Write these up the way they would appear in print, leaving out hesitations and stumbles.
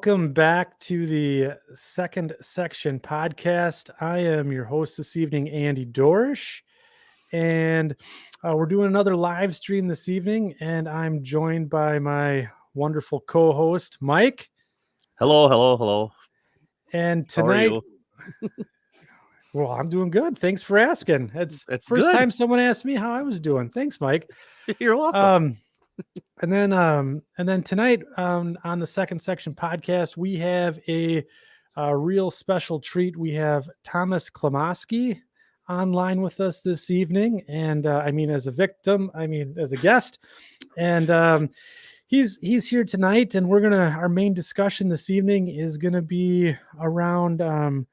Welcome back to the Second Section podcast. I am your host this evening, Andy Dorsch, and we're doing another live stream this evening, and I'm joined by my wonderful co-host, Mike. Hello. And How are tonight, you? well, I'm doing good. Thanks for asking. It's first good. time someone asked me how I was doing. Thanks, Mike. You're welcome. And then tonight on the Second Section podcast, we have a real special treat. We have Thomas Klimoski online with us this evening, and I mean as a guest, and he's here tonight, and our main discussion this evening is gonna be around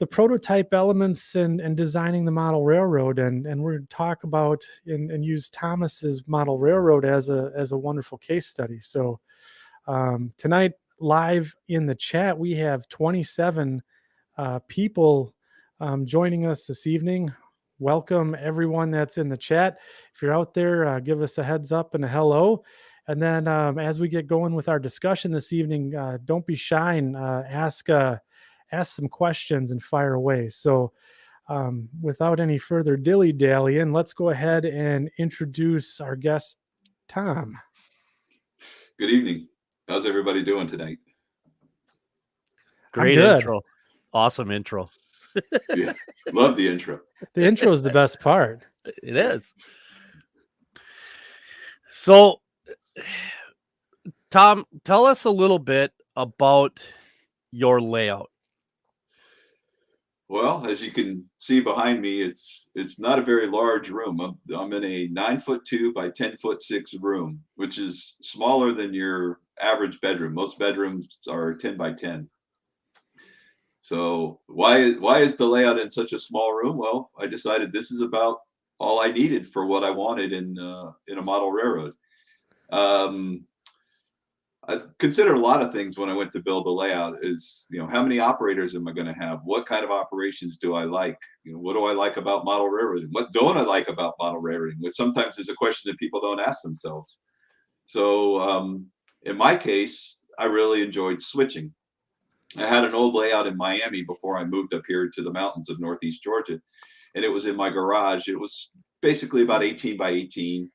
the prototype elements and designing the model railroad, and we're going to talk about and use Thomas's model railroad as a wonderful case study. So tonight, live in the chat, we have 27 people joining us this evening. Welcome everyone that's in the chat. If you're out there, give us a heads up and a hello. And then as we get going with our discussion this evening, don't be shy and ask some questions and fire away. So without any further dilly-dallying, let's go ahead and introduce our guest, Tom. Good evening. How's everybody doing tonight? Great intro. Awesome intro. Yeah, love the intro. The intro is the best part. It is. So, Tom, tell us a little bit about your layout. Well, as you can see behind me, it's not a very large room. I'm in a 9'2" by 10'6" room, which is smaller than your average bedroom. Most bedrooms are 10 by 10. So why is the layout in such a small room? Well, I decided this is about all I needed for what I wanted in a model railroad. I considered a lot of things when I went to build the layout. Is, how many operators am I going to have? What kind of operations do I like? What do I like about model railroading? What don't I like about model railroading? Which sometimes is a question that people don't ask themselves. So in my case, I really enjoyed switching. I had an old layout in Miami before I moved up here to the mountains of Northeast Georgia, and it was in my garage. It was basically about 18 by 18.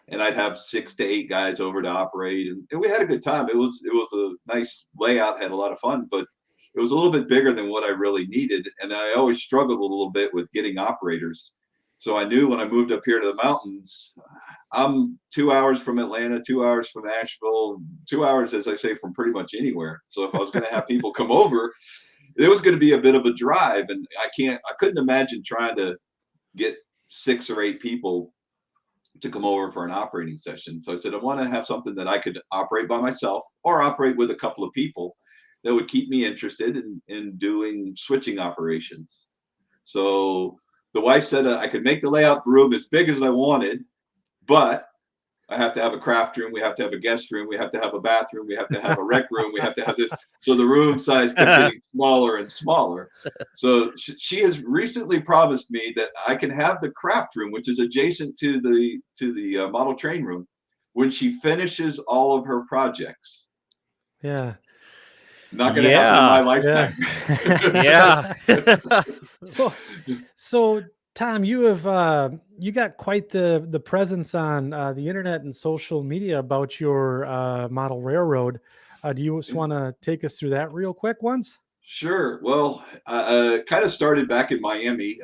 And I'd have 6 to 8 guys over to operate, and we had a good time. It was a nice layout, had a lot of fun, but it was a little bit bigger than what I really needed. And I always struggled a little bit with getting operators. So I knew when I moved up here to the mountains, I'm 2 hours from Atlanta, 2 hours from Asheville, 2 hours, as I say, from pretty much anywhere. So if I was going to have people come over, it was going to be a bit of a drive. And I couldn't imagine trying to get 6 or 8 people to come over for an operating session. So I said, I want to have something that I could operate by myself or operate with a couple of people that would keep me interested in doing switching operations. So the wife said I could make the layout room as big as I wanted, but I have to have a craft room. We have to have a guest room. We have to have a bathroom. We have to have a rec room. We have to have this. So the room size kept getting smaller and smaller. So she has recently promised me that I can have the craft room, which is adjacent to the model train room, when she finishes all of her projects. Yeah. Not going to happen in my lifetime. Yeah. So Tom, you have you got quite the presence on the internet and social media about your model railroad. Do you just want to take us through that real quick once? Sure. Well, I kind of started back in Miami.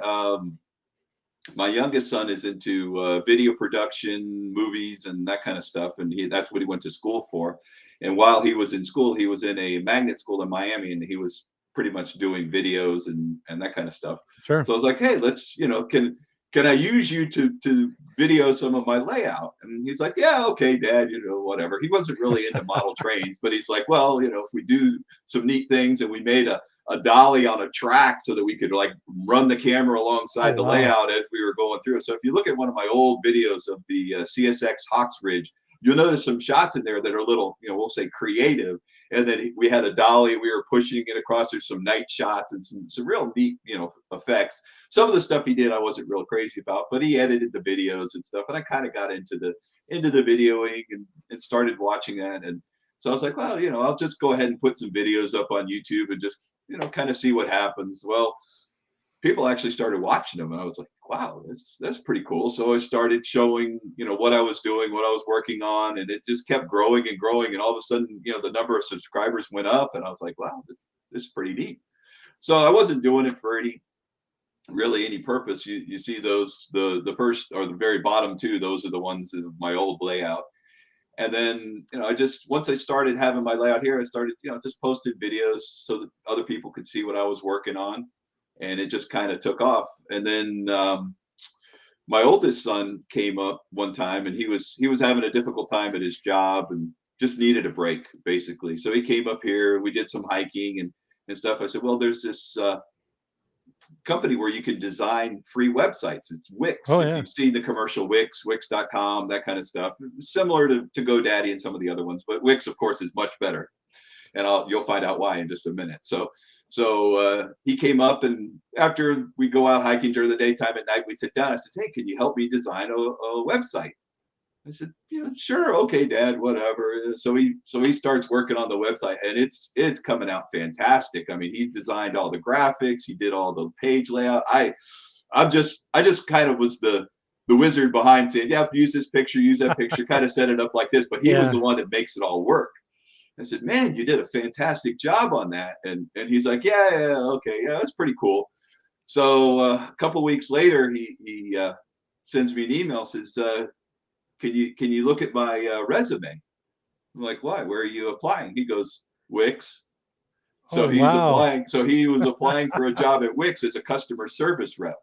My youngest son is into video production, movies, and that kind of stuff, and that's what he went to school for. And while he was in school, he was in a magnet school in Miami, and he was pretty much doing videos and that kind of stuff. Sure. So I was like, hey, let's, can I use you to video some of my layout? And he's like, yeah, okay, Dad, whatever. He wasn't really into model trains, but he's like, well, if we do some neat things, and we made a dolly on a track so that we could like run the camera alongside the layout as we were going through. So if you look at one of my old videos of the CSX Hawks Ridge, you'll notice some shots in there that are a little, we'll say creative. And then we had a dolly, we were pushing it across. There's some night shots and some real neat, effects. Some of the stuff he did, I wasn't real crazy about, but he edited the videos and stuff. And I kind of got into the videoing and started watching that. And So I was like, well, I'll just go ahead and put some videos up on YouTube and just, kind of see what happens. Well, people actually started watching them, and I was like, wow, that's pretty cool. So I started showing, what I was doing, what I was working on, and it just kept growing and growing. And all of a sudden, the number of subscribers went up, and I was like, wow, this is pretty neat. So I wasn't doing it for any purpose. You see those, the first or the very bottom two, those are the ones of my old layout. And then, once I started having my layout here, I started, just posted videos so that other people could see what I was working on. And it just kind of took off. And then my oldest son came up one time, and he was having a difficult time at his job and just needed a break, basically. So he came up here, we did some hiking and stuff. I said, well, there's this company where you can design free websites. It's Wix. Oh, If yeah. you've seen the commercial Wix, Wix.com, that kind of stuff, similar to GoDaddy and some of the other ones, but Wix, of course, is much better. And you'll find out why in just a minute. So he came up, and after we go out hiking during the daytime, at night we'd sit down. I said, hey, can you help me design a website? I said, sure, okay, Dad, whatever. So he starts working on the website, and it's coming out fantastic. I mean, he's designed all the graphics, he did all the page layout. I just kind of was the wizard behind saying, yeah, use this picture, use that picture, kind of set it up like this. But he was the one that makes it all work. I said, man, you did a fantastic job on that. And he's like, yeah, okay, yeah, that's pretty cool. So a couple of weeks later, he sends me an email, says, can you look at my resume? I'm like, why? Where are you applying? He goes, Wix. So applying. So he was applying for a job at Wix as a customer service rep.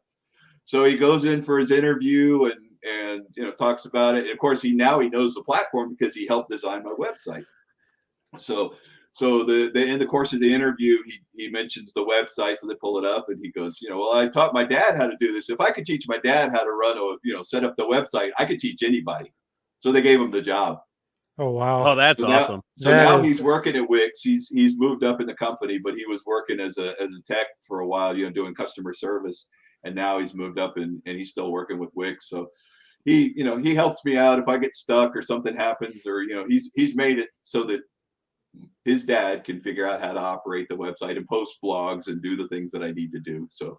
So he goes in for his interview and talks about it. And of course, he knows the platform because he helped design my website. So in the course of the interview, he mentions the website, so they pull it up, and he goes, well, I taught my dad how to do this. If I could teach my dad how to run set up the website, I could teach anybody. So they gave him the job. Oh, wow. Oh, that's awesome. Now he's working at Wix. He's moved up in the company, but he was working as a tech for a while, doing customer service, and now he's moved up and he's still working with Wix. So he helps me out if I get stuck or something happens, or he's made it so that his dad can figure out how to operate the website and post blogs and do the things that I need to do. So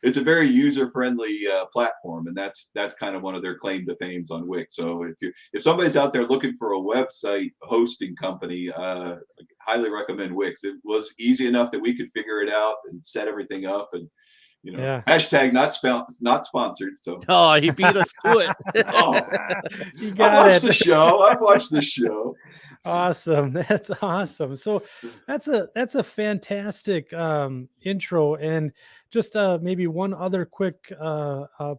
it's a very user-friendly platform, and that's kind of one of their claim to fame on Wix. So if somebody's out there looking for a website hosting company, I highly recommend Wix. It was easy enough that we could figure it out and set everything up, and hashtag not sponsored. So he beat us to it. You got I've watched the show. Awesome. That's awesome. So that's a fantastic intro. And just maybe one other quick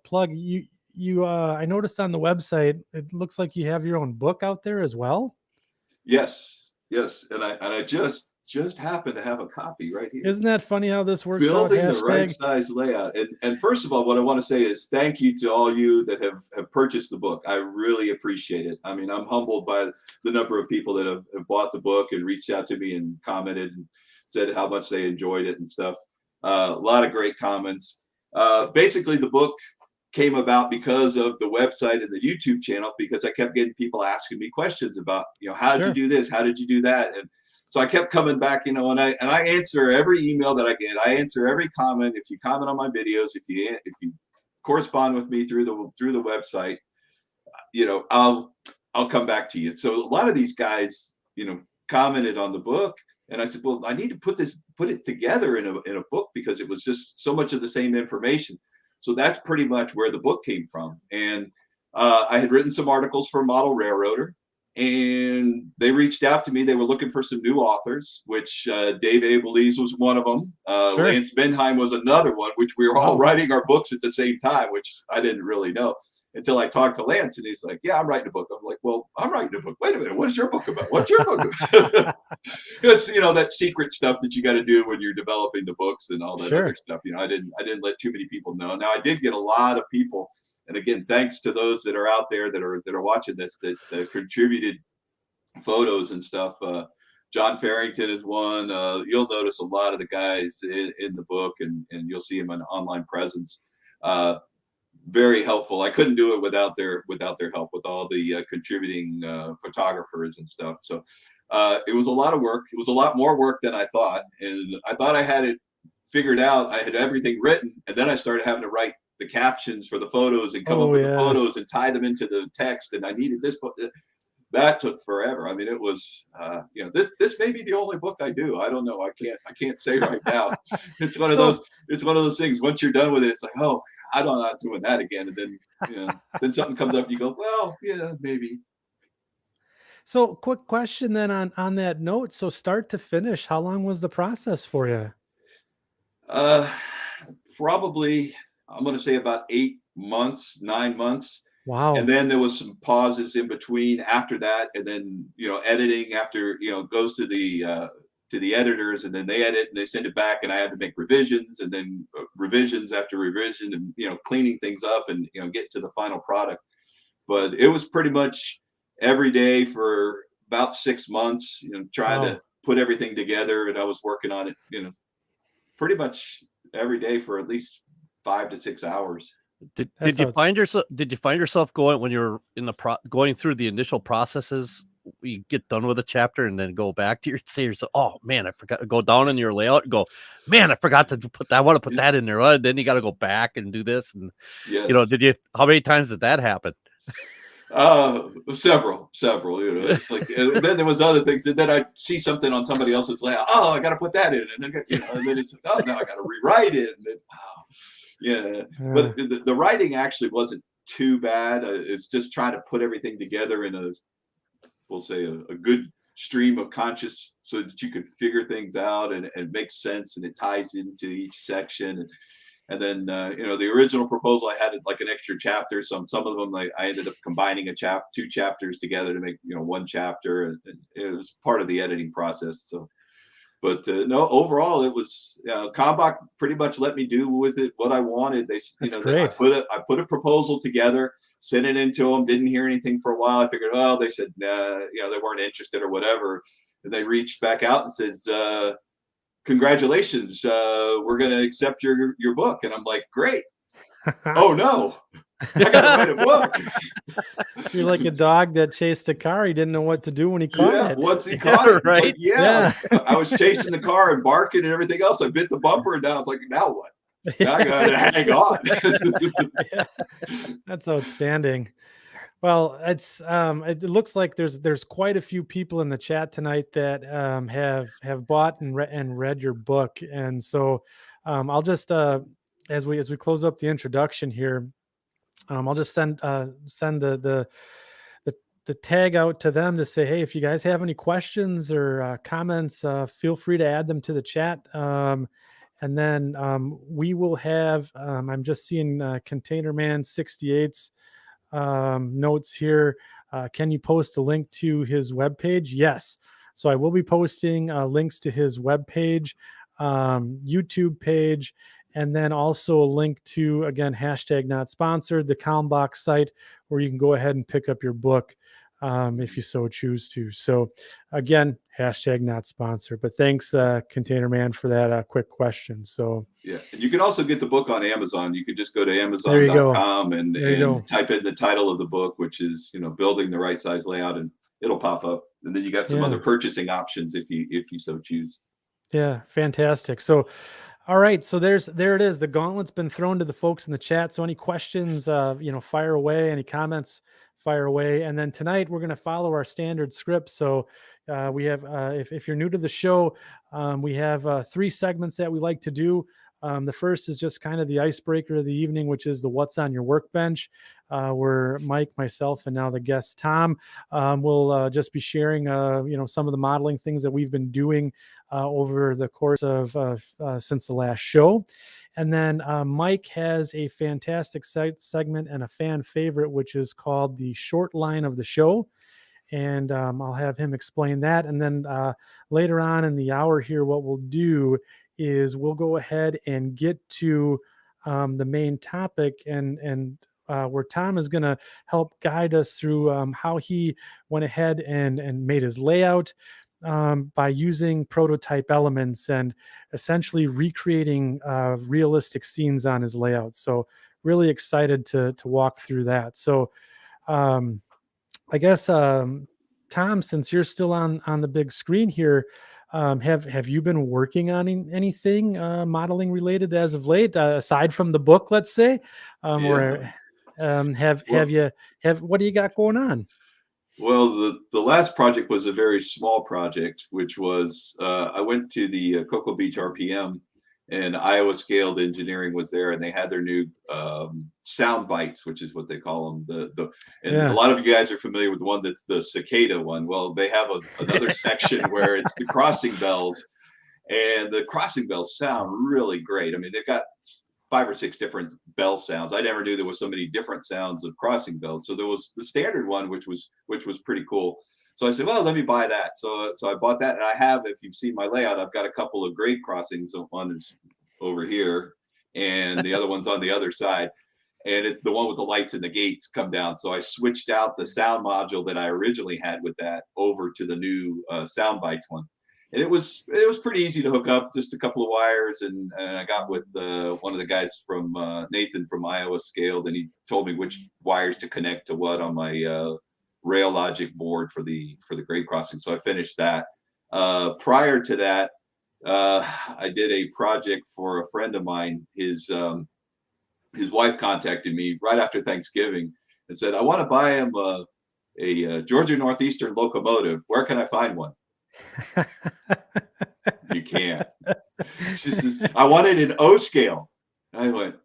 plug. You I noticed on the website, it looks like you have your own book out there as well. Yes. And I just happen to have a copy right here. Isn't that funny how this works Building out? the right size layout. And first of all, what I want to say is thank you to all you that have purchased the book. I really appreciate it. I mean, I'm humbled by the number of people that have bought the book and reached out to me and commented and said how much they enjoyed it and stuff. A lot of great comments. Basically, the book came about because of the website and the YouTube channel, because I kept getting people asking me questions about, how did you do this? How did you do that? And so I kept coming back, and I answer every email that I get. I answer every comment. If you comment on my videos, if you correspond with me through the website, I'll come back to you. So a lot of these guys, commented on the book, and I said, well, I need to put it together in a book, because it was just so much of the same information. So that's pretty much where the book came from. And I had written some articles for Model Railroader, and they reached out to me. They were looking for some new authors, which Dave Abelese was one of them. Sure. Lance Benheim was another one, which we were all writing our books at the same time, which I didn't really know until I talked to Lance, and he's like, yeah, I'm writing a book. I'm like, well, I'm writing a book. Wait a minute. What's your book about? What's your book about? Because, that secret stuff that you got to do when you're developing the books and all that other stuff. I didn't let too many people know. Now, I did get a lot of people. And again, thanks to those that are out there that are watching this, that contributed photos and stuff. John Farrington is one. You'll notice a lot of the guys in the book, and you'll see him on online presence. Very helpful. I couldn't do it without their help, with all the contributing photographers and stuff. So It was a lot of work. It was a lot more work than I thought. And I thought I had it figured out. I had everything written. And then I started having to write the captions for the photos and come up with the photos and tie them into the text. And I needed this. That took forever. I mean, it was, this may be the only book I do. I don't know. I can't say right now. It's one of those things. Once you're done with it, it's like, oh, I'm not doing that again. And then, then something comes up and you go, well, yeah, maybe. So quick question then on that note. So start to finish, how long was the process for you? Probably, I'm going to say about 9 months. Wow. And then there was some pauses in between after that. And then, editing after, goes to the editors, and then they edit and they send it back, and I had to make revisions, and then revisions after revision, and, cleaning things up and, get to the final product. But it was pretty much every day for about 6 months, trying to put everything together. And I was working on it, pretty much every day for at least 5 to 6 hours. Did you find yourself going, when you're going through the initial processes, you get done with a chapter and then go back to say yourself, oh man, I forgot, go down in your layout and go, man, I forgot to put that. I want to put that in there. Well, then you got to go back and do this. And, how many times did that happen? Several, it's like, and then there was other things, and then I see something on somebody else's layout. Oh, I got to put that in. And then, and then it's like, oh, now I got to rewrite it. And then, but the writing actually wasn't too bad. It's just trying to put everything together in a good stream of conscious, so that you could figure things out and it makes sense and it ties into each section. And then, the original proposal, I had like an extra chapter. Some of them, I ended up combining two chapters together to make, one chapter. And it was part of the editing process. So, but no, overall, it was, Kalmbach pretty much let me do with it what I wanted. I put a proposal together, sent it into them, didn't hear anything for a while. I figured, well, they said, they weren't interested or whatever. And they reached back out and says, congratulations, we're going to accept your book. And I'm like, great. Oh no, I gotta write a book. You're like a dog that chased a car. He didn't know what to do when he caught it. Once he caught it, right? Like, I was chasing the car and barking and everything else. I bit the bumper, and now it's like, now what? Now I gotta hang on. That's outstanding. Well, it looks like there's quite a few people in the chat tonight that have bought and read your book, and so I'll just as we close up the introduction here, I'll just send the tag out to them to say, hey, if you guys have any questions or comments, feel free to add them to the chat. And then we will have, I'm just seeing Container Man 68's notes here. Can you post a link to his webpage? Yes. So I will be posting links to his webpage, YouTube page, and then also a link to, again, #NotSponsored, the Kalmbach site, where you can go ahead and pick up your book if you so choose to. So again, #NotSponsored. But thanks, Container Man, for that quick question. So yeah, and you can also get the book on Amazon. You can just go to Amazon.com and type in the title of the book, which is Building the Right Size Layout, and it'll pop up. And then you got some other purchasing options if you so choose. Yeah, fantastic. So all right, so there it is. The gauntlet's been thrown to the folks in the chat. So any questions, fire away. Any comments, fire away. And then tonight we're going to follow our standard script. So we have, if you're new to the show, we have 3 segments that we like to do. The first is just kind of the icebreaker of the evening, which is the What's on Your Workbench, where Mike, myself, and now the guest Tom will just be sharing, some of the modeling things that we've been doing over the course of since the last show. And then Mike has a fantastic segment and a fan favorite, which is called the Shortline of the show. And I'll have him explain that. And then later on in the hour here, what we'll do is we'll go ahead and get to the main topic and where Tom is going to help guide us through how he went ahead and made his layout by using prototype elements and essentially recreating realistic scenes on his layout. So really excited to walk through that. So I guess, Tom, Tom, since you're still on the big screen here, have you been working on anything modeling related as of late, aside from the book, let's say, or have what do you got going on? Well, the last project was a very small project, which was I went to the Cocoa Beach RPM, and Iowa Scaled Engineering was there, and they had their new sound bites, which is what they call them. A lot of you guys are familiar with the one that's the cicada one. Well, they have another section where it's the crossing bells, and the crossing bells sound really great. I mean, they've got 5 or 6 different bell sounds. I never knew there was so many different sounds of crossing bells. So there was the standard one, which was pretty cool. So I said, well, let me buy that. So I bought that, and I have, if you've seen my layout, I've got a couple of grade crossings. One is over here, and the other one's on the other side. And the one with the lights and the gates come down. So I switched out the sound module that I originally had with that over to the new sound bites one. And it was pretty easy to hook up, just a couple of wires, and I got with one of the guys from Nathan from Iowa Scaled, and he told me which wires to connect to what on my Rail Logic board for the grade crossing. So I finished that. Prior to that, I did a project for a friend of mine. His wife contacted me right after Thanksgiving and said, I want to buy him a Georgia Northeastern locomotive. Where can I find one? You can't. She says, I want it in O scale. I went,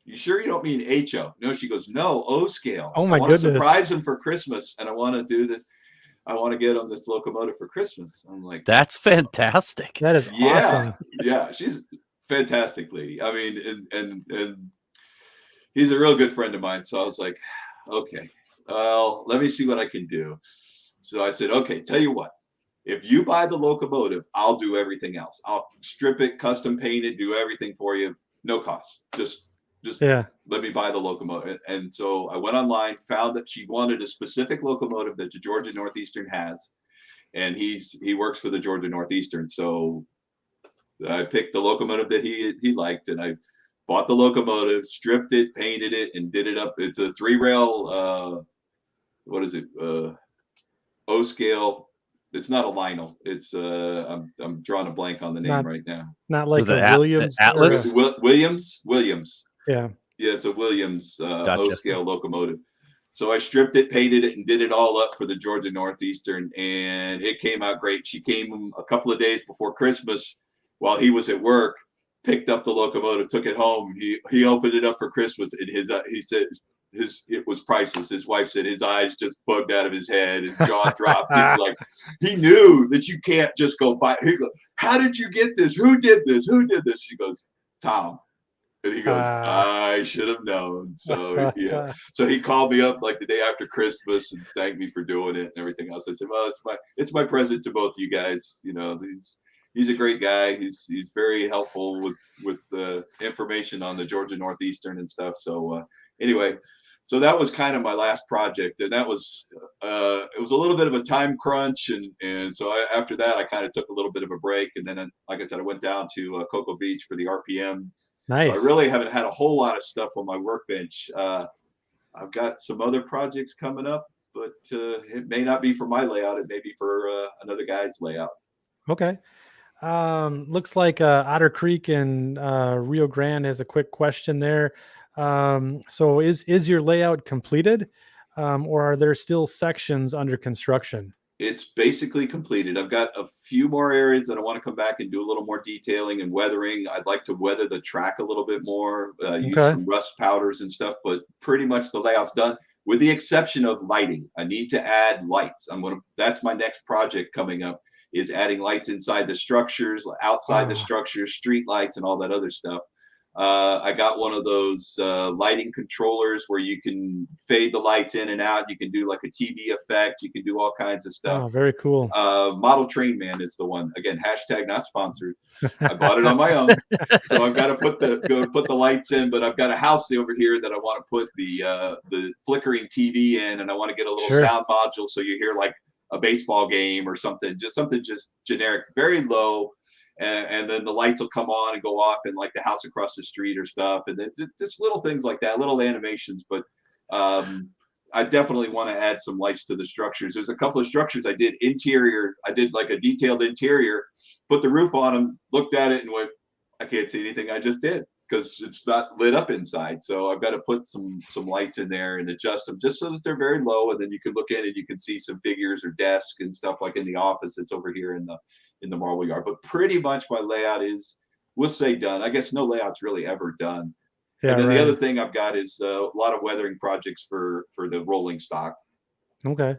you sure you don't mean HO? No, she goes, no, O scale. Oh my I want goodness. to surprise him for Christmas, and I want to do this. I want to get him this locomotive for Christmas. I'm like, that's fantastic. That is awesome. Yeah, she's a fantastic lady. I mean, and he's a real good friend of mine. So I was like, okay, well, let me see what I can do. So I said, okay, tell you what. If you buy the locomotive, I'll do everything else. I'll strip it, custom paint it, do everything for you, no cost. Just let me buy the locomotive. And so I went online, found that she wanted a specific locomotive that the Georgia Northeastern has, and he works for the Georgia Northeastern. So I picked the locomotive that he liked, and I bought the locomotive, stripped it, painted it, and did it up. It's a 3-rail. What is it? O scale. It's not a Lionel. It's I'm drawing a blank on the name right now. Not like a Williams Atlas. Williams. Yeah, it's a Williams Gotcha. O scale locomotive. So I stripped it, painted it, and did it all up for the Georgia Northeastern, and it came out great. She came a couple of days before Christmas while he was at work, picked up the locomotive, took it home. He opened it up for Christmas, and he said it was priceless. His wife said his eyes just bugged out of his head, his jaw dropped. He's like, he knew that you can't just go buy. He goes, how did you get this? Who did this? She goes, Tom. And he goes, I should have known. So yeah. So he called me up like the day after Christmas and thanked me for doing it and everything else. I said, well, it's my present to both you guys. You know, he's a great guy. He's very helpful with the information on the Georgia Northeastern and stuff. So anyway, so that was kind of my last project, and that was it was a little bit of a time crunch, and so after that I kind of took a little bit of a break, and then like I said, I went down to Cocoa Beach for the RPM. Nice. So I really haven't had a whole lot of stuff on my workbench. I've got some other projects coming up, but it may not be for my layout. It may be for another guy's layout. Okay. Looks like Otter Creek and Rio Grande has a quick question there. So is your layout completed, or are there still sections under construction? It's basically completed. I've got a few more areas that I want to come back and do a little more detailing and weathering. I'd like to weather the track a little bit more, use some rust powders and stuff, but pretty much the layout's done with the exception of lighting. I need to add lights. That's my next project coming up, is adding lights inside the structures, outside the structures, street lights and all that other stuff. I got one of those lighting controllers where you can fade the lights in and out. You can do like a TV effect. You can do all kinds of stuff. Oh, very cool. Model Train Man is the one. Again, hashtag not sponsored. I bought it on my own. So I've got to put the lights in, but I've got a house over here that I want to put the flickering TV in, and I want to get a little sound module so you hear like a baseball game or something just generic, very low. And then the lights will come on and go off in like the house across the street or stuff. And then just little things like that, little animations. But I definitely want to add some lights to the structures. There's a couple of structures I did interior. I did like a detailed interior, put the roof on them, looked at it and went, I can't see anything I just did because it's not lit up inside. So I've got to put some lights in there and adjust them just so that they're very low. And then you can look in and you can see some figures or desks and stuff like in the office that's over here in the marble yard. But pretty much my layout is, we'll say, done. I guess no layout's really ever done. Yeah, and then right. the other thing I've got is a lot of weathering projects for the rolling stock. Okay.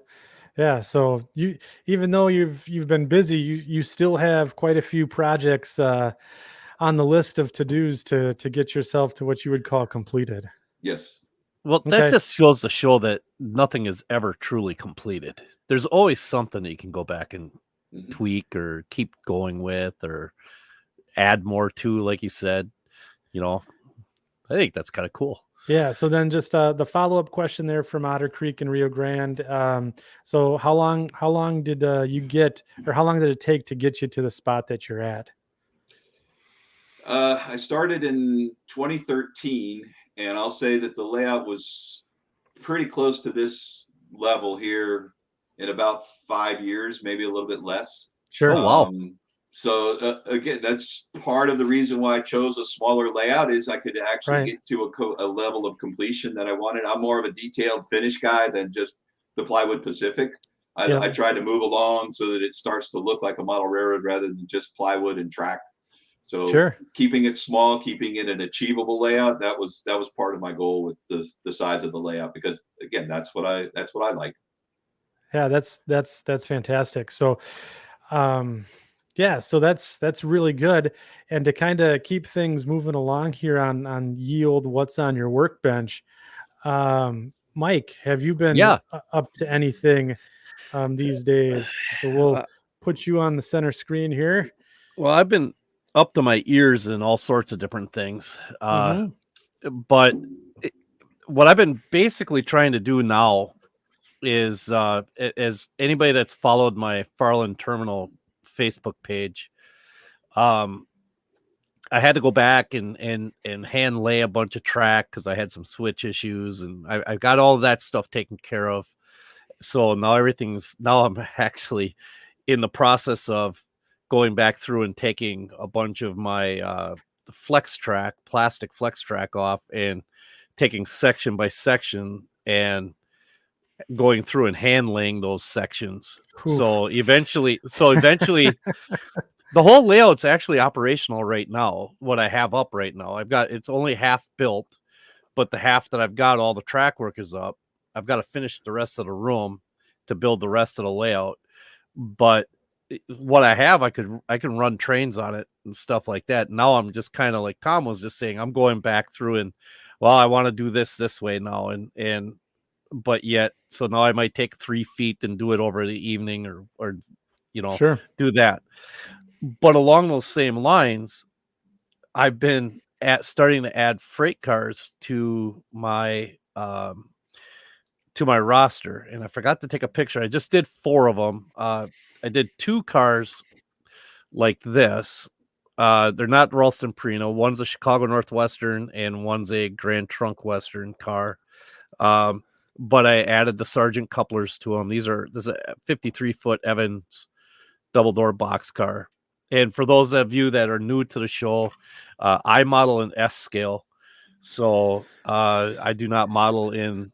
Yeah. So you, even though you've been busy, you still have quite a few projects on the list of to-dos to get yourself to what you would call completed. Yes. Well, that just goes to show that nothing is ever truly completed. There's always something that you can go back and tweak or keep going with or add more to, like you said. I think that's kind of cool. Yeah. So then just the follow-up question there from Otter Creek and Rio Grande. So how long did you get, or how long did it take to get you to the spot that you're at? I started in 2013, and I'll say that the layout was pretty close to this level here in about 5 years, maybe a little bit less. Sure. Oh, wow. So again, that's part of the reason why I chose a smaller layout, is I could actually get to a level of completion that I wanted. I'm more of a detailed finish guy than just the Plywood Pacific. I tried to move along so that it starts to look like a model railroad rather than just plywood and track. So keeping it small, keeping it an achievable layout, that was part of my goal with the size of the layout, because again, that's what I like. Yeah, that's fantastic. So yeah, so that's really good. And to kind of keep things moving along here on yield, what's on your workbench, Mike, have you been up to anything these days? So we'll put you on the center screen here. Well, I've been up to my ears in all sorts of different things. But what I've been basically trying to do now is, as anybody that's followed my Farland Terminal Facebook page, I had to go back and hand lay a bunch of track because I had some switch issues, and I got all of that stuff taken care of. So now I'm actually in the process of going back through and taking a bunch of my plastic flex track off and taking section by section and going through and handling those sections. So eventually the whole layout's actually operational right now. What I have up right now, it's only half built, but the half that I've got, all the track work is up. I've got to finish the rest of the room to build the rest of the layout. But what I have, I can run trains on it and stuff like that. Now I'm just kind of like Tom was just saying, I'm going back through and, well, I want to do this way now. But yet, so now I might take 3 feet and do it over the evening or do that. But along those same lines, I've been starting to add freight cars to my roster, and I forgot to take a picture. I just did 4 of them. I did 2 cars like this. They're not Ralston Perino. One's a Chicago Northwestern and one's a Grand Trunk Western car. But I added the Sargent couplers to them. This is a 53-foot Evans double door box car. And for those of you that are new to the show, I model in S scale. So I do not model in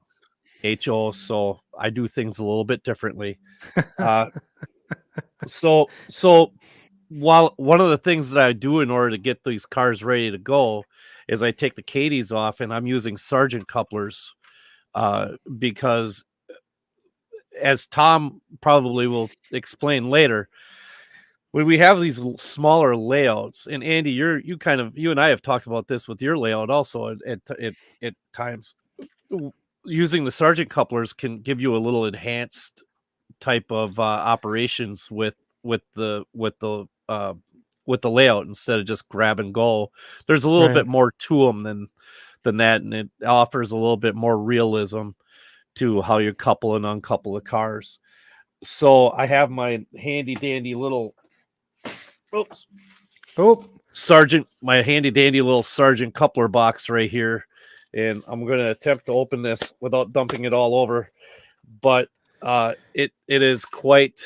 HO. So I do things a little bit differently. So while one of the things that I do in order to get these cars ready to go is I take the Cadies off and I'm using Sargent couplers. Because as Tom probably will explain later, when we have these smaller layouts, and Andy, you and I have talked about this with your layout also at times, using the Sargent couplers can give you a little enhanced type of operations with the layout instead of just grab and go. There's a little bit more to them than that, and it offers a little bit more realism to how you couple and uncouple the cars. So I have my handy dandy little Sargent coupler box right here, and I'm going to attempt to open this without dumping it all over. But it is quite.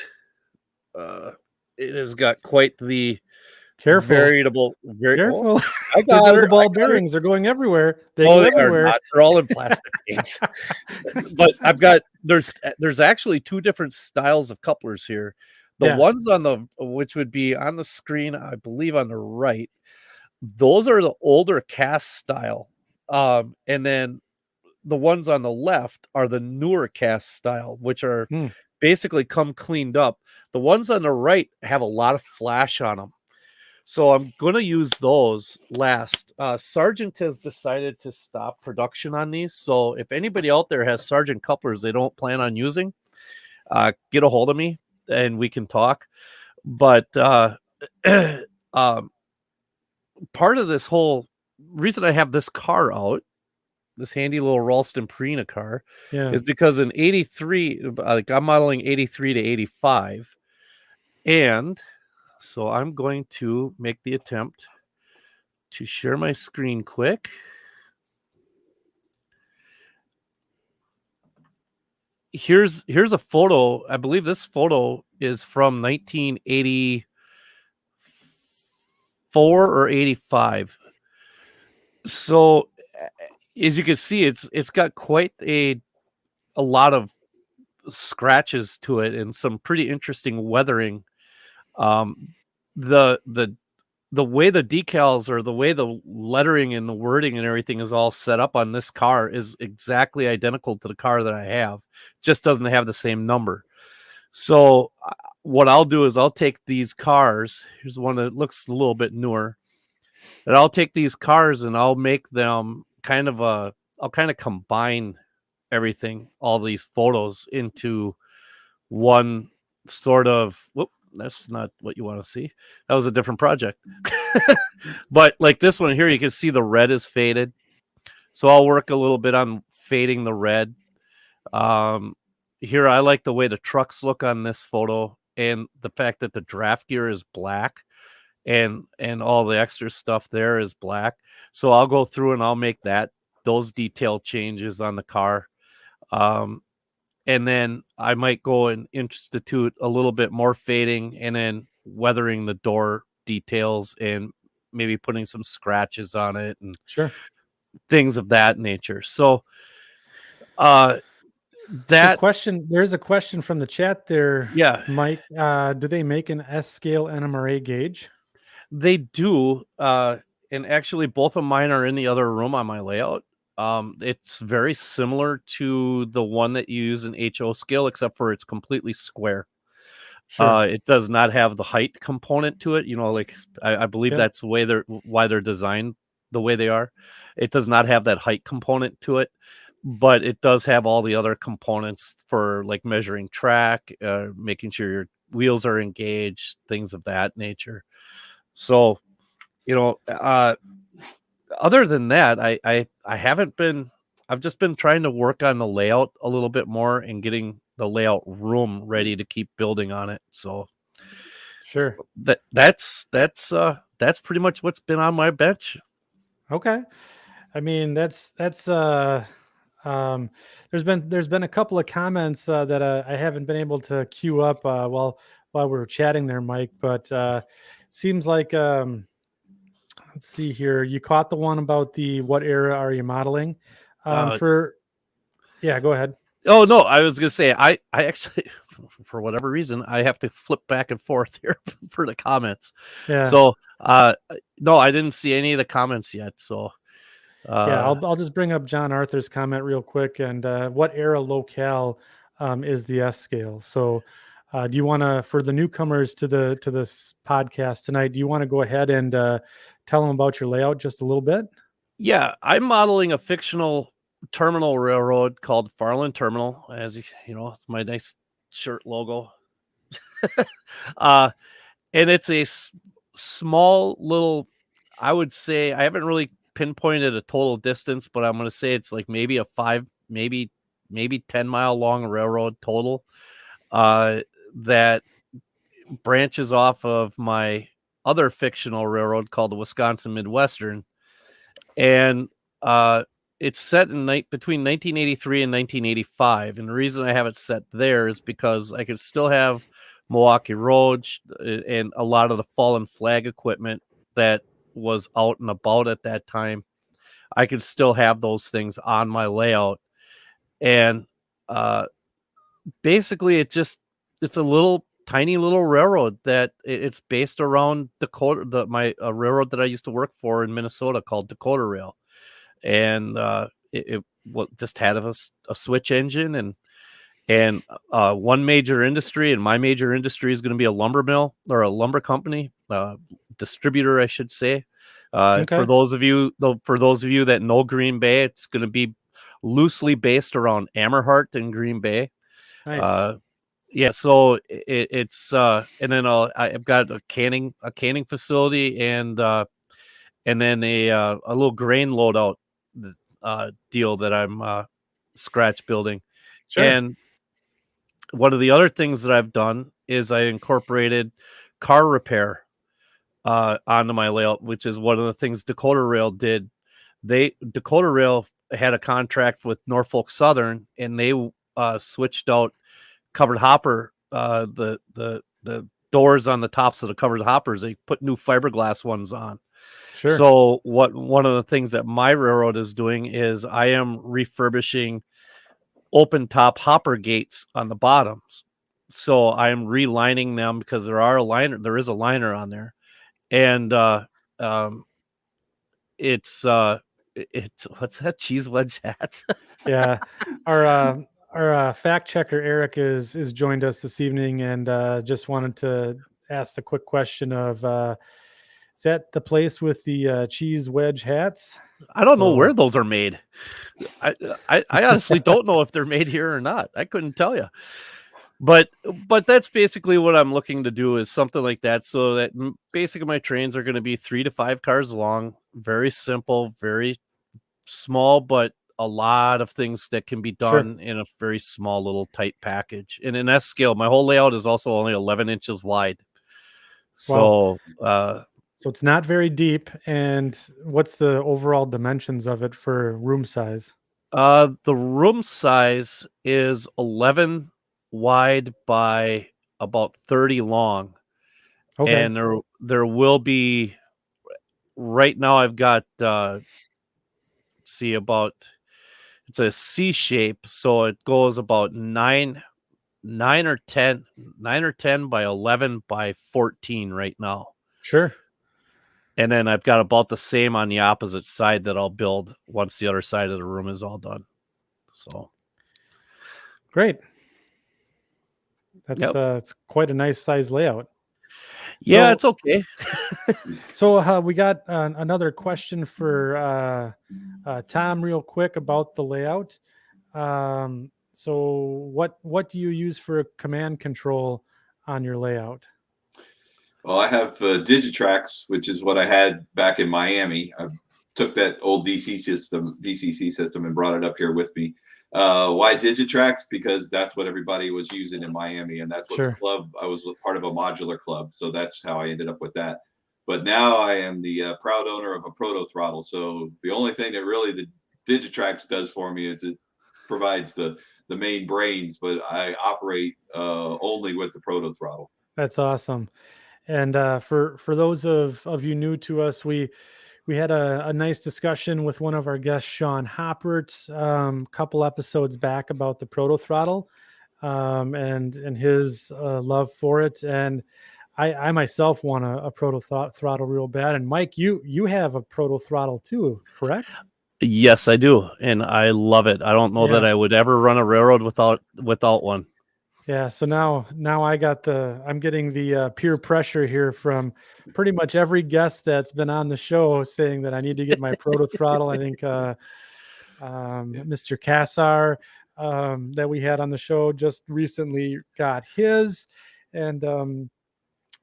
It has got quite the Careful. Careful. I got the ball bearings are going everywhere. They go everywhere. Are not. They're all in plastic case. But there's actually two different styles of couplers here. The ones which would be on the screen, I believe on the right, those are the older cast style. And then the ones on the left are the newer cast style, which are basically come cleaned up. The ones on the right have a lot of flash on them. So I'm going to use those last. Sargent has decided to stop production on these. So if anybody out there has Sargent couplers they don't plan on using, get a hold of me and we can talk. But part of this whole reason I have this car out, this handy little Ralston Purina car, is because in 83, like I'm modeling 83 to 85. And so I'm going to make the attempt to share my screen quick. Here's a photo. I believe this photo is from 1984 or 85. So as you can see, it's got quite a lot of scratches to it and some pretty interesting weathering. The way the decals or the way the lettering and the wording and everything is all set up on this car is exactly identical to the car that I have. Just doesn't have the same number. So what I'll do is I'll take these cars. Here's one that looks a little bit newer. And I'll take these cars and I'll make them I'll kind of combine everything, all these photos into one sort of, whoop, that's not what you want to see. That was a different project. But like this one here, you can see the red is faded. So I'll work a little bit on fading the red. Here, I like the way the trucks look on this photo and the fact that the draft gear is black and all the extra stuff there is black. So I'll go through and I'll make those detail changes on the car. And then I might go and institute a little bit more fading and then weathering the door details and maybe putting some scratches on it and things of that nature. So there's a question from the chat there. Yeah. Mike, do they make an S scale NMRA gauge? They do. And actually both of mine are in the other room on my layout. It's very similar to the one that you use in HO scale, except for it's completely square. It does not have the height component to it. Like I believe that's the way why they're designed the way they are. It does not have that height component to it, but it does have all the other components for like measuring track, making sure your wheels are engaged, things of that nature. So, other than that, I've just been trying to work on the layout a little bit more and getting the layout room ready to keep building on it. So that's pretty much what's been on my bench. Okay. I mean, there's been a couple of comments that I haven't been able to queue up while we were chatting there, Mike, but it seems like let's see here. You caught the one about what era are you modeling? Go ahead. Oh no, I was gonna say I actually, for whatever reason, I have to flip back and forth here for the comments. Yeah. So no, I didn't see any of the comments yet. So I'll just bring up John Arthur's comment real quick. And what era locale is the S scale? So do you want to, for the newcomers to this podcast tonight, do you want to go ahead and tell them about your layout just a little bit? Yeah, I'm modeling a fictional terminal railroad called Farland Terminal. As you know, it's my nice shirt logo. And it's a small little, I would say, I haven't really pinpointed a total distance, but I'm going to say it's like maybe a 5, maybe 10 mile long railroad total. That branches off of my other fictional railroad called the Wisconsin Midwestern. And it's set in between 1983 and 1985, and the reason I have it set there is because I could still have Milwaukee Road and a lot of the fallen flag equipment that was out and about at that time. I could still have those things on my layout, and basically it's a little tiny little railroad that it's based around Dakota, a railroad that I used to work for in Minnesota called Dakota Rail, and it just had a switch engine and one major industry, and my major industry is going to be a lumber mill or a lumber company, distributor, I should say. Okay. For those of you that know Green Bay, it's going to be loosely based around Amherst and Green Bay. Nice. Yeah, so it's and then I've got a canning facility and then a little grain loadout deal that I'm scratch building. Sure. And one of the other things that I've done is I incorporated car repair onto my layout, which is one of the things Dakota Rail did. Dakota Rail had a contract with Norfolk Southern, and they switched out covered hopper, the doors on the tops of the covered hoppers. They put new fiberglass ones on. Sure. So one of the things that my railroad is doing is I am refurbishing open top hopper gates on the bottoms. So I am relining them because there is a liner on there. And it's what's that, cheese wedge hat? Yeah. Our fact checker Eric is joined us this evening, and just wanted to ask a quick question of is that the place with the cheese wedge hats? I don't know where those are made. I honestly don't know if they're made here or not. I couldn't tell you. But that's basically what I'm looking to do, is something like that, so that basically my trains are going to be 3 to 5 cars long, very simple, very small, but a lot of things that can be done in a very small little tight package. And in that scale, my whole layout is also only 11 inches wide. So, so it's not very deep. And what's the overall dimensions of it for room size? The room size is 11 wide by about 30 long. Okay. And there will be, right now I've got it's a C shape, so it goes about 9 or 10 by 11 by 14 right now. Sure. And then I've got about the same on the opposite side that I'll build once the other side of the room is all done. So great. That's it's quite a nice size layout. Yeah, it's okay. So we got another question for Tom real quick about the layout. So what do you use for command control on your layout? Well, I have Digitrax, which is what I had back in Miami. I took that old DCC system and brought it up here with me. Why Digitrax? Because that's what everybody was using in Miami, and that's what the club, I was part of a modular club, so that's how I ended up with that. But now I am the proud owner of a proto throttle, so the only thing that really the Digitrax does for me is it provides the main brains, but I operate only with the proto throttle. That's awesome. And for those of you new to us, we had a nice discussion with one of our guests, Sean Hoppert, a couple episodes back about the proto throttle and his love for it. And I myself want a proto throttle real bad. And Mike, you have a proto throttle too, correct? Yes, I do, and I love it. I don't know that I would ever run a railroad without one. Yeah, so now I'm getting the peer pressure here from pretty much every guest that's been on the show saying that I need to get my proto throttle. I think Mr. Kassar that we had on the show just recently got his, and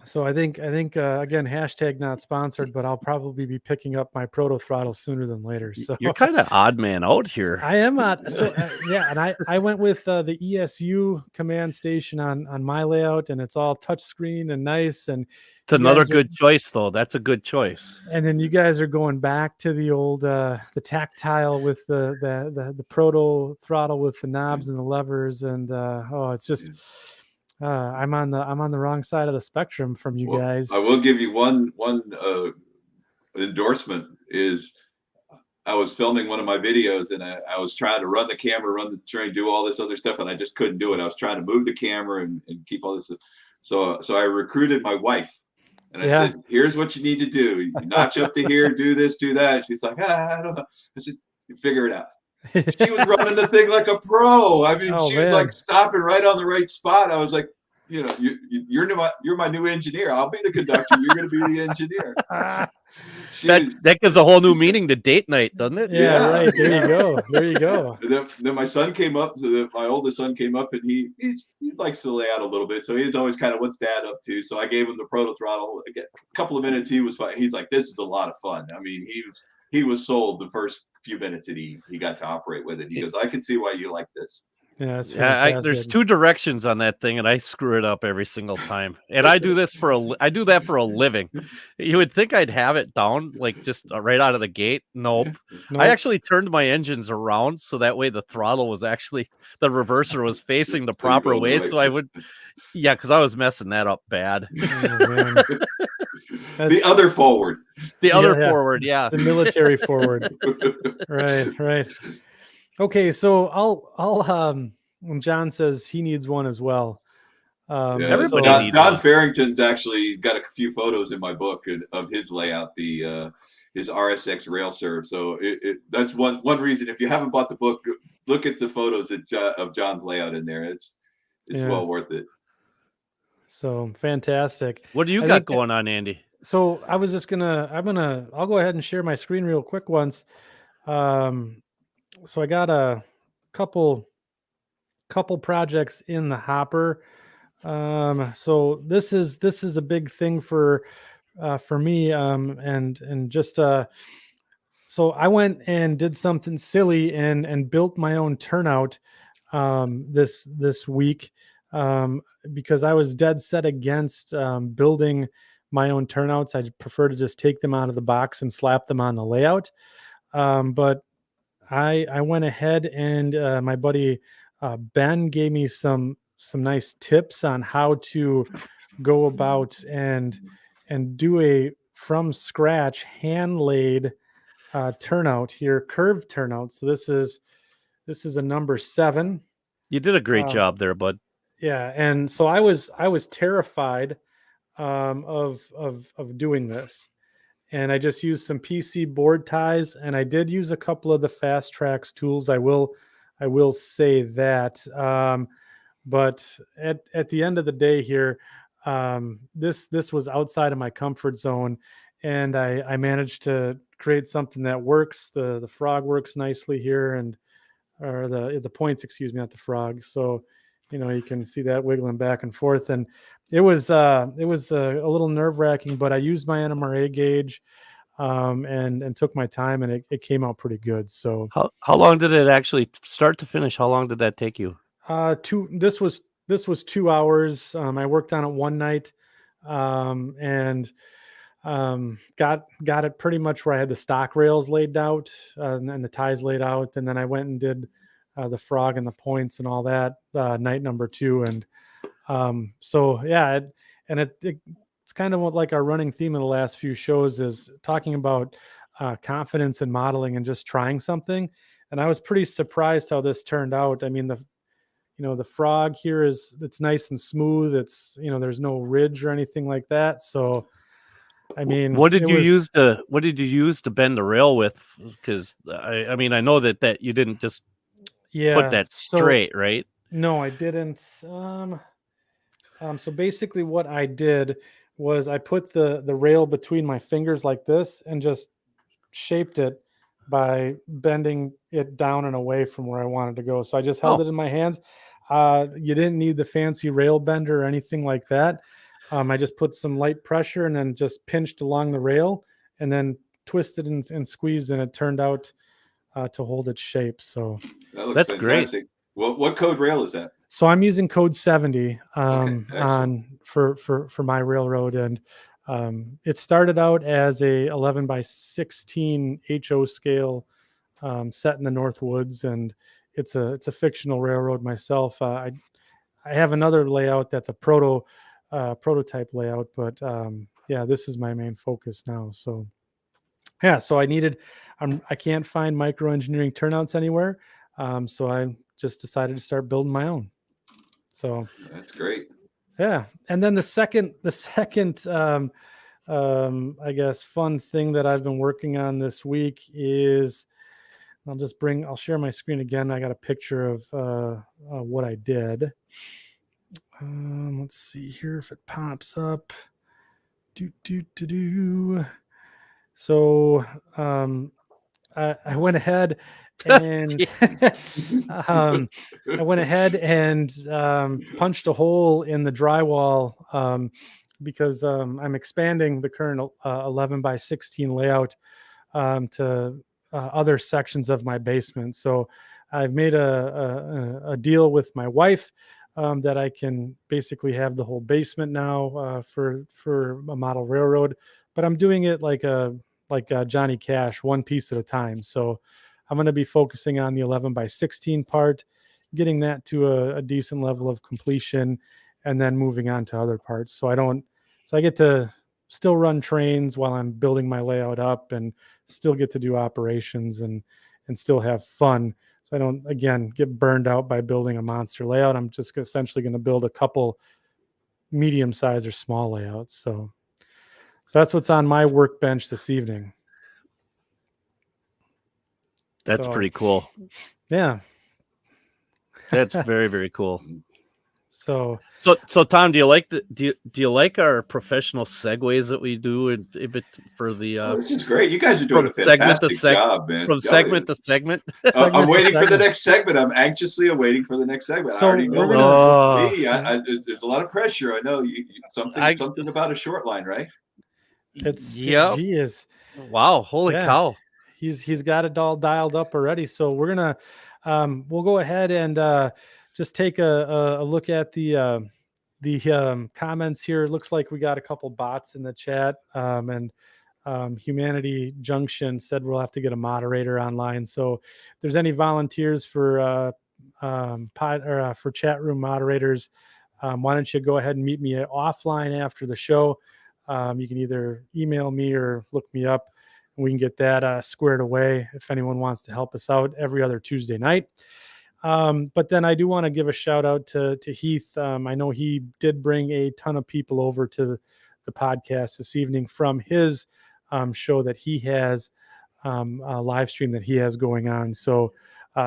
So I think again, hashtag not sponsored, but I'll probably be picking up my proto throttle sooner than later. So You're kind of odd man out here. I am not. So yeah, and I went with the ESU command station on my layout, and it's all touch screen and nice. And It's another good choice, though. That's a good choice. And then you guys are going back to the old the tactile with the proto throttle with the knobs and the levers, and it's just. I'm on the wrong side of the spectrum from you guys. I will give you one endorsement is I was filming one of my videos and I was trying to run the camera, trying to do all this other stuff, and I just couldn't do it. I was trying to move the camera and keep all this. So I recruited my wife and I said, here's what you need to do. You notch up to here, do this, do that. And she's like, I don't know. I said, you figure it out. She was running the thing like a pro. I mean, she was like stopping right on the right spot. I was like, you're my new engineer. I'll be the conductor. You're going to be the engineer. That gives a whole new meaning to date night, doesn't it? Yeah. Right. There you go. And then my son came up. My oldest son came up, and he likes to lay out a little bit. So he's always kind of, what's dad up to? So I gave him the proto throttle. Again, a couple of minutes, he was fine. He's like, this is a lot of fun. I mean, he was sold the first few minutes that he got to operate with it. He goes, I can see why you like this. Yeah, that's fantastic. There's two directions on that thing, and I screw it up every single time. And I do this I do that for a living. You would think I'd have it down, like just right out of the gate. Nope. I actually turned my engines around so that way the throttle was actually, the reverser was facing the proper way. So I would, because I was messing that up bad. The other forward. The other forward, yeah. The military forward. Right. Okay, so I'll when John says he needs one as well. Everybody needs John one. Farrington's actually got a few photos in my book of his layout, his RSX rail serve. So that's one reason. If you haven't bought the book, look at the photos of John's layout in there. It's well worth it. So fantastic. What do you got going on, Andy? So I was just I'll go ahead and share my screen real quick once. So I got a couple projects in the hopper. So this is a big thing for me. And just so I went and did something silly and built my own turnout this week because I was dead set against building my own turnouts. I prefer to just take them out of the box and slap them on the layout. But I went ahead and my buddy Ben gave me some nice tips on how to go about and do a from scratch hand laid turnout here, curved turnout. So this is a number 7. You did a great job there, bud. Yeah, and so I was terrified of doing this. And I just used some PC board ties, and I did use a couple of the Fast Tracks tools. I will say that. But at the end of the day here, this was outside of my comfort zone, and I managed to create something that works. The frog works nicely here, or the points, excuse me, not the frog. So, you can see that wiggling back and forth, and it was a little nerve-wracking, but I used my NMRA gauge and took my time, and it came out pretty good. So how long did it actually start to finish? How long did that take you? This was 2 hours. I worked on it one night, and got it pretty much where I had the stock rails laid out and the ties laid out, and then I went and did the frog and the points and all that night number 2, and so yeah, it's kind of what, like, our running theme of the last few shows is talking about confidence in modeling and just trying something. And I was pretty surprised how this turned out. I mean, the frog here it's nice and smooth. It's, there's no ridge or anything like that. So, I mean, what did you use to bend the rail with? Because I mean, I know that you didn't just put that straight, right? No, I didn't. So basically what I did was I put the rail between my fingers like this and just shaped it by bending it down and away from where I wanted to go. So I just held it in my hands. You didn't need the fancy rail bender or anything like that. I just put some light pressure and then just pinched along the rail and then twisted and squeezed, and it turned out to hold its shape. So That looks That's fantastic. What code rail is that? so I'm using code 70 excellent. for my railroad, and it started out as a 11 by 16 HO scale set in the North Woods, and it's a fictional railroad myself. I have another layout that's a prototype layout, but yeah, this is my main focus now. So yeah, so I can't find microengineering turnouts anywhere, so I just decided to start building my own. So That's great. yeah, and then the second I guess fun thing that I've been working on this week is I'll share my screen again. I got a picture of what I did. Let's see here if it pops up. So I went ahead and punched a hole in the drywall because I'm expanding the current 11 by 16 layout to other sections of my basement. So I've made a deal with my wife that I can basically have the whole basement now for a model railroad, but I'm doing it like Johnny Cash, one piece at a time. So I'm going to be focusing on the 11 by 16 part, getting that to a decent level of completion, and then moving on to other parts. So I get to still run trains while I'm building my layout up, and still get to do operations and still have fun. So I don't, again, get burned out by building a monster layout. I'm just essentially going to build a couple medium size or small layouts. So that's what's on my workbench this evening. That's pretty cool. Yeah. That's very, very cool. So Tom, do you like our professional segues that we do for the this is great. You guys are doing a fantastic job, man. From segment to segment. I'm waiting for the next segment. I'm anxiously awaiting for the next segment. So I already know what it's there's a lot of pressure. I know something about a short line, right? Geez. Wow, holy cow. He's got it all dialed up already. So we're gonna we'll go ahead and just take a look at the comments here. It looks like we got a couple bots in the chat, and Humanity Junction said we'll have to get a moderator online. So if there's any volunteers for chat room moderators, why don't you go ahead and meet me offline after the show? You can either email me or look me up, and we can get that squared away if anyone wants to help us out every other Tuesday night. But then I do want to give a shout out to Heath. I know he did bring a ton of people over to the podcast this evening from his show that he has, a live stream that he has going on. So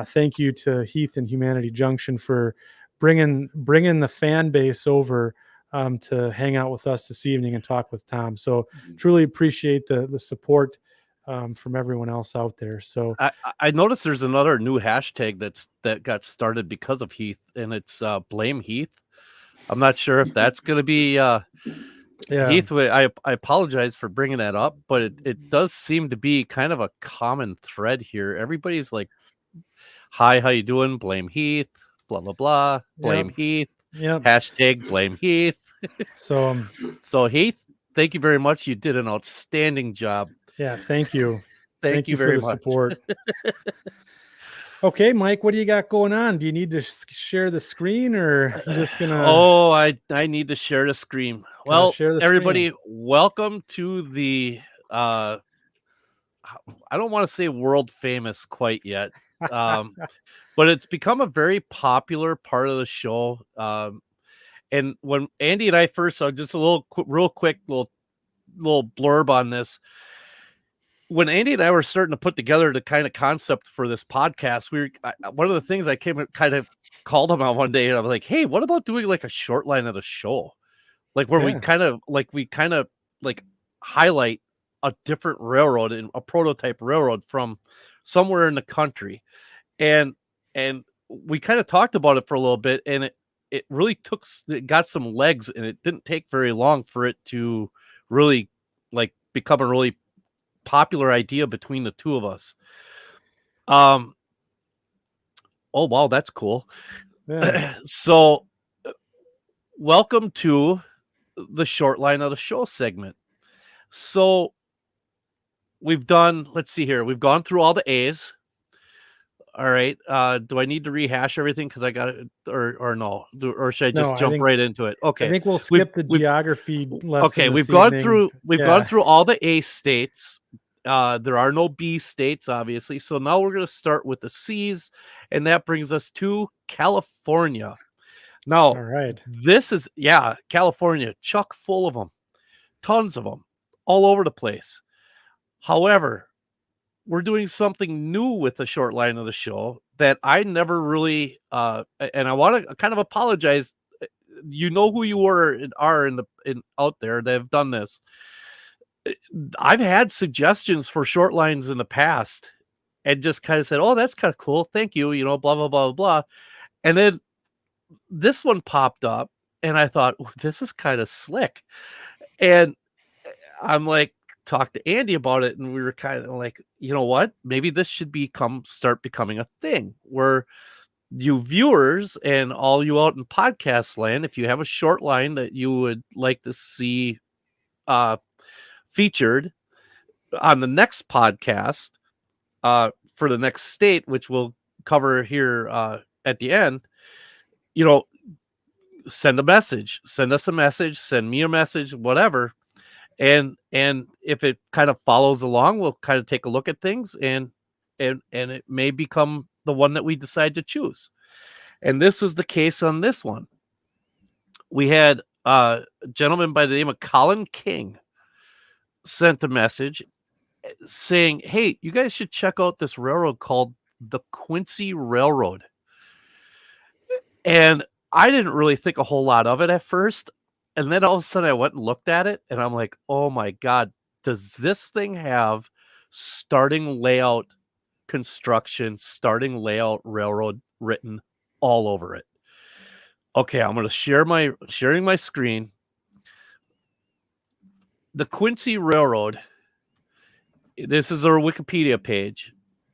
thank you to Heath and Humanity Junction for bringing the fan base over to hang out with us this evening and talk with Tom. So truly appreciate the support from everyone else out there. So I noticed there's another new hashtag that got started because of Heath, and it's blame Heath. I'm not sure if that's going to be Heath. I apologize for bringing that up, but it does seem to be kind of a common thread here. Everybody's like, "Hi, how you doing? Blame Heath." Blah blah blah. Blame Heath. Yep. Hashtag blame Heath. So Heath, thank you very much. You did an outstanding job. Yeah, thank you. Thank you very for the much. Support. Okay, Mike, what do you got going on? Do you need to share the screen, or you just gonna? Oh, I need to share the screen. Well, everybody, welcome to the I don't want to say world famous quite yet, but it's become a very popular part of the show. And when Andy and I first saw, just a real quick little blurb on this. When Andy and I were starting to put together the kind of concept for this podcast, one of the things I kind of called him out one day, and I was like, "Hey, what about doing like a short line of the show, like where we kind of highlight a different railroad and a prototype railroad from somewhere in the country," and we kind of talked about it for a little bit, and it really it got some legs, and it didn't take very long for it to really like become a really popular idea between the two of us. Oh wow, that's cool. Yeah. So welcome to the Shortline of the Show segment. So we've done, let's see here, we've gone through all the A's. All right. Do I need to rehash everything because I got it, or no? Or should I just jump right into it? Okay. I think we'll skip the geography lesson. Okay, we've gone through all the A states. There are no B states, obviously. So now we're going to start with the C's, and that brings us to California. Now, all right, this is California, chock full of them, tons of them, all over the place. However, we're doing something new with the Shortline of the Show that I never really, and I want to kind of apologize. You know who you are out there that have done this. I've had suggestions for short lines in the past and just kind of said, oh, that's kind of cool. Thank you. Blah, blah, blah, blah. And then this one popped up and I thought, this is kind of slick. And I'm like, talked to Andy about it. And we were kind of like, you know what, maybe this should start becoming a thing where you viewers and all you out in podcast land, if you have a short line that you would like to see, featured on the next podcast for the next state, which we'll cover here at the end, send us a message, send me a message, whatever. And if it kind of follows along, we'll kind of take a look at things and it may become the one that we decide to choose. And this was the case on this one. We had a gentleman by the name of Colin King sent a message saying, hey, you guys should check out this railroad called the Quincy Railroad. And I didn't really think a whole lot of it at first. And then all of a sudden I went and looked at it and I'm like, oh my God, does this thing have starting layout construction, starting layout railroad written all over it? Okay, I'm going to sharing my screen. The Quincy Railroad, this is our Wikipedia page.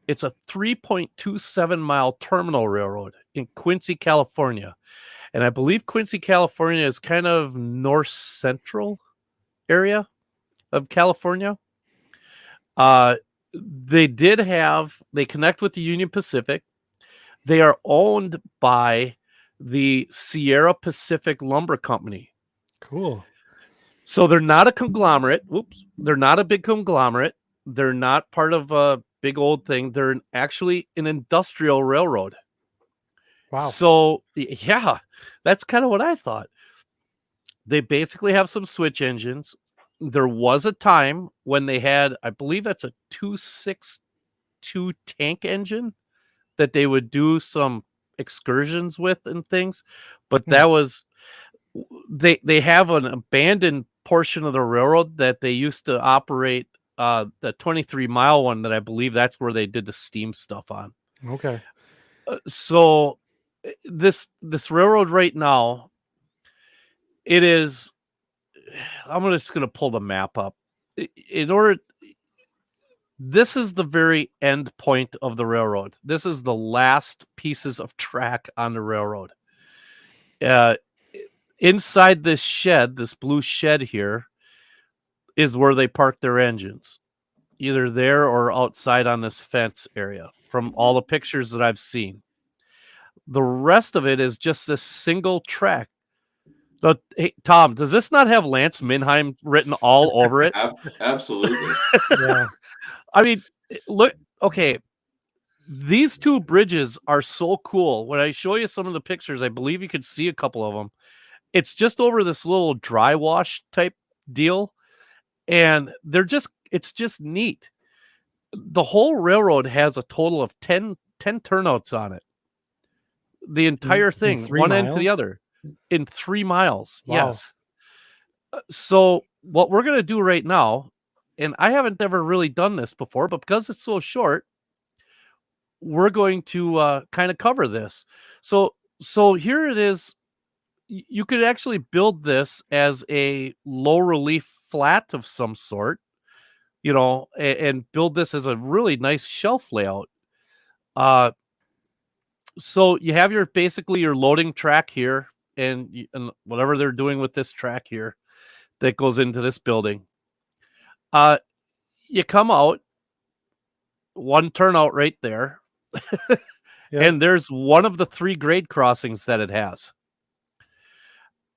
It's a 3.27 mile terminal railroad in Quincy, California. And I believe Quincy, California is kind of north central area of California. They connect with the Union Pacific. They are owned by the Sierra Pacific Lumber Company. Cool. So they're not a conglomerate. They're not a big conglomerate. They're not part of a big old thing. They're actually an industrial railroad. Wow. So, yeah, that's kind of what I thought. They basically have some switch engines. There was a time when they had, I believe that's a 262 tank engine that they would do some excursions with and things. But that was, they have an abandoned portion of the railroad that they used to operate, the 23-mile one that I believe that's where they did the steam stuff on. Okay. So this railroad right now, it is, I'm just going to pull the map up. This is the very end point of the railroad. This is the last pieces of track on the railroad. Inside this shed, this blue shed here, is where they park their engines, either there or outside on this fence area from all the pictures that I've seen. The rest of it is just this single track. Hey, Tom, does this not have Lance Minheim written all over it? Absolutely. Yeah. I mean, look, okay. These two bridges are so cool. When I show you some of the pictures, I believe you could see a couple of them. It's just over this little dry wash type deal. And it's just neat. The whole railroad has a total of 10 turnouts on it. The entire thing, one end to the other, in 3 miles. Wow. Yes. So what we're going to do right now, and I haven't ever really done this before, but because it's so short, we're going to kind of cover this. So here it is. you could actually build this as a low relief flat of some sort, and build this as a really nice shelf layout. So you have basically your loading track here, and whatever they're doing with this track here that goes into this building. You come out, one turnout right there, Yep. and there's one of the 3 grade crossings that it has.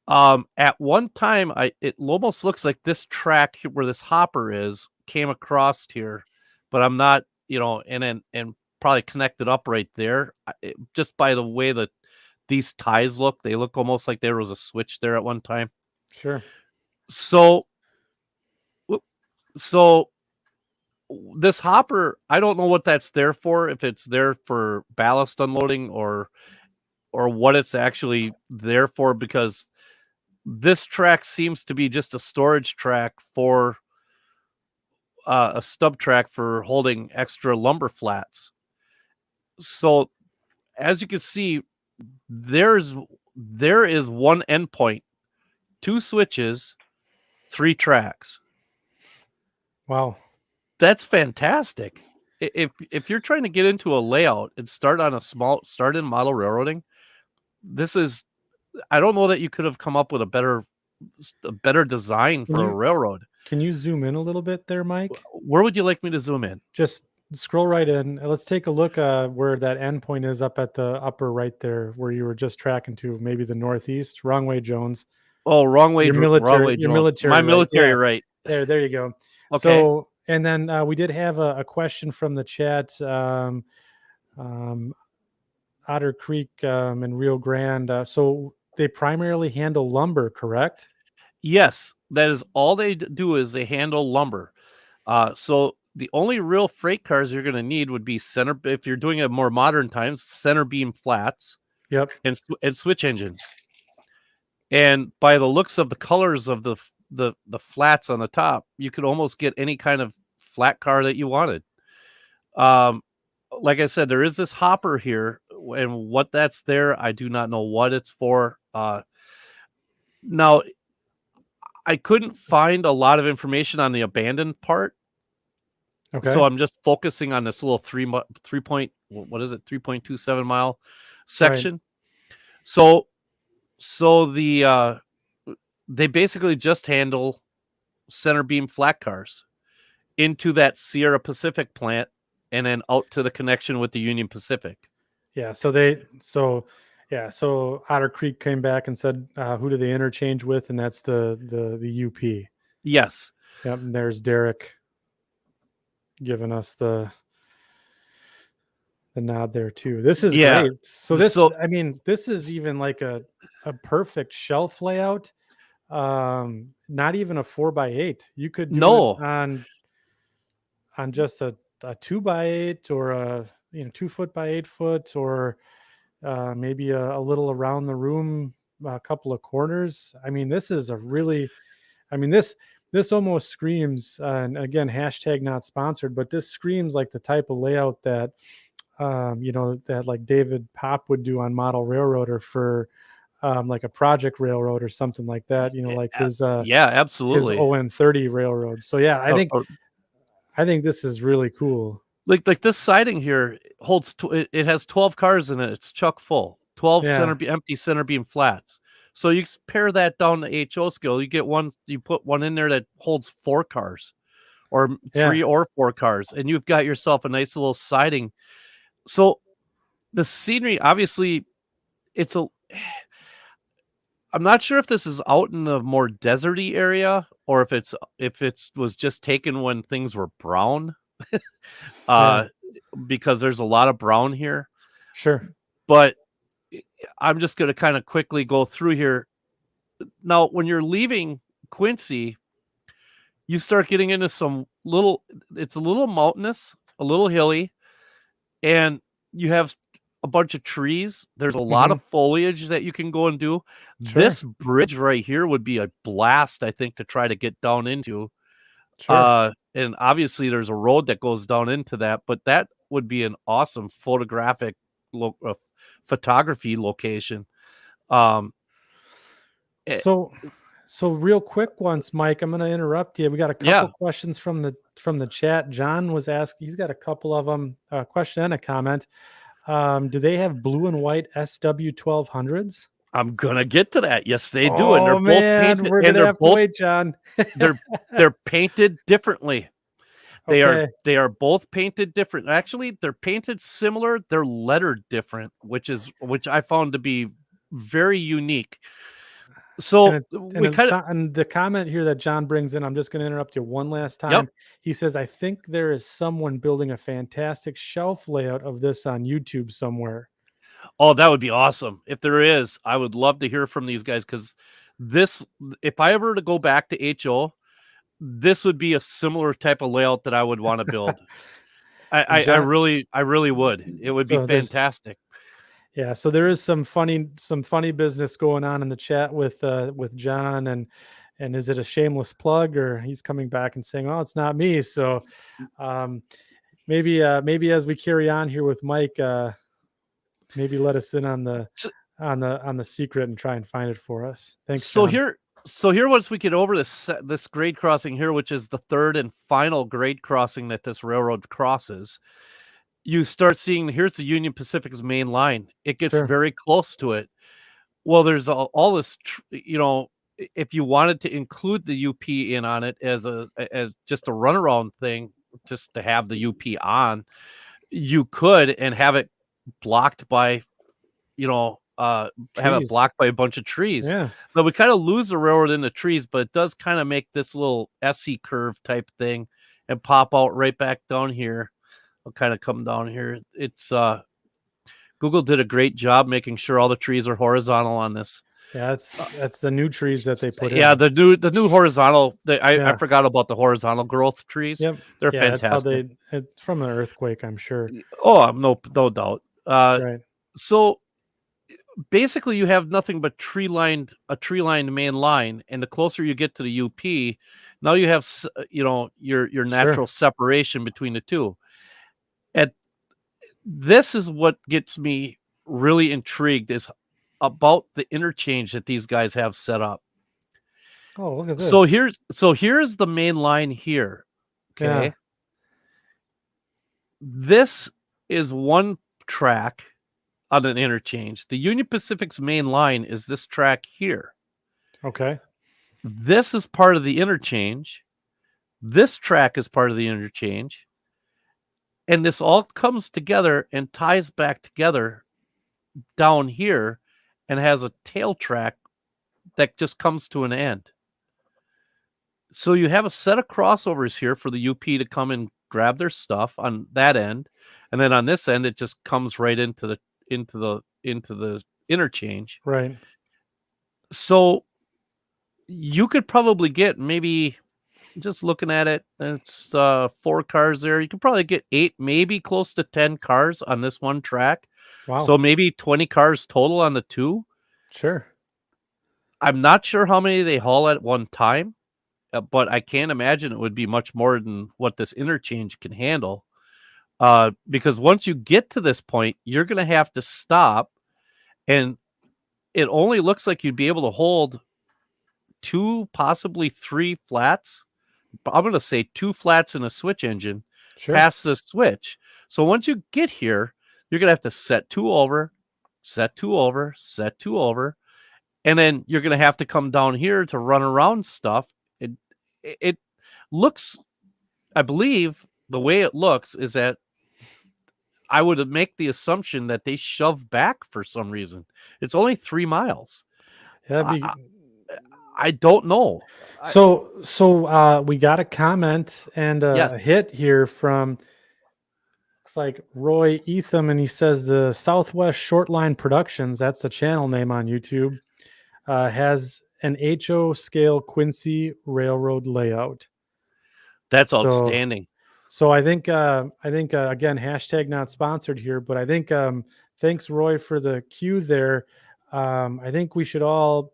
At one time, it almost looks like this track where this hopper is came across here, but I'm not, and probably connected up right there. Just by the way that these ties look, they look almost like there was a switch there at one time. Sure. So this hopper, I don't know what that's there for, if it's there for ballast unloading or what it's actually there for, because this track seems to be just a storage track for a stub track for holding extra lumber flats. So as you can see, there is one endpoint, 2 switches, 3 tracks. Wow. That's fantastic. If you're trying to get into a layout and start in model railroading, I don't know that you could have come up with a better design for a railroad. Can you zoom in a little bit there, Mike? Where would you like me to zoom in? Just scroll right in. Let's take a look where that endpoint is up at the upper right there, where you were just tracking to, maybe the northeast. Wrong way, Jones. Oh, wrong way. Your military. Wrong way, Your Jones. military. My right. military, Yeah. right? There you go. Okay. So, and then we did have a question from the chat. Otter Creek and Rio Grande. So they primarily handle lumber, correct? Yes, that is all they do, is they handle lumber. So the only real freight cars you're going to need would be if you're doing it more modern times, center beam flats. Yep. And switch engines. And by the looks of the colors of the flats on the top, you could almost get any kind of flat car that you wanted. Like I said, there is this hopper here, and what that's there, I do not know what it's for. Now, I couldn't find a lot of information on the abandoned part. Okay. So I'm just focusing on this little 3.27 mile section. Right. So they basically just handle center beam flat cars into that Sierra Pacific plant and then out to the connection with the Union Pacific. Yeah. So Otter Creek came back and said, who do they interchange with? And that's the UP. Yes. Yep. And there's Derek giving us the nod there too. This is great. So this is even like a perfect shelf layout. Not even a 4x8. You could do it on just a 2x8 or a 2 foot by 8 foot, or maybe a little around the room, a couple of corners. I mean, this is this almost screams, and again, hashtag not sponsored, but this screams like the type of layout that that like David Pop would do on Model Railroader for like a project railroad or something like that, like his absolutely, his ON30 railroad. So yeah, I think this is really cool. Like this siding here holds it has 12 cars in it. It's chock full. 12 empty center beam flats. So you pair that down to HO scale, you get one. You put one in there that holds 4 cars, or 3 or 4 cars, and you've got yourself a nice little siding. So the scenery, obviously, I'm not sure if this is out in the more deserty area or if it was just taken when things were brown, because there's a lot of brown here. Sure. But I'm just going to kind of quickly go through here. Now, when you're leaving Quincy, you start getting into it's a little mountainous, a little hilly, and you have a bunch of trees. There's a lot of foliage that you can go and do. Sure. This bridge right here would be a blast, I think, to try to get down into. Sure. And obviously there's a road that goes down into that, but that would be an awesome photography location. So real quick once, Mike, I'm going to interrupt you. We got a couple questions from the chat. John was asking, he's got a couple of them, a question and a comment. Do they have blue and white SW1200s? I'm gonna get to that. Yes, they do, and they're both painted. We're gonna have to wait, John. they're painted differently. They are both painted different. Actually, they're painted similar. They're lettered different, which I found to be very unique. So and the comment here that John brings in, I'm just going to interrupt you one last time. Yep. He says, I think there is someone building a fantastic shelf layout of this on YouTube somewhere. Oh, that would be awesome. If there is, I would love to hear from these guys, because if I ever to go back to HO, this would be a similar type of layout that I would want to build. I really would. It would be fantastic. Yeah, so there is some funny business going on in the chat with John, and is it a shameless plug, or he's coming back and saying, "Oh, it's not me." So maybe as we carry on here with Mike, maybe let us in on the secret and try and find it for us. Thanks. So John. here, once we get over this grade crossing here, which is the third and final grade crossing that this railroad crosses, you start seeing, here's the Union Pacific's main line. It gets very close to it. Well, there's all this, if you wanted to include the UP in on it as just a runaround thing, just to have the UP on, you could, and have it blocked by, have it blocked by a bunch of trees. Yeah. But we kind of lose the railroad in the trees, but it does kind of make this little SC curve type thing and pop out right back down here. I'll kind of come down here. It's Google did a great job making sure all the trees are horizontal on this. Yeah, that's the new trees that they put in. Yeah, the new horizontal. I forgot about the horizontal growth trees. Yep. They're fantastic. It's from an earthquake, I'm sure. Oh, no doubt. Right. So basically, you have nothing but a tree-lined main line, and the closer you get to the UP, now you have your natural separation between the two. And this is what gets me really intrigued, is about the interchange that these guys have set up. Oh, look at this. So here's the main line here. Okay. Yeah. This is one track on an interchange. The Union Pacific's main line is this track here. Okay. This is part of the interchange. This track is part of the interchange. And this all comes together and ties back together down here and has a tail track that just comes to an end. So you have a set of crossovers here for the UP to come and grab their stuff on that end. And then on this end, it just comes right into the interchange. Right. So you could probably get, maybe, just looking at it, it's 4 cars there. You could probably get 8, maybe close to 10 cars on this one track. Wow. So maybe 20 cars total on the two. Sure. I'm not sure how many they haul at one time, but I can't imagine it would be much more than what this interchange can handle. Because once you get to this point, you're going to have to stop, and it only looks like you'd be able to hold 2, possibly 3 flats. I'm going to say 2 flats and a switch engine past the switch. So once you get here, you're going to have to set 2 over, set 2 over, set 2 over. And then you're going to have to come down here to run around stuff. It looks, I believe the way it looks is that I would make the assumption that they shove back for some reason. It's only 3 miles. I don't know. So we got a comment and a hit here from, looks like Roy Etham, and he says the Southwest Shortline Productions, that's the channel name on YouTube, has an HO scale Quincy Railroad layout. That's outstanding. So I think again, hashtag not sponsored here, but I think thanks Roy for the cue there. I think we should all,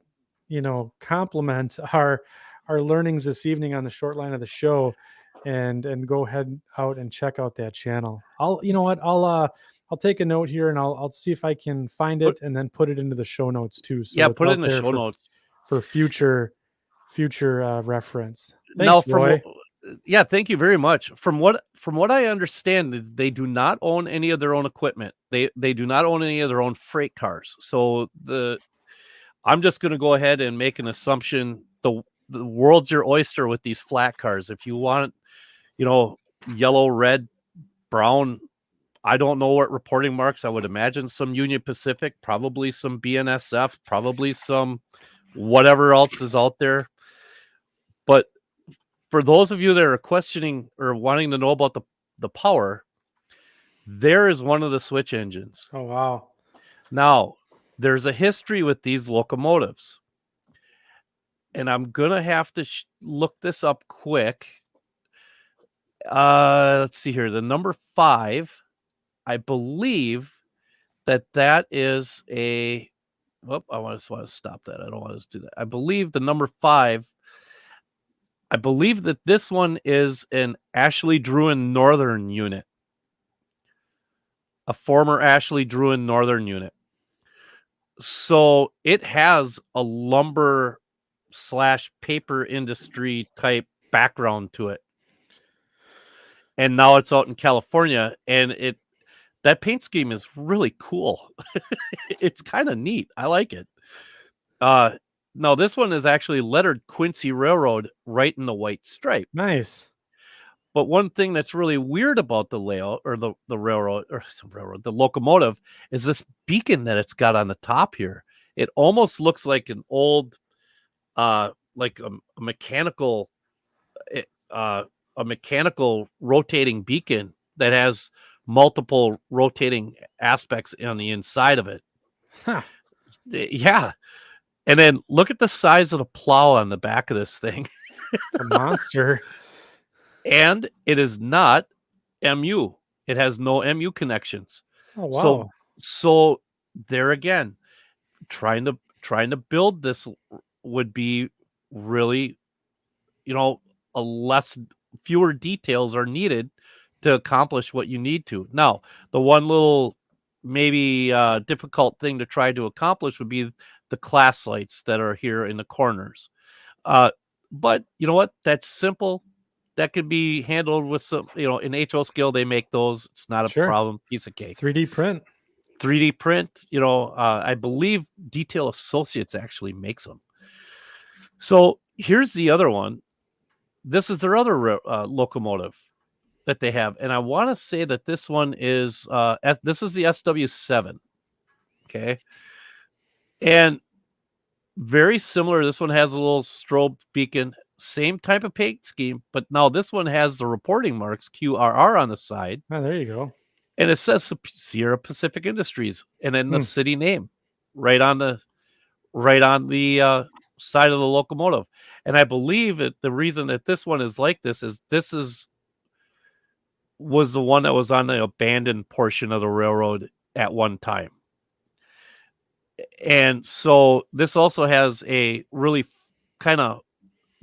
compliment our learnings this evening on the short line of the show, and go ahead out and check out that channel. I'll take a note here, and I'll see if I can find it and then put it into the show notes too. So put it in the show notes for future reference. Now, Thanks, Roy. yeah, thank you very much. From what I understand is they do not own any of their own equipment. They do not own any of their own freight cars. So I'm just going to go ahead and make an assumption. The world's your oyster with these flat cars. If you want, yellow, red, brown, I don't know what reporting marks. I would imagine some Union Pacific, probably some BNSF, probably some whatever else is out there. But for those of you that are questioning or wanting to know about the power, there is one of the switch engines. Oh, wow. Now, there's a history with these locomotives. And I'm going to have to look this up quick. Let's see here. The number 5, I believe that is a... Whoop, I just want to stop that. I don't want to do that. I believe the number 5... I believe that this one is an Ashley Druin Northern unit. A former Ashley Druin Northern unit. So it has a lumber / paper industry type background to it. And now it's out in California, and that paint scheme is really cool. It's kind of neat. I like it. Now, this one is actually lettered Quincy Railroad right in the white stripe. Nice. But one thing that's really weird about the layout or the locomotive is this beacon that it's got on the top here. It almost looks like an old, like a mechanical rotating beacon that has multiple rotating aspects on the inside of it. Huh. Yeah. And then look at the size of the plow on the back of this thing. A monster. And it is not MU. It has no MU connections. Oh, wow. So there again, trying to build this would be really, fewer details are needed to accomplish what you need to. Now, the one little maybe difficult thing to try to accomplish would be the class lights that are here in the corners. But you know what? That's simple. That could be handled with some, in HO scale, they make those. It's not a problem. Piece of cake. 3D print. 3D print. I believe Detail Associates actually makes them. So here's the other one. This is their other locomotive that they have. And I want to say that this one is, this is the SW7. Okay. And very similar. This one has a little strobe beacon, same type of paint scheme, but now this one has the reporting marks QRR on the side. Oh, there you go. And it says Sierra Pacific Industries, and then the city name right on the side of the locomotive. And I believe that the reason that this one is like this was the one that was on the abandoned portion of the railroad at one time. And so this also has a really kind of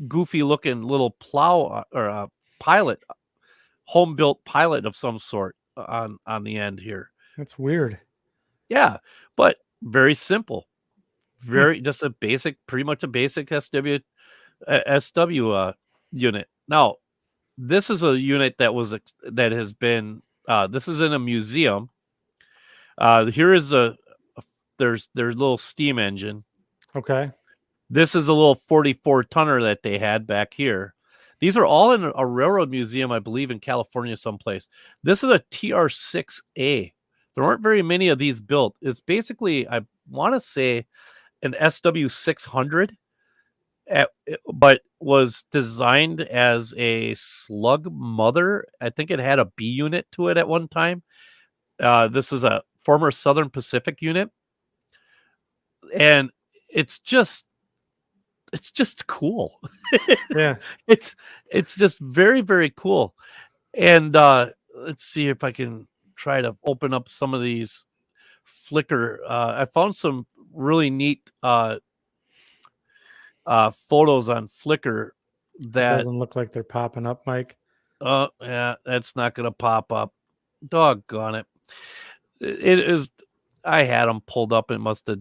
goofy looking little plow or a pilot, home built pilot of some sort on the end here. That's weird. Yeah, but very simple. Very just pretty much a basic SW unit. Now, this is a unit that has been this is in a museum. Here is there's a little steam engine. Okay. This is a little 44 tonner that they had back here. These are all in a railroad museum, I believe, in California someplace. This is a TR6A. There aren't very many of these built. It's basically, I want to say, an SW600, but was designed as a slug mother. I think it had a B unit to it at one time. This is a former Southern Pacific unit. And it's just cool. Yeah. It's just very, very cool. And let's see if I can try to open up some of these Flickr. I found some really neat photos on Flickr that doesn't look like they're popping up, Mike. Oh, yeah, that's not going to pop up. Doggone it. It is. I had them pulled up. It must have,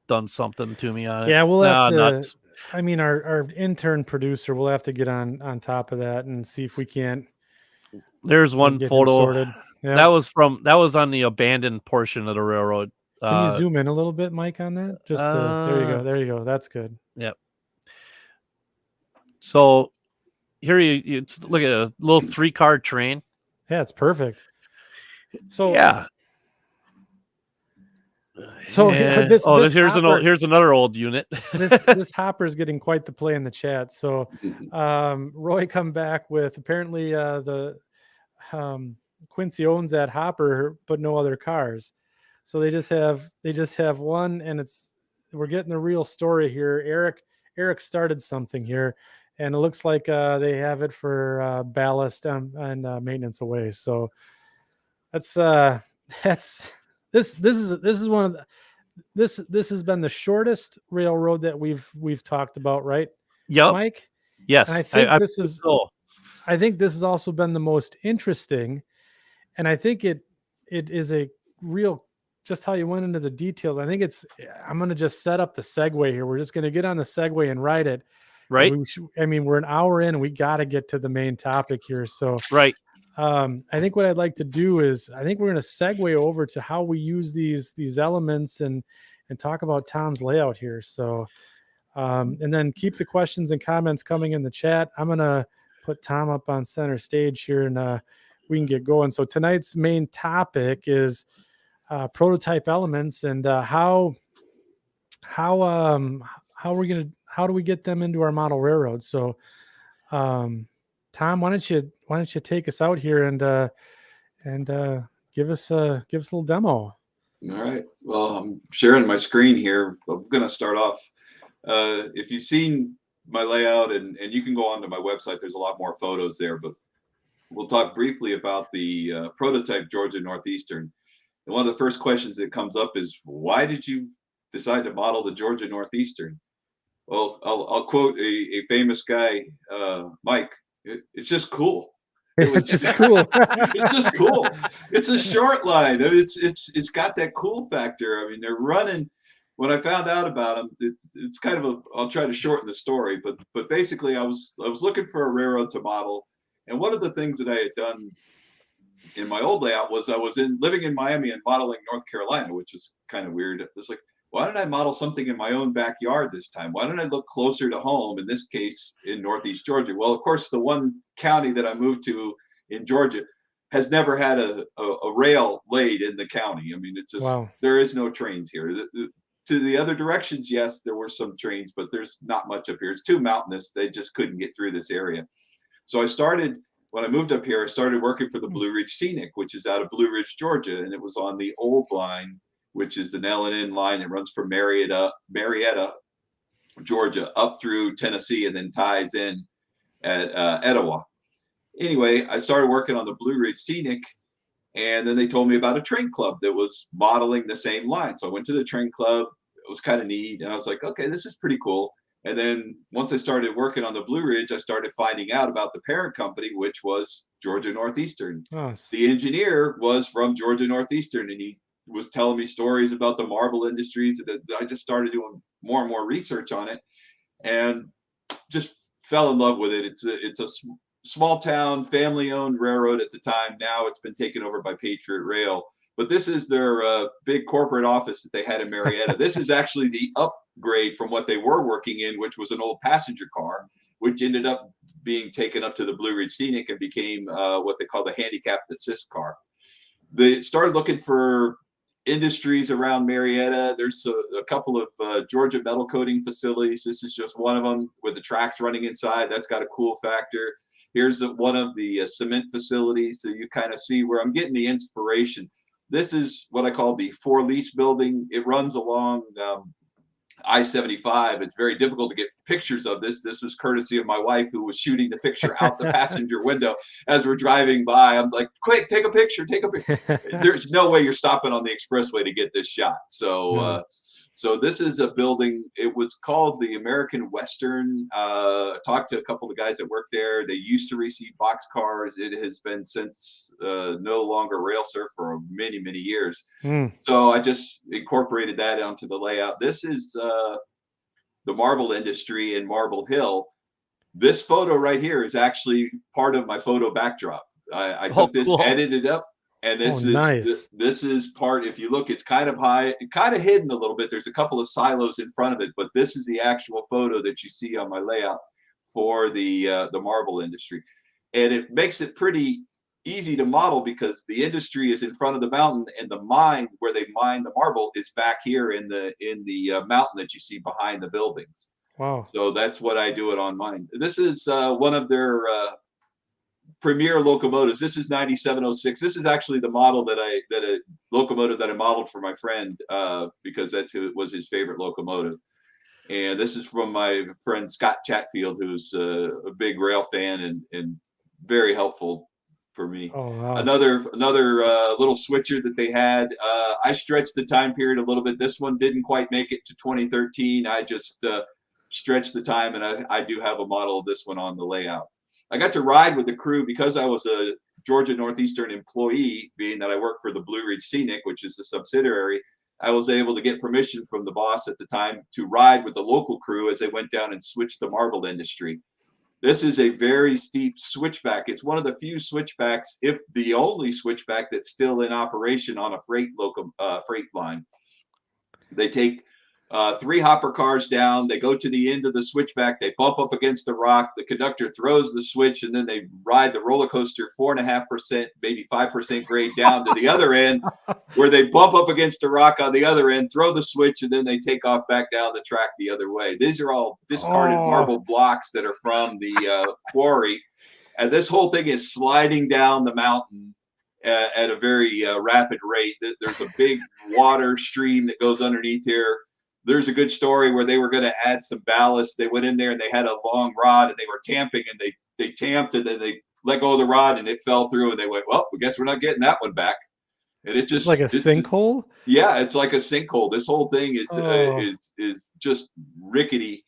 done something to me on it. Yeah, we'll have to. Nuts. I mean, our intern producer will have to get on top of that and see if we can't. There's one get him photo sorted. Yep. that was on the abandoned portion of the railroad. Can you zoom in a little bit, Mike, on that? There you go. That's good. Yep. So here you look at a little 3-car train. Yeah, it's perfect. So yeah. So here's another old unit. this hopper is getting quite the play in the chat. So Roy come back with apparently the Quincy owns that hopper but no other cars. So they just have one, and we're getting the real story here. Eric started something here, and it looks like they have it for ballast and maintenance away. So this is one of the this has been the shortest railroad that we've talked about, right? Yep. Mike? Yes. And I think this has also been the most interesting, and I think it is a real, just how you went into the details. I'm going to just set up the segue here. We're just going to get on the segue and ride it. Right. We're an hour in and we got to get to the main topic here. So right. I think what I'd like to do is I think we're going to segue over to how we use these elements and talk about Tom's layout here. So, and then keep the questions and comments coming in the chat. I'm going to put Tom up on center stage here and we can get going. So tonight's main topic is prototype elements and how do we get them into our model railroad? So, Tom, why don't you take us out here and give us a little demo? All right. Well, I'm sharing my screen here. I'm going to start off. If you've seen my layout, and you can go onto my website, there's a lot more photos there, but we'll talk briefly about the prototype Georgia Northeastern. And one of the first questions that comes up is, why did you decide to model the Georgia Northeastern? Well, I'll quote a famous guy, Mike. It's just cool. It's just cool. It's just cool. It's a Shortline. It's got that cool factor. I mean, they're running. When I found out about them, it's kind of I'll try to shorten the story, but basically I was looking for a railroad to model, and one of the things that I had done in my old layout was I was living in Miami and modeling North Carolina, which is kind of weird. It's like, why don't I model something in my own backyard this time? Why don't I look closer to home, in this case, in Northeast Georgia? Well, of course, the one county that I moved to in Georgia has never had a rail laid in the county. I mean, it's just, wow. There is no trains here. To the other directions, yes, there were some trains, but there's not much up here. It's too mountainous. They just couldn't get through this area. So when I moved up here, I started working for the Blue Ridge Scenic, which is out of Blue Ridge, Georgia, and it was on the old line, which is the N line that runs from Marietta, Georgia, up through Tennessee, and then ties in at Etowah. Anyway, I started working on the Blue Ridge Scenic, and then they told me about a train club that was modeling the same line. So I went to the train club. It was kind of neat, and I was like, okay, this is pretty cool. And then once I started working on the Blue Ridge, I started finding out about the parent company, which was Georgia Northeastern. Nice. The engineer was from Georgia Northeastern, and he was telling me stories about the marble industries. And I just started doing more and more research on it and just fell in love with it. It's a small town, family-owned railroad at the time. Now it's been taken over by Patriot Rail. But this is their big corporate office that they had in Marietta. This is actually the upgrade from what they were working in, which was an old passenger car, which ended up being taken up to the Blue Ridge Scenic and became what they call the handicapped assist car. They started looking for industries around Marietta. There's a couple of Georgia metal coating facilities. This is just one of them with the tracks running inside. That's got a cool factor. Here's one of the cement facilities. So you kind of see where I'm getting the inspiration. This is what I call the for lease building. It runs along I-75. It's very difficult to get pictures of this. This was courtesy of my wife, who was shooting the picture out the passenger window as we're driving by. I'm like, quick, take a picture, take a picture. There's no way you're stopping on the expressway to get this shot. So So this is a building. It was called the American Western. Talked to a couple of the guys that work there. They used to receive boxcars. It has been since no longer rail served for many, many years. So I just incorporated that onto the layout. This is the marble industry in Marble Hill. This photo right here is actually part of my photo backdrop. I took this, cool. edited up, and this nice. this is part. If you look, it's kind of high, kind of hidden a little bit. There's a couple of silos in front of it, but this is the actual photo that you see on my layout for the marble industry, and it makes it pretty easy to model because the industry is in front of the mountain, and the mine where they mine the marble is back here in the mountain that you see behind the buildings. Wow. So that's what I do it on mine. This is one of their premier locomotives. This is 9706. This is actually the model locomotive that I modeled for my friend because that's who was his favorite locomotive. And this is from my friend Scott Chatfield, who's a big rail fan and very helpful for me. Oh, wow. Another little switcher that they had. I stretched the time period a little bit. This one didn't quite make it to 2013. I just stretched the time, and I do have a model of this one on the layout. I got to ride with the crew because I was a Georgia Northeastern employee, being that I work for the Blue Ridge Scenic, which is a subsidiary. I was able to get permission from the boss at the time to ride with the local crew as they went down and switched the marble industry. This is a very steep switchback. It's one of the few switchbacks, if the only switchback, that's still in operation on a freight line. They take 3 hopper cars down. They go to the end of the switchback. They bump up against the rock. The conductor throws the switch, and then they ride the roller coaster 4.5%, maybe 5% grade down to the other end, where they bump up against the rock on the other end, throw the switch, and then they take off back down the track the other way. These are all discarded marble blocks that are from the quarry, and this whole thing is sliding down the mountain at a very rapid rate. There's a big water stream that goes underneath here. There's a good story where they were going to add some ballast. They went in there and they had a long rod, and they were tamping, and they tamped, and then they let go of the rod, and it fell through, and they went, well, I guess we're not getting that one back. And it just like a sinkhole. Yeah, it's like a sinkhole. This whole thing is just rickety.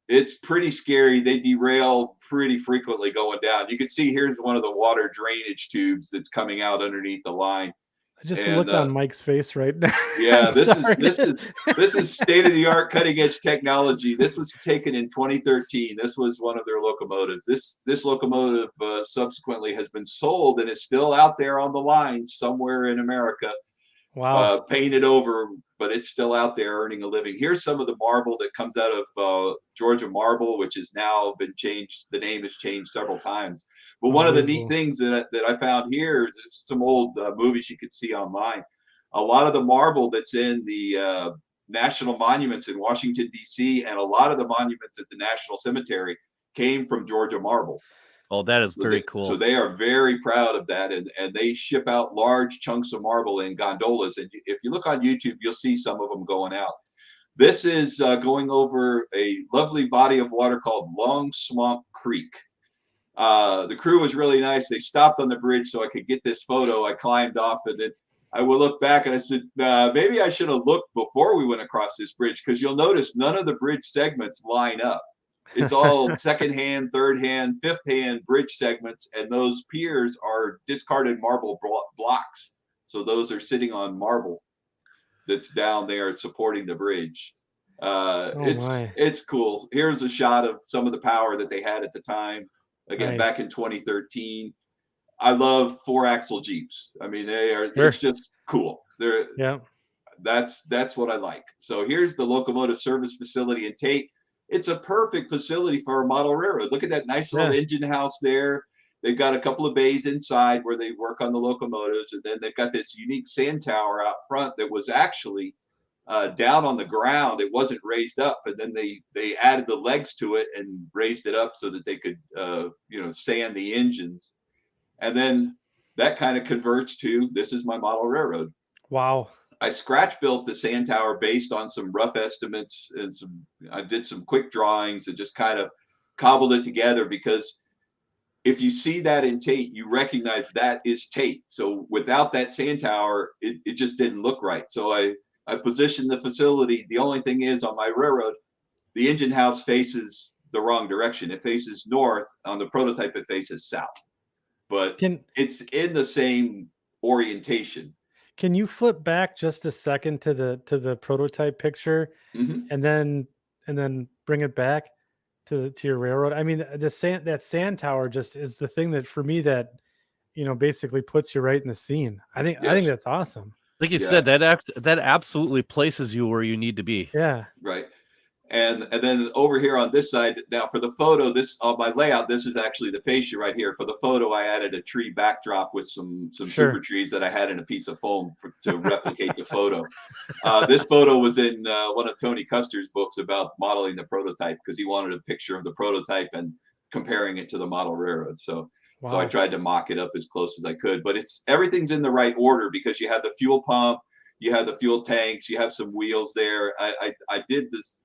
It's pretty scary. They derail pretty frequently going down. You can see here's one of the water drainage tubes that's coming out underneath the line. I just looked on Mike's face right now. Yeah, this is state-of-the-art, cutting-edge technology. This was taken in 2013. This was one of their locomotives. This locomotive subsequently has been sold and is still out there on the line somewhere in America. Wow. Painted over, but it's still out there earning a living. Here's some of the marble that comes out of Georgia Marble, which has now been changed. The name has changed several times. But one of the neat things that I found here is some old movies you could see online. A lot of the marble that's in the national monuments in Washington, D.C., and a lot of the monuments at the National Cemetery came from Georgia Marble. Oh, that is very cool. So they are very proud of that, and they ship out large chunks of marble in gondolas. And if you look on YouTube, you'll see some of them going out. This is going over a lovely body of water called Long Swamp Creek. The crew was really nice. They stopped on the bridge so I could get this photo. I climbed off, and then I would look back and I said, maybe I should have looked before we went across this bridge, because you'll notice none of the bridge segments line up. It's all second hand, third hand, fifth hand bridge segments, and those piers are discarded marble blocks. So those are sitting on marble that's down there supporting the bridge. It's cool. Here's a shot of some of the power that they had at the time. Again, back in 2013. I love 4-axle Jeeps. I mean, they are. Sure. It's just cool. That's what I like. So here's the locomotive service facility in Tate. It's a perfect facility for a model railroad. Look at that nice little engine house there. They've got a couple of bays inside where they work on the locomotives, and then they've got this unique sand tower out front that was actually down on the ground. It wasn't raised up, and then they added the legs to it and raised it up so that they could sand the engines. And then that kind of converts to, this is my model railroad. Wow. I scratch built the sand tower based on some rough estimates, and I did some quick drawings and just kind of cobbled it together, because if you see that in Tate, you recognize that is Tate. So without that sand tower, it just didn't look right. So I I positioned the facility. The only thing is on my railroad, the engine house faces the wrong direction. It faces north. On the prototype, it faces south. But it's in the same orientation. Can you flip back just a second to the prototype picture, and then bring it back to your railroad? I mean, that sand tower just is the thing that for me that basically puts you right in the scene. I think that's awesome. Like you said, that absolutely places you where you need to be. Yeah. Right. And then over here on this side, now for the photo, this on my layout, this is actually the fascia right here. For the photo, I added a tree backdrop with some super trees that I had in a piece of foam to replicate the photo. This photo was in one of Tony Custer's books about modeling the prototype, because he wanted a picture of the prototype and comparing it to the model railroad. So I tried to mock it up as close as I could, but everything's in the right order, because you have the fuel pump, you have the fuel tanks, you have some wheels there. I did this.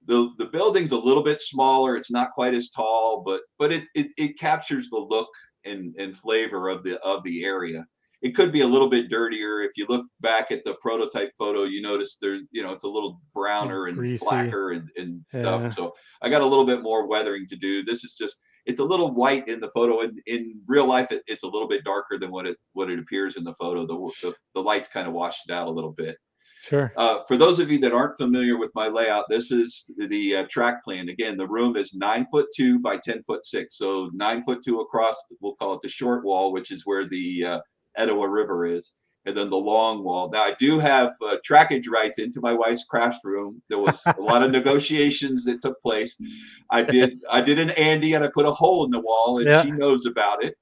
The building's a little bit smaller. It's not quite as tall, but it captures the look and flavor of the area. It could be a little bit dirtier. If you look back at the prototype photo, you notice there's, it's a little browner and greasy, blacker and stuff. So I got a little bit more weathering to do. This is just, it's a little white in the photo. In real life, it's a little bit darker than what it appears in the photo. The lights kind of washed it out a little bit. Sure. For those of you that aren't familiar with my layout, this is the track plan. Again, the room is 9'2" by 10'6", so 9'2" across. We'll call it the short wall, which is where the Etowah River is, and then the long wall. Now, I do have trackage rights into my wife's craft room. There was a lot of negotiations that took place. I did an Andy, and I put a hole in the wall, and she knows about it.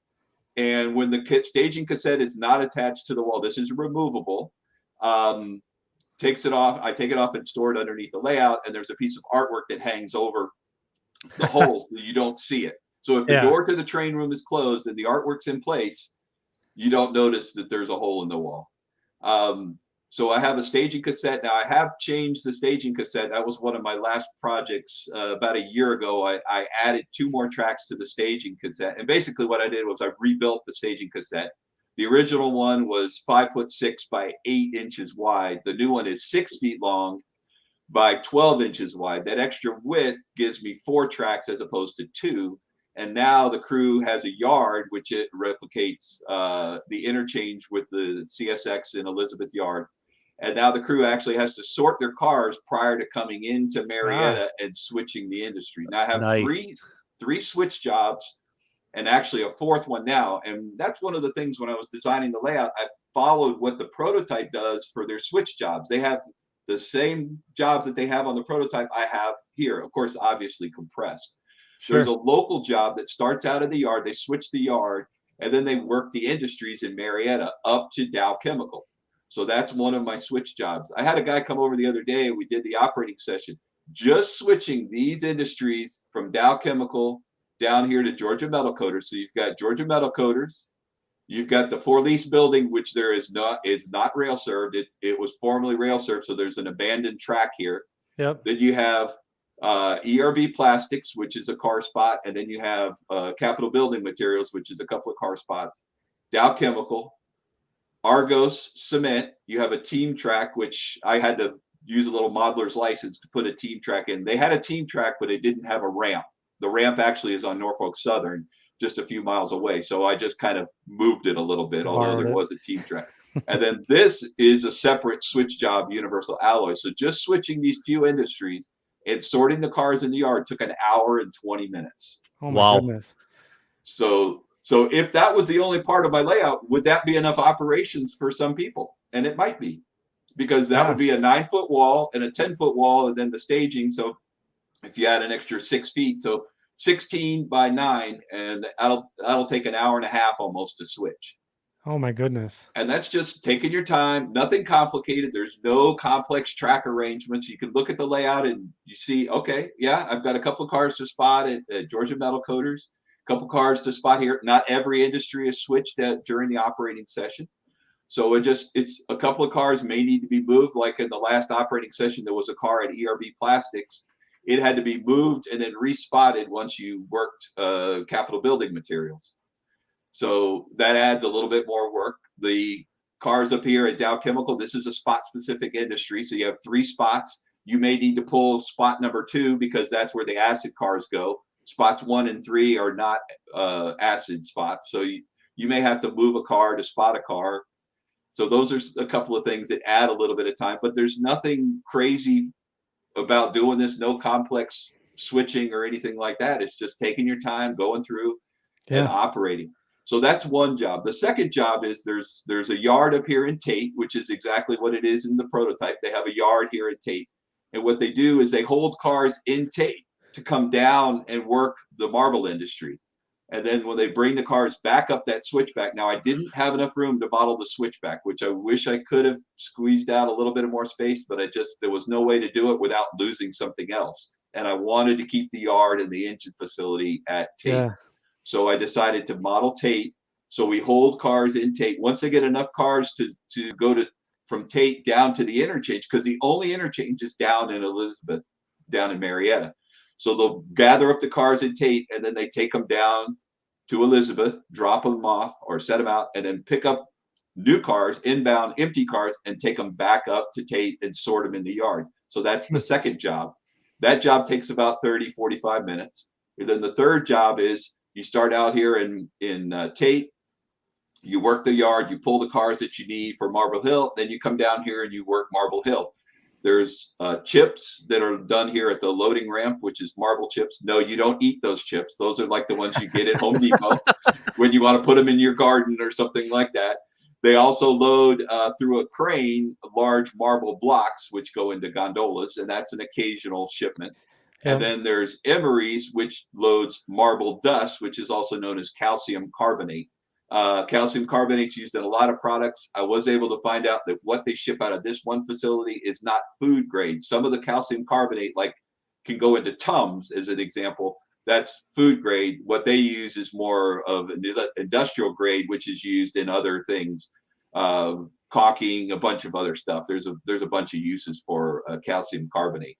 And when the staging cassette is not attached to the wall, this is removable. Takes it off. I take it off and store it underneath the layout, and there's a piece of artwork that hangs over the holes so you don't see it. So if the door to the train room is closed and the artwork's in place, you don't notice that there's a hole in the wall. So I have a staging cassette. Now, I have changed the staging cassette. That was one of my last projects about a year ago. I added 2 more tracks to the staging cassette. And basically what I did was I rebuilt the staging cassette. The original one was 5'6" by 8 inches wide. The new one is 6 feet long by 12 inches wide. That extra width gives me 4 tracks as opposed to 2. And now the crew has a yard, which it replicates the interchange with the CSX in Elizabeth Yard. And now the crew actually has to sort their cars prior to coming into Marietta and switching the industry. Now I have three switch jobs, and actually a 4th one now. And that's one of the things when I was designing the layout, I followed what the prototype does for their switch jobs. They have the same jobs that they have on the prototype I have here, of course, obviously compressed. Sure. There's a local job that starts out of the yard, they switch the yard, and then they work the industries in Marietta up to Dow Chemical. So that's one of my switch jobs. I had a guy come over the other day, we did the operating session, just switching these industries from Dow Chemical down here to Georgia Metal Coaters. So you've got Georgia Metal Coaters, you've got the For Lease building, which it's not rail served. It was formerly rail served, so there's an abandoned track here. Yep. Then you have ERB Plastics, which is a car spot, and then you have Capital Building Materials, which is a couple of car spots. Dow Chemical, Argos Cement. You have a team track, which I had to use a little modeler's license to put a team track in. They had a team track, but it didn't have a ramp. The ramp actually is on Norfolk Southern, just a few miles away. So I just kind of moved it a little bit, although there was a team track. And then this is a separate switch job, Universal Alloy. So just switching these few industries and sorting the cars in the yard took 1 hour and 20 minutes. Oh my goodness. So if that was the only part of my layout, would that be enough operations for some people? And it might be, because that would be a 9-foot wall and a 10-foot wall, and then the staging. So if you add an extra 6 feet, so 16 by 9, and that'll take 1.5 hours almost to switch. Oh my goodness. And that's just taking your time, nothing complicated. There's no complex track arrangements. You can look at the layout and you see, okay, yeah, I've got a couple of cars to spot at Georgia Metal Coaters, a couple cars to spot here. Not every industry is switched during the operating session. So it's a couple of cars may need to be moved. Like in the last operating session, there was a car at ERB Plastics. It had to be moved and then respotted once you worked Capital Building Materials. So that adds a little bit more work. The cars up here at Dow Chemical. This is a spot specific industry. So you have 3 spots. You may need to pull spot number 2 because that's where the acid cars go. Spots 1 and 3 are not acid spots. So you may have to move a car to spot a car. So those are a couple of things that add a little bit of time, but there's nothing crazy about doing this, no complex switching or anything like that. It's just taking your time, going through and operating. So that's one job. The second job is there's a yard up here in Tate, which is exactly what it is in the prototype. They have a yard here at Tate. And what they do is they hold cars in Tate to come down and work the marble industry. And then when they bring the cars back up that switchback, now I didn't have enough room to model the switchback, which I wish I could have squeezed out a little bit of more space, but there was no way to do it without losing something else. And I wanted to keep the yard and the engine facility at Tate. Yeah. So I decided to model Tate. So we hold cars in Tate. Once they get enough cars to go from Tate down to the interchange, because the only interchange is down in Elizabeth, down in Marietta. So they'll gather up the cars in Tate, and then they take them down to Elizabeth, drop them off or set them out, and then pick up new cars, inbound empty cars, and take them back up to Tate and sort them in the yard. So that's the second job. That job takes about 30, 45 minutes. And then the third job is you start out here in Tate, you work the yard, you pull the cars that you need for Marble Hill, then you come down here and you work Marble Hill. There's chips that are done here at the loading ramp, which is marble chips. No, you don't eat those chips. Those are like the ones you get at Home Depot when you want to put them in your garden or something like that. They also load through a crane large marble blocks, which go into gondolas, and that's an occasional shipment. Yeah. And then there's Emery's, which loads marble dust, which is also known as calcium carbonate. Calcium carbonate is used in a lot of products. I was able to find out that what they ship out of this one facility is not food grade. Some of the calcium carbonate, like, can go into Tums as an example. That's food grade. What they use is more of an industrial grade, which is used in other things, caulking, a bunch of other stuff. There's a bunch of uses for calcium carbonate.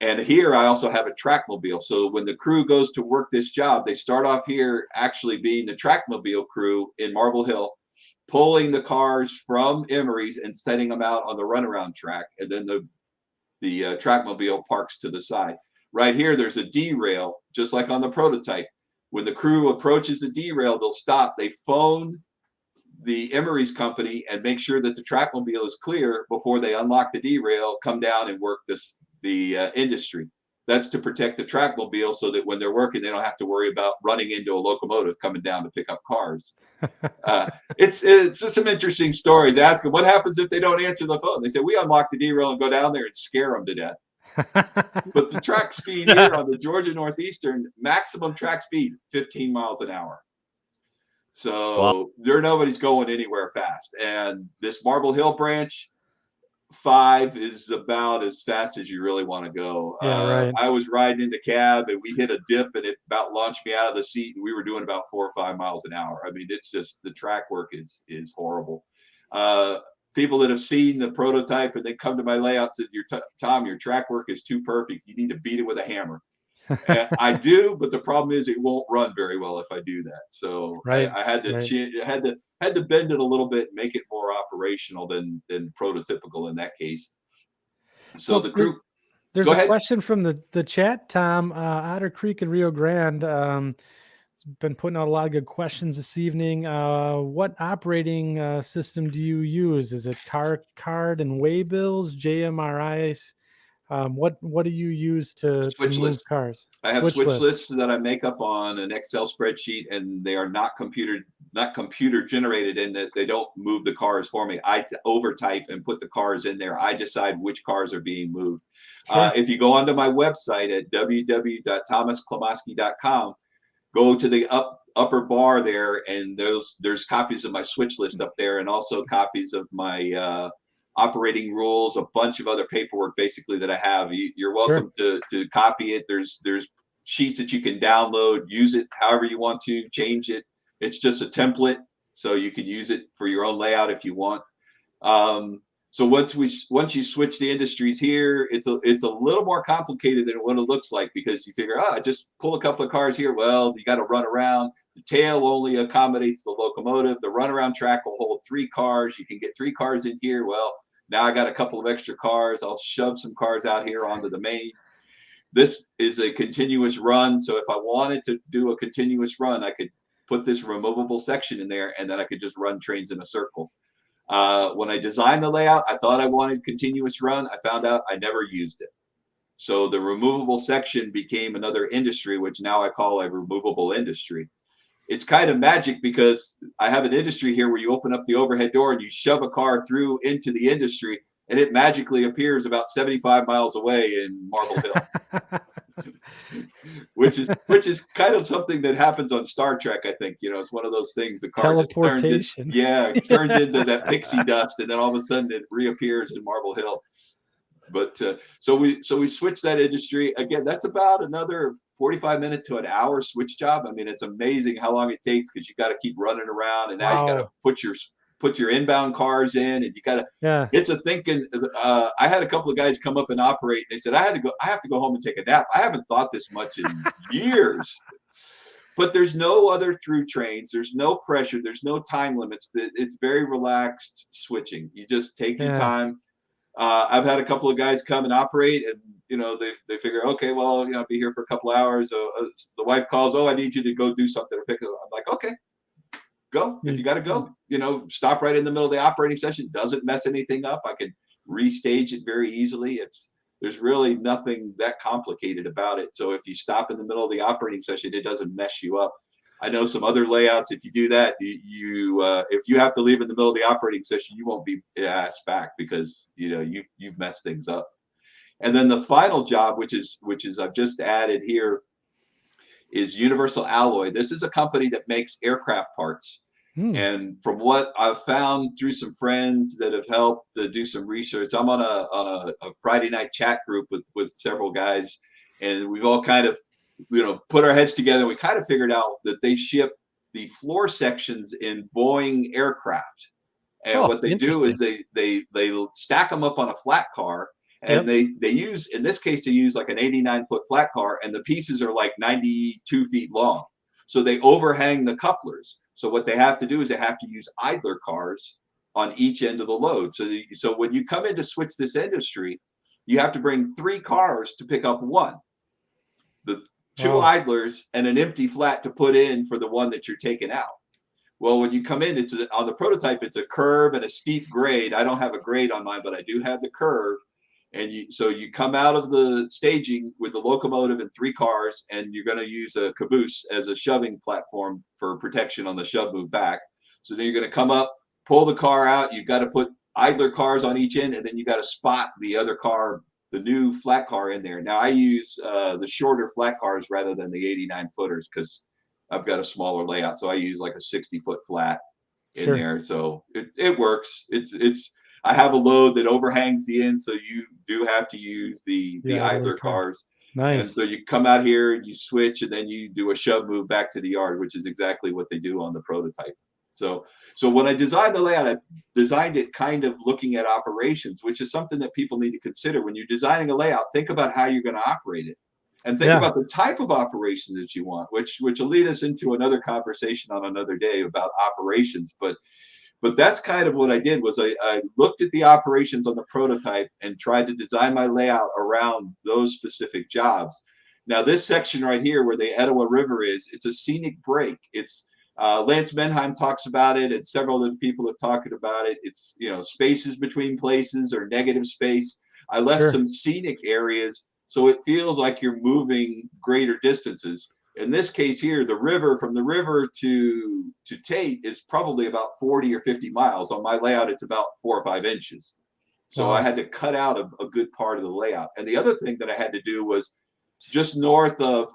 And here I also have a trackmobile. So when the crew goes to work this job, they start off here actually being the trackmobile crew in Marble Hill, pulling the cars from Emery's and setting them out on the runaround track. And then the trackmobile parks to the side. Right here, there's a derail, just like on the prototype. When the crew approaches the derail, they'll stop. They phone the Emery's company and make sure that the trackmobile is clear before they unlock the derail, come down and work the industry. That's to protect the trackmobile so that when they're working, they don't have to worry about running into a locomotive coming down to pick up cars. It's some interesting stories. Ask them, what happens if they don't answer the phone? They say, we unlock the derail and go down there and scare them to death. But the track speed here on the Georgia Northeastern, maximum track speed, 15 miles an hour. So nobody's going anywhere fast. And this Marble Hill branch, 5 is about as fast as you really want to go. Right. I was riding in the cab and we hit a dip and it about launched me out of the seat, and we were doing about 4 or 5 miles an hour. I mean, it's just, the track work is horrible. People that have seen the prototype and they come to my layout said, Tom, your track work is too perfect. You need to beat it with a hammer. And I do, but the problem is it won't run very well if I do that. So I had to had to bend it a little bit, make it more operational than prototypical in that case. So the crew. There's a question from the chat, Tom. Otter Creek and Rio Grande been putting out a lot of good questions this evening. What operating system do you use? Is it card and waybills, JMRIs? What do you use to move cars? I have switch lists that I make up on an Excel spreadsheet, and they are not computer generated in that they don't move the cars for me. I overtype and put the cars in there. I decide which cars are being moved. Sure. If you go onto my website at www.thomasklimosky.com, go to the upper bar there, and there's copies of my switch list up there, and also copies of my operating rules, a bunch of other paperwork basically that I have. You're welcome to copy it. There's sheets that you can download, use it however you want to, change it. It's just a template, so you can use it for your own layout if you want. So once you switch the industries here, it's a little more complicated than what it looks like, because you figure, I just pull a couple of cars here. Well, you got to run around. the tail only accommodates the locomotive. The runaround track will hold 3 cars. You can get 3 cars in here. Well, now I got a couple of extra cars. I'll shove some cars out here onto the main. This is a continuous run. So if I wanted to do a continuous run, I could put this removable section in there, and then I could just run trains in a circle. When I designed the layout, I thought I wanted continuous run. I found out I never used it. So the removable section became another industry, which now I call a removable industry. It's kind of magic because I have an industry here where you open up the overhead door and you shove a car through into the industry, and it magically appears about 75 miles away in Marble Hill. which is kind of something that happens on Star Trek, I think. You know, it's one of those things. The car just turns into that pixie dust, and then all of a sudden it reappears in Marble Hill. But so we switched that industry. Again, that's about another 45 minutes to an hour switch job. I mean, it's amazing how long it takes because you got to keep running around, and now you got to put your inbound cars in, and you got to. It's a thinking. I had a couple of guys come up and operate. They said I have to go home and take a nap. I haven't thought this much in years. But there's no other through trains. There's no pressure. There's no time limits. It's very relaxed switching. You just take your time. I've had a couple of guys come and operate, and you know they figure, okay, well, you know, I'll be here for a couple of hours. The wife calls, I need you to go do something or pick it up. I'm like, okay, go. If you got to go, you know, stop right in the middle of the operating session. Doesn't mess anything up. I can restage it very easily. There's really nothing that complicated about it. So if you stop in the middle of the operating session, it doesn't mess you up. I know some other layouts, if you do that, if you have to leave in the middle of the operating session, you won't be asked back because you know you've messed things up. And then the final job, which is I've just added here, is Universal Alloy. This is a company that makes aircraft parts. And from what I've found through some friends that have helped to do some research, I'm on a Friday night chat group with several guys, and we've all kind of put our heads together. We kind of figured out that they ship the floor sections in Boeing aircraft, and what they do is they stack them up on a flat car, and they use, in this case, they use like an 89-foot flat car, and the pieces are like 92 feet long, so they overhang the couplers. So what they have to do is they have to use idler cars on each end of the load. So when you come in to switch this industry, you have to bring 3 cars to pick up one. The 2 idlers and an empty flat to put in for the one that you're taking out. Well, when you come in, on the prototype, it's a curve and a steep grade. I don't have a grade on mine, but I do have the curve. And so you come out of the staging with the locomotive and 3 cars, and you're going to use a caboose as a shoving platform for protection on the shove move back. So then you're going to come up, pull the car out. You've got to put idler cars on each end, and then you got to spot the other car, the new flat car in there. Now I use the shorter flat cars rather than the 89 footers because I've got a smaller layout. So I use like a 60-foot flat in there. So it works. I have a load that overhangs the end, so you do have to use the idler cars. Nice. And so you come out here and you switch, and then you do a shove move back to the yard, which is exactly what they do on the prototype. So when I designed the layout, I designed it kind of looking at operations, which is something that people need to consider. When you're designing a layout, think about how you're going to operate it, and think about the type of operation that you want, which will lead us into another conversation on another day about operations. But that's kind of what I did was I looked at the operations on the prototype and tried to design my layout around those specific jobs. Now, this section right here where the Etowah River is, it's a scenic break. It's Lance Menheim talks about it, and several other people have talked about it. It's, spaces between places or negative space. I left some scenic areas so it feels like you're moving greater distances. In this case here, the river, from the river to Tate is probably about 40 or 50 miles. On my layout, it's about 4 or 5 inches. So I had to cut out a good part of the layout. And the other thing that I had to do was just north of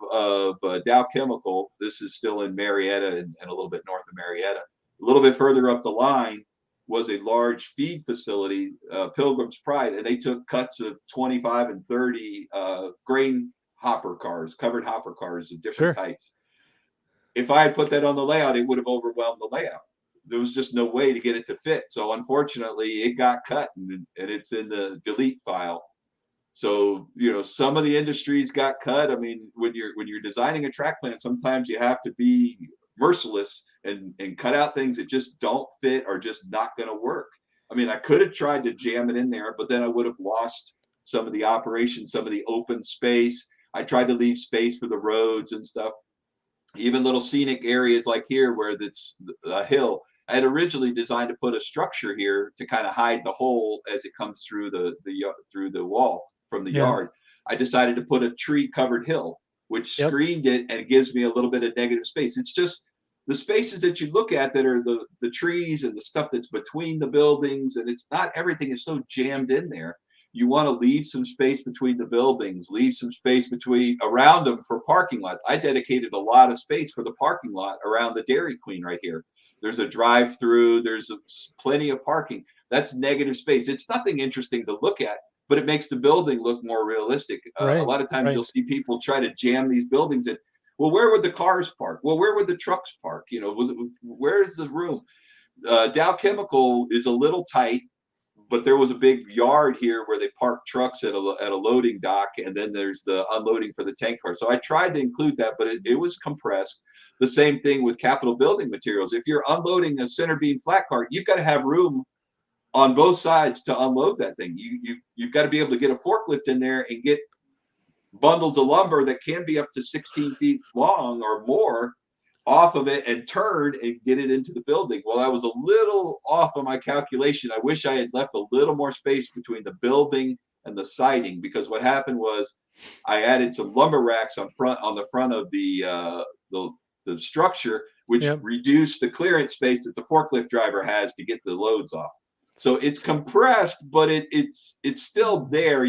Dow Chemical. This is still in Marietta and a little bit north of Marietta. A little bit further up the line was a large feed facility, Pilgrim's Pride, and they took cuts of 25 and 30 grain hopper cars, covered hopper cars of different types. If I had put that on the layout, it would have overwhelmed the layout. There was just no way to get it to fit. So unfortunately, it got cut, and it's in the delete file. So some of the industries got cut. I mean, when you're designing a track plan, sometimes you have to be merciless and cut out things that just don't fit or just not going to work. I mean, I could have tried to jam it in there, but then I would have lost some of the operation, some of the open space. I tried to leave space for the roads and stuff. Even little scenic areas like here where it's a hill. I had originally designed to put a structure here to kind of hide the hole as it comes through the wall from the yard. I decided to put a tree covered hill, which screened it and gives me a little bit of negative space. It's just the spaces that you look at that are the trees and the stuff that's between the buildings, and it's not everything is so jammed in there. You want to leave some space between the buildings, leave some space around them for parking lots. I dedicated a lot of space for the parking lot around the Dairy Queen right here. There's a drive-through, there's plenty of parking. That's negative space. It's nothing interesting to look at, but it makes the building look more realistic. A lot of times you'll see people try to jam these buildings in. Well, where would the cars park? Well, where would the trucks park? You know, where's the room? Dow Chemical is a little tight, but there was a big yard here where they park trucks at a loading dock, and then there's the unloading for the tank car. So I tried to include that, but it was compressed. The same thing with Capital Building Materials. If you're unloading a center beam flat car, you've got to have room on both sides to unload that thing. You've got to be able to get a forklift in there and get bundles of lumber that can be up to 16 feet long or more off of it and turn and get it into the building. Well, I was a little off of my calculation. I wish I had left a little more space between the building and the siding, because what happened was I added some lumber racks on the front of the structure, which reduced the clearance space that the forklift driver has to get the loads off. So it's compressed, but it's still there.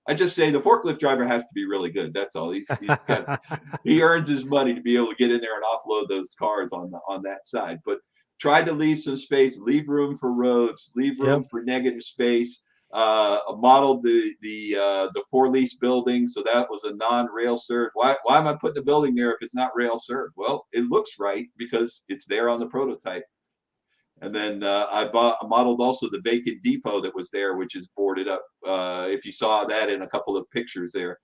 I just say the forklift driver has to be really good. That's all. He earns his money to be able to get in there and offload those cars on that side. But try to leave some space, leave room for roads, leave room for negative space. Modeled the for lease building, so that was a non-rail served. Why am I putting a building there if it's not rail served? Well, it looks right because it's there on the prototype. And then I modeled also the vacant depot that was there, which is boarded up. If you saw that in a couple of pictures there.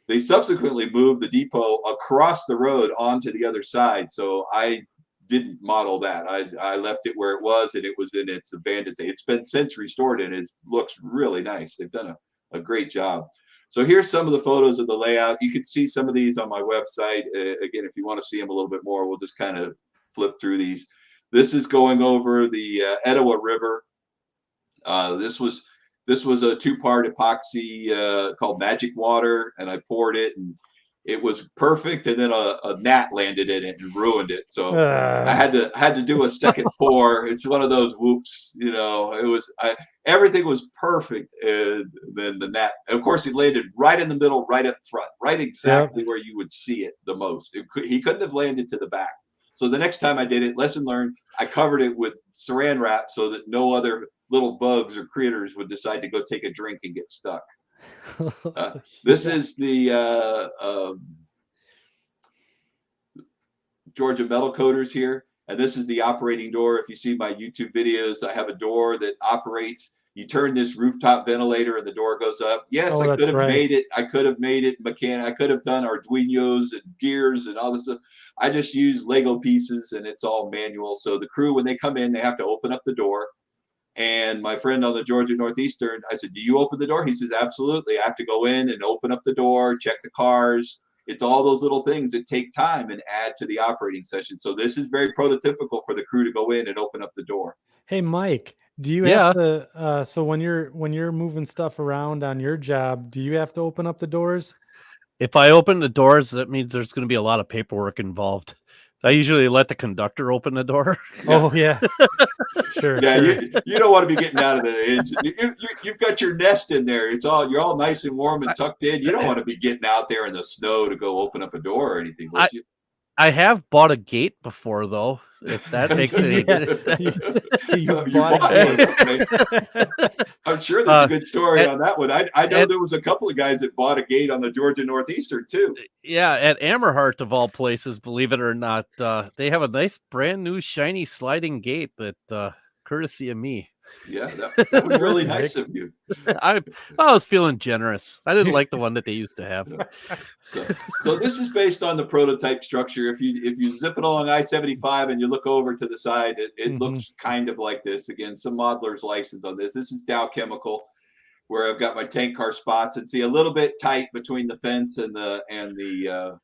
They subsequently moved the depot across the road onto the other side. So I didn't model that. I left it where it was, and it was in its abandoned state. It's been since restored, and it looks really nice. They've done a great job. So here's some of the photos of the layout. You can see some of these on my website. Again, if you want to see them a little bit more, we'll just kind of flip through these. This is going over the Etowah River. This was a two-part epoxy called Magic Water, and I poured it, and it was perfect. And then a gnat landed in it and ruined it. So I had to do a second pour. It's one of those whoops, you know. Everything was perfect, and then the gnat. Of course, he landed right in the middle, right up front, right exactly where you would see it the most. He couldn't have landed to the back. So the next time I did it, lesson learned, I covered it with saran wrap so that no other little bugs or critters would decide to go take a drink and get stuck. This is the Georgia Metal Coaters here. And this is the operating door. If you see my YouTube videos, I have a door that operates. You turn this rooftop ventilator and the door goes up. Yes, I could have made it. I could have made it mechanic. I could have done Arduinos and gears and all this stuff. I just use Lego pieces, and it's all manual. So the crew, when they come in, they have to open up the door. And my friend on the Georgia Northeastern, I said, "Do you open the door?" He says, "Absolutely. I have to go in and open up the door, check the cars." It's all those little things that take time and add to the operating session. So this is very prototypical for the crew to go in and open up the door. Hey, Mike, do you have to, so when you're moving stuff around on your job, do you have to open up the doors? If I open the doors, that means there's going to be a lot of paperwork involved. I usually let the conductor open the door. Oh, yeah. Sure. Yeah, sure. You don't want to be getting out of the engine. You've got your nest in there. You're all nice and warm and tucked in. You don't want to be getting out there in the snow to go open up a door or anything, would you? I have bought a gate before, though, if that makes any You bought one. I'm sure there's a good story on that one. I know there was a couple of guys that bought a gate on the Georgia Northeastern, too. Yeah, at Amherst, of all places, believe it or not, they have a nice, brand new, shiny sliding gate that, courtesy of me. Yeah, that was really nice of you. I was feeling generous. I didn't like the one that they used to have. So this is based on the prototype structure. If you zip it along I-75 and you look over to the side, it looks kind of like this. Again, some modeler's license on this. This is Dow Chemical, where I've got my tank car spots, and see a little bit tight between the fence and the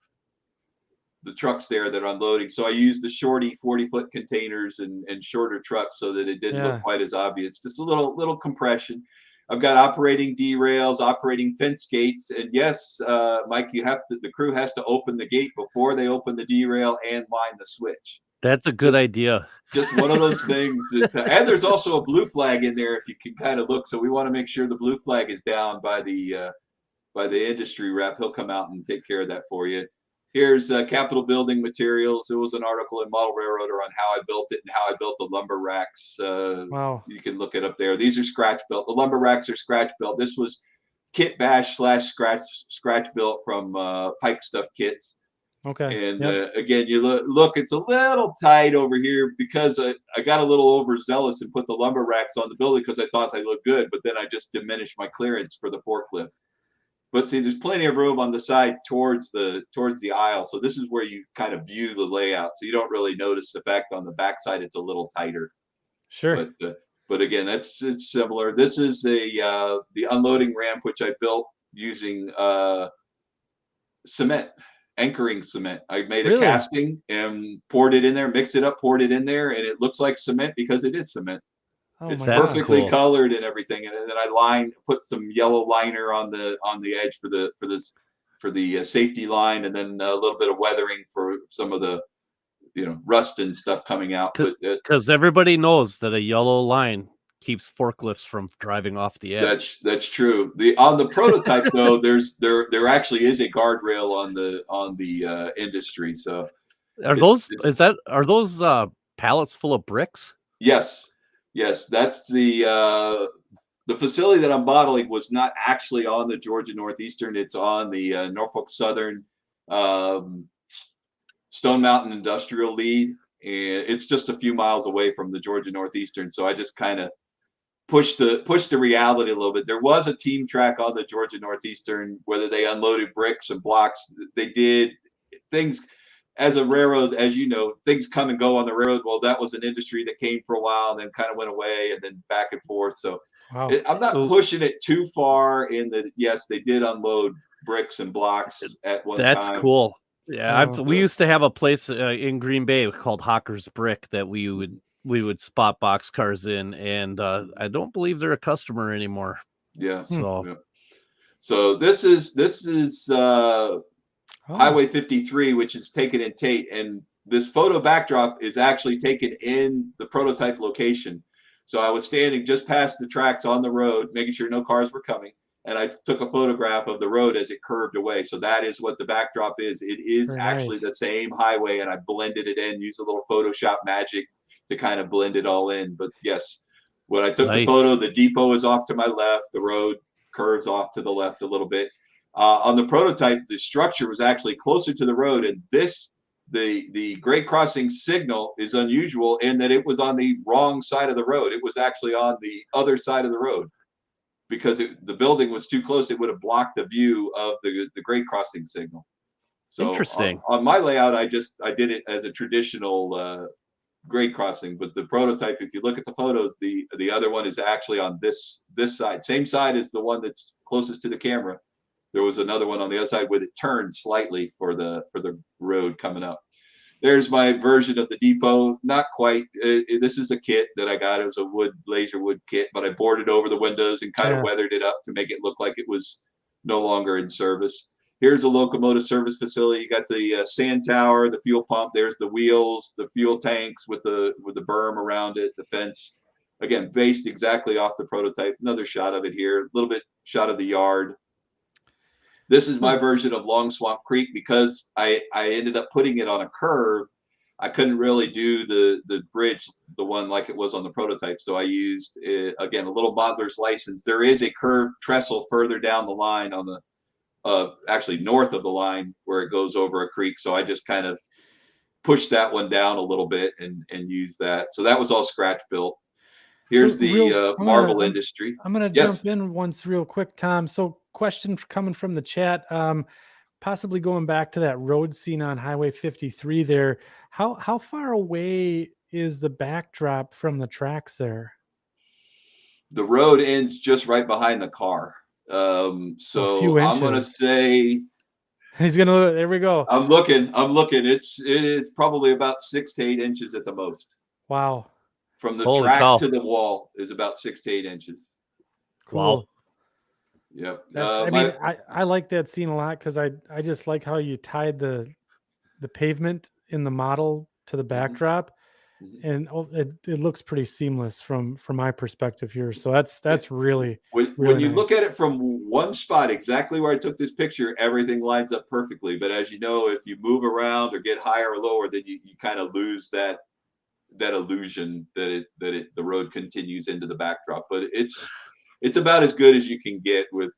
trucks there that are unloading. So I used the shorty 40-foot containers and shorter trucks so that it didn't look quite as obvious. Just a little compression. I've got operating derails, operating fence gates, and yes, Mike, the crew has to open the gate before they open the derail and line the switch. That's a good idea. Just one of those things. And there's also a blue flag in there if you can kind of look. So we want to make sure the blue flag is down by the industry rep. He'll come out and take care of that for you. Here's Capital Building Materials. There was an article in Model Railroader on how I built it and how I built the lumber racks. Wow. You can look it up there. These are scratch built. The lumber racks are scratch built. This was kit bash / scratch built from Pike Stuff Kits. Okay. And again, you look, it's a little tight over here because I got a little overzealous and put the lumber racks on the building because I thought they looked good, but then I just diminished my clearance for the forklift. But see, there's plenty of room on the side towards the aisle. So this is where you kind of view the layout. So you don't really notice the fact on the backside it's a little tighter. Sure. But again, it's similar. This is the unloading ramp, which I built using cement, anchoring cement. I made a casting and poured it in there, mixed it up, poured it in there, and it looks like cement because it is cement. Oh, it's perfectly colored and everything, and then I put some yellow liner on the edge for the safety line, and then a little bit of weathering for some of the rust and stuff coming out. Because everybody knows that a yellow line keeps forklifts from driving off the edge. That's true. On the prototype though, there actually is a guardrail on the industry. So are those pallets full of bricks? Yes, that's the facility that I'm modeling was not actually on the Georgia Northeastern. It's on the Norfolk Southern Stone Mountain Industrial Lead, and it's just a few miles away from the Georgia Northeastern. So I just kind of pushed the reality a little bit. There was a team track on the Georgia Northeastern, whether they unloaded bricks and blocks. They did things. As a railroad, as you know, things come and go on the railroad. Well, that was an industry that came for a while and then kind of went away and then back and forth. So I'm not pushing it too far in that. Yes, they did unload bricks and blocks at one time. That's cool. Yeah, we used to have a place in Green Bay called Hawker's Brick that we would spot box cars in, and I don't believe they're a customer anymore. Yeah. So this is Highway 53, which is taken in Tate, and this photo backdrop is actually taken in the prototype location. So I was standing just past the tracks on the road, making sure no cars were coming, and I took a photograph of the road as it curved away. So that is what the backdrop is. It is actually the same highway, and I blended it in, used a little Photoshop magic to kind of blend it all in. But yes, when I took the photo, the depot is off to my left, the road curves off to the left a little bit. On the prototype, the structure was actually closer to the road, and the grade crossing signal is unusual in that it was on the wrong side of the road. It was actually on the other side of the road because the building was too close. It would have blocked the view of the grade crossing signal. So interesting. On my layout, I did it as a traditional grade crossing, but the prototype, if you look at the photos, the other one is actually on this side, same side as the one that's closest to the camera. There was another one on the other side with it turned slightly for the road coming up. There's my version of the depot. Not quite. This is a kit that I got. It was a laser wood kit, but I boarded over the windows and kind of weathered it up to make it look like it was no longer in service. Here's a locomotive service facility. You got the sand tower, the fuel pump. There's the wheels, the fuel tanks with the berm around it, the fence. Again, based exactly off the prototype. Another shot of it here. A little bit shot of the yard. This is my version of Long Swamp Creek because I ended up putting it on a curve. I couldn't really do the bridge, the one like it was on the prototype. So I used, again, a little modeler's license. There is a curved trestle further down the line on the, actually north of the line where it goes over a creek. So I just kind of pushed that one down a little bit and used that. So that was all scratch built. Here's So the I'm marble gonna, industry. I'm gonna Yes. jump in once real quick, Tom. So question coming from the chat, possibly going back to that road scene on Highway 53 there. How far away is the backdrop from the tracks there? The road ends just right behind the car. So a few So I'm gonna inches. say He's gonna. There we go. I'm looking. It's probably about 6 to 8 inches at the most. Wow. From the Holy track cow. to the wall is about 6 to 8 inches. Cool. Wow. Yep. That's. I mean, I like that scene a lot because I just like how you tied the pavement in the model to the backdrop, and it looks pretty seamless from my perspective here. So that's really when really you nice. look at it from one spot, exactly where I took this picture, everything lines up perfectly. But as you know, if you move around or get higher or lower, then you kind of lose that illusion that the road continues into the backdrop. But it's about as good as you can get with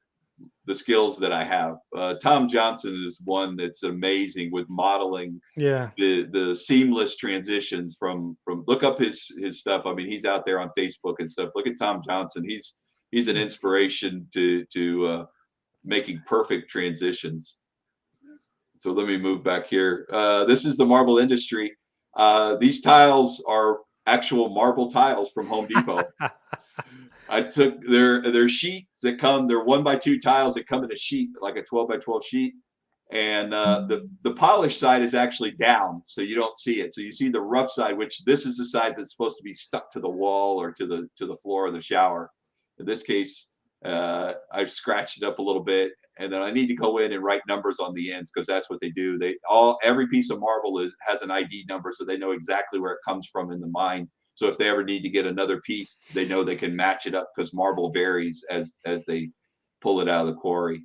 the skills that I have. Tom Johnson is one that's amazing with modeling Yeah. the seamless transitions from look up his stuff. I mean, he's out there on Facebook and stuff. Look at Tom Johnson. He's an inspiration to making perfect transitions. So let me move back here. This is the marble industry. These tiles are actual marble tiles from Home Depot. I took their sheets that come, they're 1x2 tiles that come in a sheet, like a 12x12 sheet. And the polished side is actually down, so you don't see it. So you see the rough side, which this is the side that's supposed to be stuck to the wall or to the floor of the shower. In this case, I've scratched it up a little bit, and then I need to go in and write numbers on the ends because that's what they do. Every piece of marble has an ID number, so they know exactly where it comes from in the mine. So if they ever need to get another piece, they know they can match it up because marble varies as they pull it out of the quarry.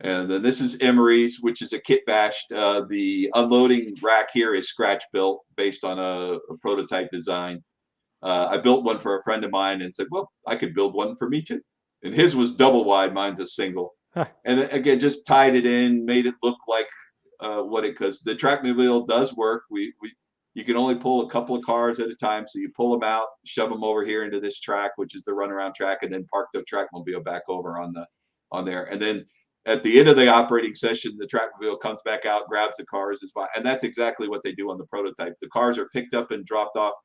And then this is Emery's, which is a kit bashed. The unloading rack here is scratch built based on a prototype design. I built one for a friend of mine and said, well, I could build one for me too. And his was double wide, mine's a single. And then, again, just tied it in, made it look like because the trackmobile does work. You can only pull a couple of cars at a time. So you pull them out, shove them over here into this track, which is the runaround track, and then park the trackmobile back over on there. And then at the end of the operating session, the trackmobile comes back out, grabs the cars, and that's exactly what they do on the prototype. The cars are picked up and dropped off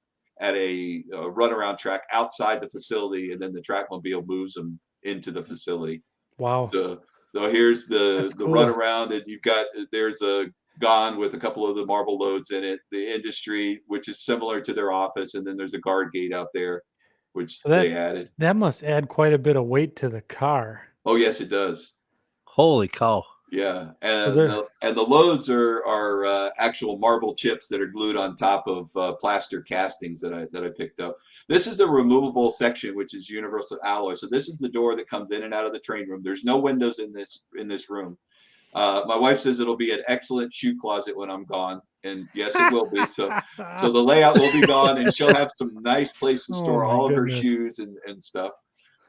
at a runaround track outside the facility, and then the trackmobile moves them into the facility. Wow. So here's the cool. runaround, and there's a Gone with a couple of the marble loads in it. The industry, which is similar to their office, and then there's a guard gate out there, which they added. That must add quite a bit of weight to the car. Oh yes, it does. Holy cow! Yeah, and the loads are actual marble chips that are glued on top of plaster castings that I picked up. This is the removable section, which is universal alloy. So this is the door that comes in and out of the train room. There's no windows in this room. My wife says it'll be an excellent shoe closet when I'm gone, and yes, it will be. So the layout will be gone, and she'll have some nice place to store all of her shoes and stuff.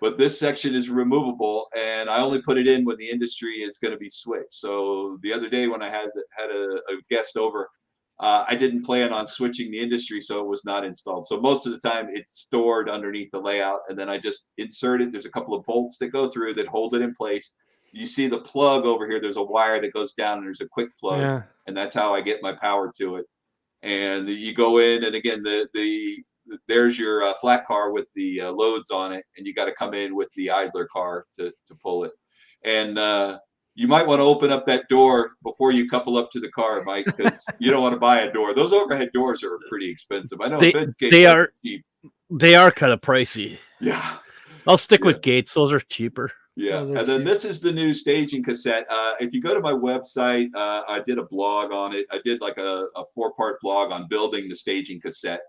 But this section is removable, and I only put it in when the industry is going to be switched. So the other day when I had a guest over, I didn't plan on switching the industry, so it was not installed. So most of the time it's stored underneath the layout, and then I just insert it. There's a couple of bolts that go through that hold it in place. You see the plug over here, there's a wire that goes down, and there's a quick plug, and that's how I get my power to it. And you go in, and again, there's your flat car with the loads on it, and you got to come in with the idler car to pull it. And you might want to open up that door before you couple up to the car, Mike, because you don't want to buy a door. Those overhead doors are pretty expensive. I know they are kind of pricey. Yeah, I'll stick with gates. Those are cheaper. Yeah, and then this is the new staging cassette. If you go to my website, I did a blog on it. I did like a 4-part blog on building the staging cassette.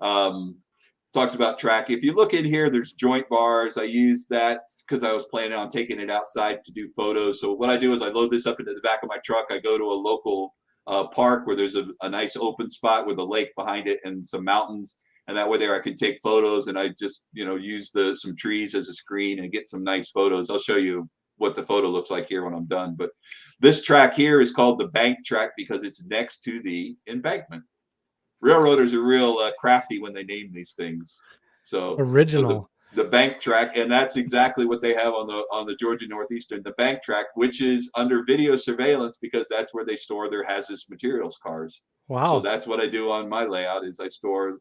Talks about track. If you look in here, there's joint bars. I use that because I was planning on taking it outside to do photos. So what I do is I load this up into the back of my truck. I go to a local park where there's a nice open spot with a lake behind it and some mountains. And that way there I can take photos, and I just, use some trees as a screen and get some nice photos. I'll show you what the photo looks like here when I'm done. But this track here is called the bank track because it's next to the embankment. Railroaders are real crafty when they name these things. So Original. the bank track, and that's exactly what they have on the Georgia Northeastern, the bank track, which is under video surveillance because that's where they store their hazardous materials cars. Wow. So that's what I do on my layout is I store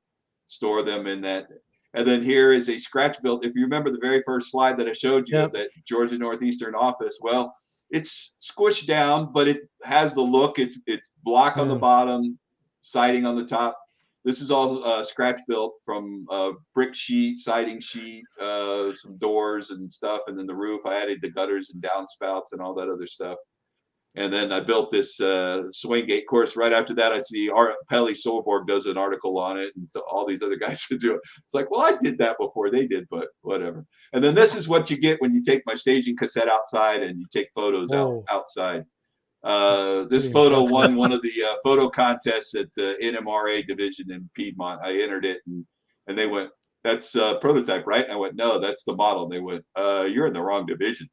them in that. And then here is a scratch built. If you remember the very first slide that I showed you of that Georgia Northeastern office, well, it's squished down, but it has the look. It's block on the bottom, siding on the top. This is all scratch built from brick sheet, siding sheet, some doors and stuff, and then the roof. I added the gutters and downspouts and all that other stuff. And then I built this swing gate. Of course, right after that, I see Pelly Solborg does an article on it, and so all these other guys would do it. It's like, well, I did that before they did, but whatever. And then this is what you get when you take my staging cassette outside and you take photos outside. This photo won one of the photo contests at the NMRA division in Piedmont. I entered it, and they went, "That's a prototype, right?" And I went, "No, that's the model." And they went, "You're in the wrong division.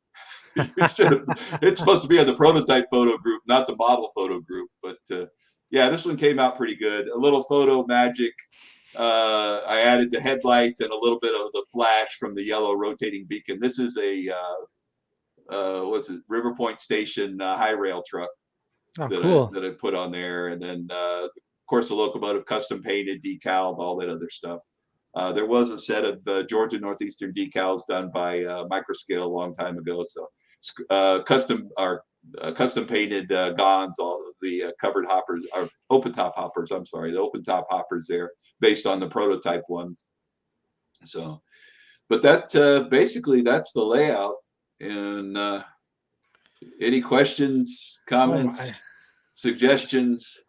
It's supposed to be in the prototype photo group, not the model photo group." But yeah, this one came out pretty good. A little photo magic. I added the headlights and a little bit of the flash from the yellow rotating beacon. This is a what's it, River Point Station high rail truck that I put on there, and then of course the locomotive custom painted, decaled, all that other stuff. There was a set of Georgia Northeastern decals done by Microscale a long time ago, so custom painted GONs, all of the covered hoppers, or open top hoppers. I'm sorry, the open top hoppers there, based on the prototype ones. So, but that basically that's the layout. And any questions, comments, suggestions?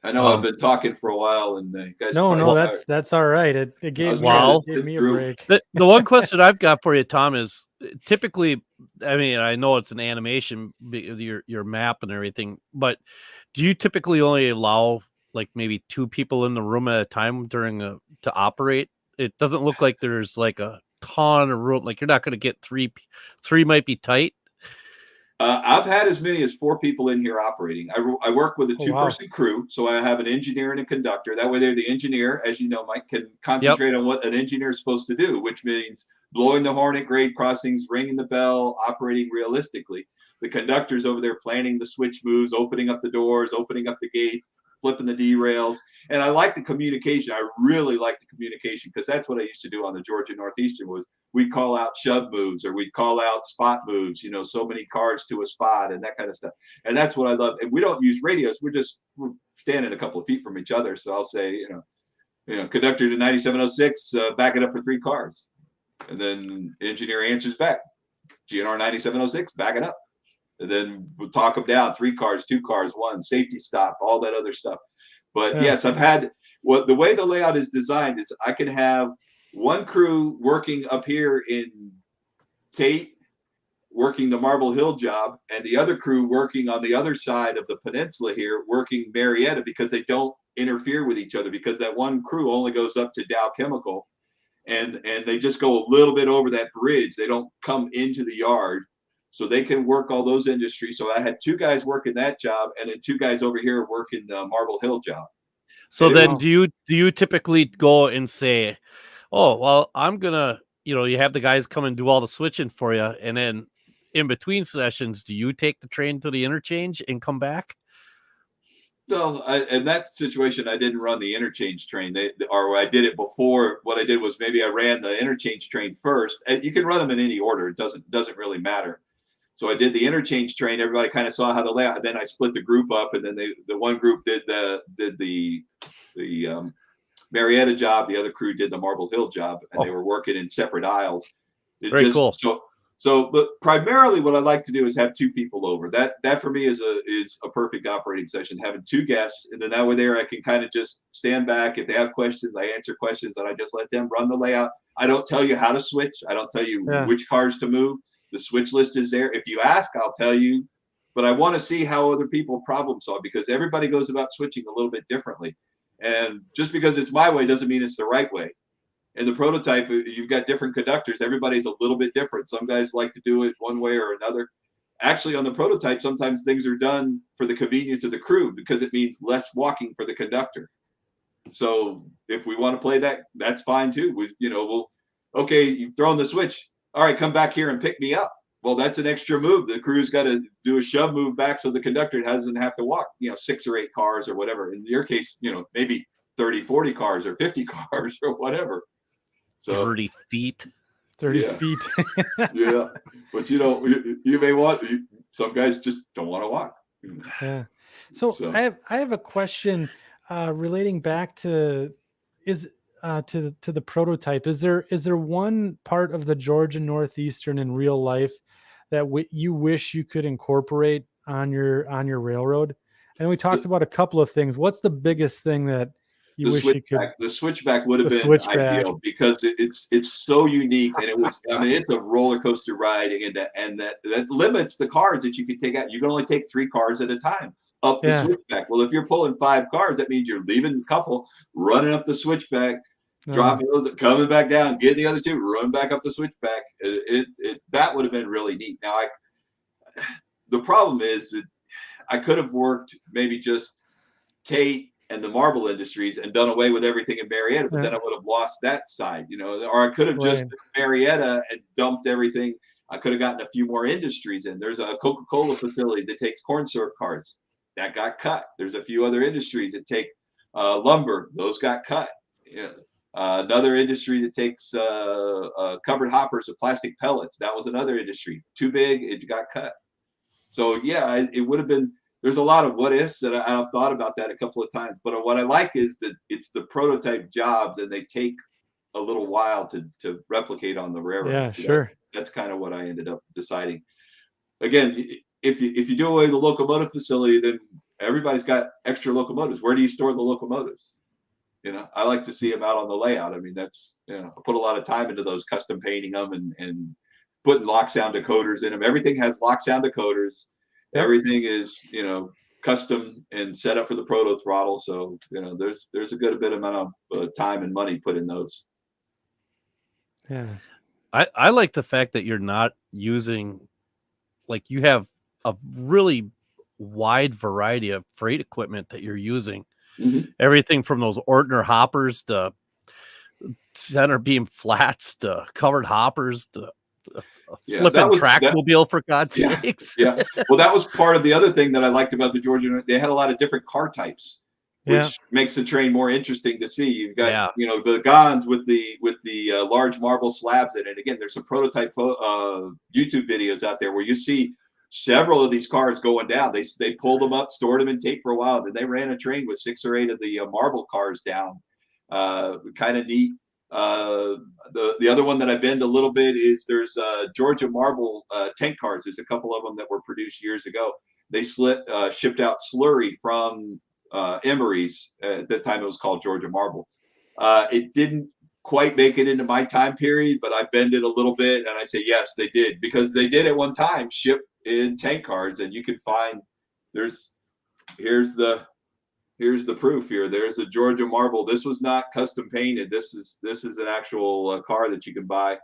I know I've been talking for a while, and you guys. No, that's all right. It gave me a break. The one question I've got for you, Tom, is typically, I mean, I know it's an animation, your map and everything, but do you typically only allow like maybe 2 people in the room at a time to operate? It doesn't look like there's like a ton of room. Like you're not going to get 3 might be tight. I've had as many as 4 people in here operating. I work with a 2-person crew, so I have an engineer and a conductor. That way, the engineer, as you know, Mike, can concentrate on what an engineer is supposed to do, which means blowing the horn at grade crossings, ringing the bell, operating realistically. The conductor's over there planning the switch moves, opening up the doors, opening up the gates, flipping the derails. And I like the communication. I really like the communication because that's what I used to do on the Georgia Northeastern was we'd call out shove moves or we'd call out spot moves, so many cars to a spot and that kind of stuff. And that's what I love. And we don't use radios. We're standing a couple of feet from each other. So I'll say, conductor to 9706, back it up for 3 cars. And then engineer answers back. GNR 9706, back it up. And then we'll talk them down, 3 cars, 2 cars, 1, safety stop, all that other stuff. But yes, I've had the way the layout is designed is I can have one crew working up here in Tate, working the Marble Hill job, and the other crew working on the other side of the peninsula here, working Marietta, because they don't interfere with each other, because that one crew only goes up to Dow Chemical, and they just go a little bit over that bridge. They don't come into the yard. So they can work all those industries. So I had 2 guys working that job, and then 2 guys over here working the Marble Hill job. So then, do you typically go and say, "Oh, well, I'm gonna," you have the guys come and do all the switching for you, and then in between sessions, do you take the train to the interchange and come back? No, in that situation, I didn't run the interchange train. Or I did it before. What I did was maybe I ran the interchange train first. And you can run them in any order. It doesn't really matter. So I did the interchange train. Everybody kind of saw how the layout. And then I split the group up, and then the one group did the Marietta job. The other crew did the Marble Hill job, and they were working in separate aisles. Very cool. So, but primarily, what I like to do is have 2 people over. That for me is a perfect operating session. Having 2 guests, and then that way there, I can kind of just stand back. If they have questions, I answer questions, and I just let them run the layout. I don't tell you how to switch. I don't tell you which cars to move. The switch list is there. If you ask, I'll tell you. But I want to see how other people problem solve, because everybody goes about switching a little bit differently. And just because it's my way doesn't mean it's the right way. In the prototype, you've got different conductors. Everybody's a little bit different. Some guys like to do it one way or another. Actually, on the prototype, sometimes things are done for the convenience of the crew because it means less walking for the conductor. So if we want to play that, that's fine too. Okay, you've thrown the switch. All right, come back here and pick me up. Well, that's an extra move. The crew's got to do a shove move back so the conductor doesn't have to walk, 6 or 8 cars or whatever. In your case, maybe 30, 40 cars or 50 cars or whatever. So 30 feet. 30 feet. Yeah. But you may want, some guys just don't want to walk. Yeah. So I have a question relating back to the prototype. Is there one part of the Georgia Northeastern in real life that you wish you could incorporate on your railroad? And we talked about a couple of things. What's the biggest thing that you wish you could? The switchback would have been ideal because it's so unique, and it's a roller coaster ride, and that limits the cars that you can take out. You can only take 3 cars at a time up the switchback. Well, if you're pulling 5 cars, that means you're leaving a couple, running up the switchback, dropping those, coming back down, getting the other 2, run back up the switchback. That would have been really neat. Now, the problem is that I could have worked maybe just Tate and the marble industries and done away with everything in Marietta, but then I would have lost that side, or I could have just Marietta and dumped everything. I could have gotten a few more industries in. There's a Coca-Cola facility that takes corn syrup cars. That got cut. There's a few other industries that take lumber. Those got cut. Another industry that takes covered hoppers of plastic pellets. That was another industry. Too big, it got cut. So yeah, it would have been. There's a lot of what ifs that I've thought about that a couple of times. But what I like is that it's the prototype jobs, and they take a little while to replicate on the railroad. Yeah, sure. That's kind of what I ended up deciding. Again, if you do away with the locomotive facility, then everybody's got extra locomotives. Where do you store the locomotives? I like to see them out on the layout. I mean, that's I put a lot of time into those, custom painting them and putting lock sound decoders in them. Everything has lock sound decoders. Yep. Everything is custom and set up for the proto throttle. So there's a good bit amount of time and money put in those. Yeah, I like the fact that you're not using, like, you have a really wide variety of freight equipment that you're using. Mm-hmm. Everything from those Ortner hoppers to center beam flats to covered hoppers to flipping trackmobile, for God's sakes. Yeah. Well, that was part of the other thing that I liked about the Georgia. They had a lot of different car types, which makes the train more interesting to see. You've got the Gons with the large marble slabs in it. Again, there's some prototype YouTube videos out there where you see several of these cars going down. They pulled them up, stored them in tape for a while, then they ran a train with 6 or 8 of the marble cars down. Kind of neat. The other one that I've been to a little bit is there's Georgia marble tank cars. There's a couple of them that were produced years ago. They shipped out slurry from Emery's. At that time it was called Georgia marble. It didn't quite make it into my time period, but I bend it a little bit and I say yes, they did, because they did at one time ship in tank cars, and you can find here's the proof here. There's a Georgia marble. This was not custom painted. This is an actual car that you can buy.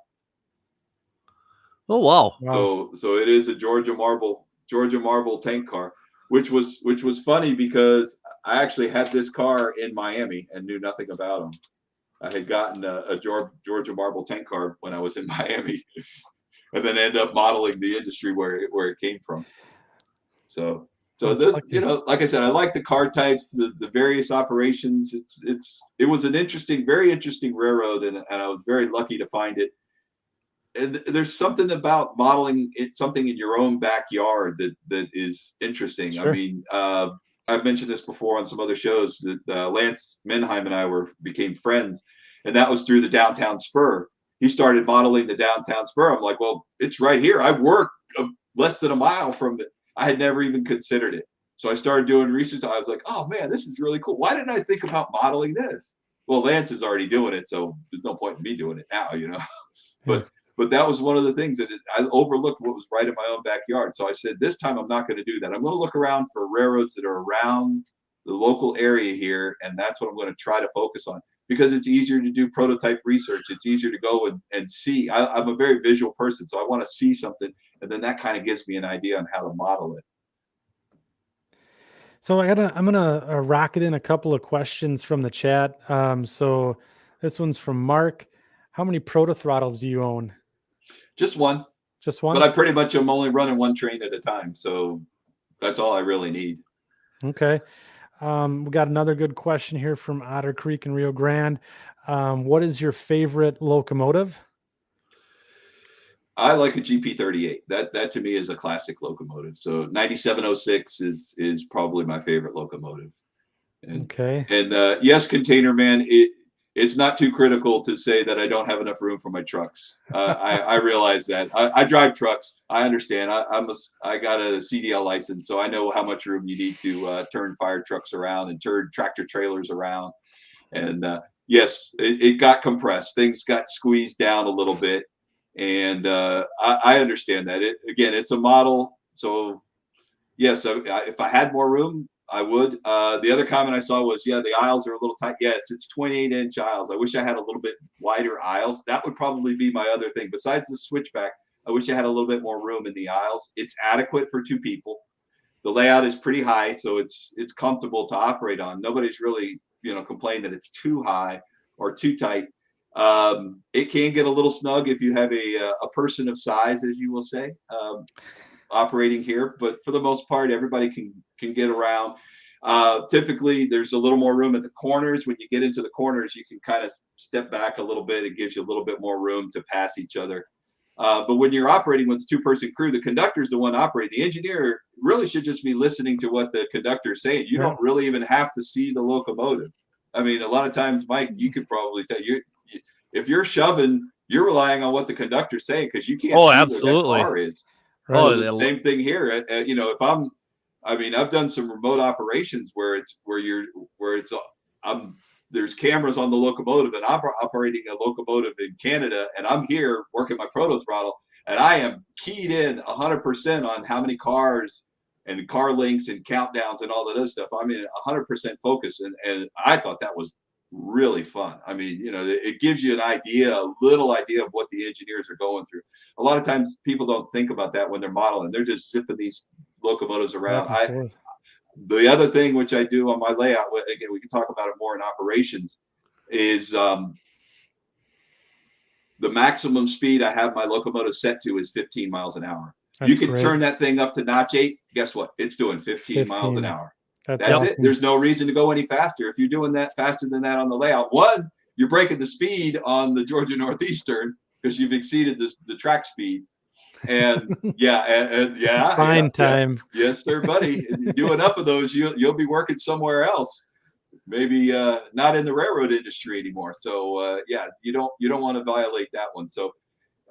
Oh wow! So it is a Georgia marble tank car, which was funny because I actually had this car in Miami and knew nothing about them. I had gotten a Georgia marble tank car when I was in Miami, and then ended up modeling the industry where it came from. So like I said, I like the car types, the various operations. It was an very interesting railroad, and I was very lucky to find it. And there's something about modeling something in your own backyard that is interesting. Sure. I mean, I've mentioned this before on some other shows that Lance Menheim and I became friends, and that was through the downtown spur. He started modeling the downtown spur. I'm like, well, it's right here. I work less than a mile from it. I had never even considered it. So I started doing research. I was like, oh man, this is really cool. Why didn't I think about modeling this? Well, Lance is already doing it, so there's no point in me doing it now, But that was one of the things that I overlooked what was right in my own backyard. So I said, this time I'm not going to do that. I'm going to look around for railroads that are around the local area here, and that's what I'm going to try to focus on, because it's easier to do prototype research. It's easier to go and see. I'm a very visual person, so I want to see something, and then that kind of gives me an idea on how to model it. So I'm gonna rocket in a couple of questions from the chat. So this one's from Mark. How many proto throttles do you own? Just one, Just but one? I pretty much am only running one train at a time. So that's all I really need. Okay. We got another good question here from Otter Creek in Rio Grande. What is your favorite locomotive? I like a GP38. That to me is a classic locomotive. So 9706 is probably my favorite locomotive. And Okay. yes, Container Man, it's not too critical to say that I don't have enough room for my trucks. I realize that. I drive trucks. I understand. I got a CDL license, so I know how much room you need to turn fire trucks around and turn tractor trailers around. And yes, it got compressed. Things got squeezed down a little bit. And I understand that. It's a model. So yes, if I had more room, I would. The other comment I saw was, yeah, the aisles are a little tight. Yes, it's 28-inch aisles. I wish I had a little bit wider aisles. That would probably be my other thing. Besides the switchback, I wish I had a little bit more room in the aisles. It's adequate for two people. The layout is pretty high, so it's comfortable to operate on. Nobody's really, complained that it's too high or too tight. It can get a little snug if you have a person of size, as you will say, operating here. But for the most part, everybody can get around. Typically, there's a little more room at the corners. When you get into the corners, you can kind of step back a little bit. It gives you a little bit more room to pass each other. But when you're operating with a two-person crew, the conductor is the one operating. The engineer really should just be listening to what the conductor is saying. You don't really even have to see the locomotive. I mean, a lot of times, Mike, you could probably tell if you're shoving, you're relying on what the conductor's saying because you can't see absolutely. where that car is. Right. So the same thing here. I've done some remote operations where there's cameras on the locomotive, and I'm operating a locomotive in Canada, and I'm here working my proto throttle, and I am keyed in 100% on how many cars and car links and countdowns and all that other stuff. I'm in 100% focus, and I thought that was really fun. I mean, it gives you a little idea of what the engineers are going through. A lot of times people don't think about that when they're modeling. They're just zipping these locomotives around. The other thing which I do on my layout, again, we can talk about it more in operations, is the maximum speed I have my locomotive set to is 15 miles an hour. You can turn that thing up to notch 8. Guess what? It's doing 15 miles an hour. That's awesome. It. There's no reason to go any faster. If you're doing that faster than that on the layout, one, you're breaking the speed on the Georgia Northeastern because you've exceeded the track speed. And fine time. Yes, sir, buddy. And you do enough of those, you'll be working somewhere else. Maybe not in the railroad industry anymore. So you don't want to violate that one. So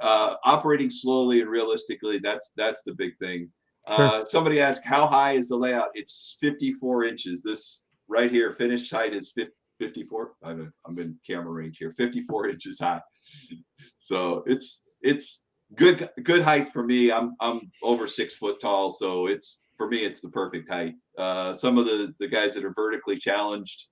operating slowly and realistically, that's the big thing. Sure. Somebody asked, how high is the layout? It's 54 inches. This right here, finished height is 54. I'm in camera range here. 54 inches high. So it's good height for me. I'm over 6 foot tall, so for me it's the perfect height. Some of the guys that are vertically challenged,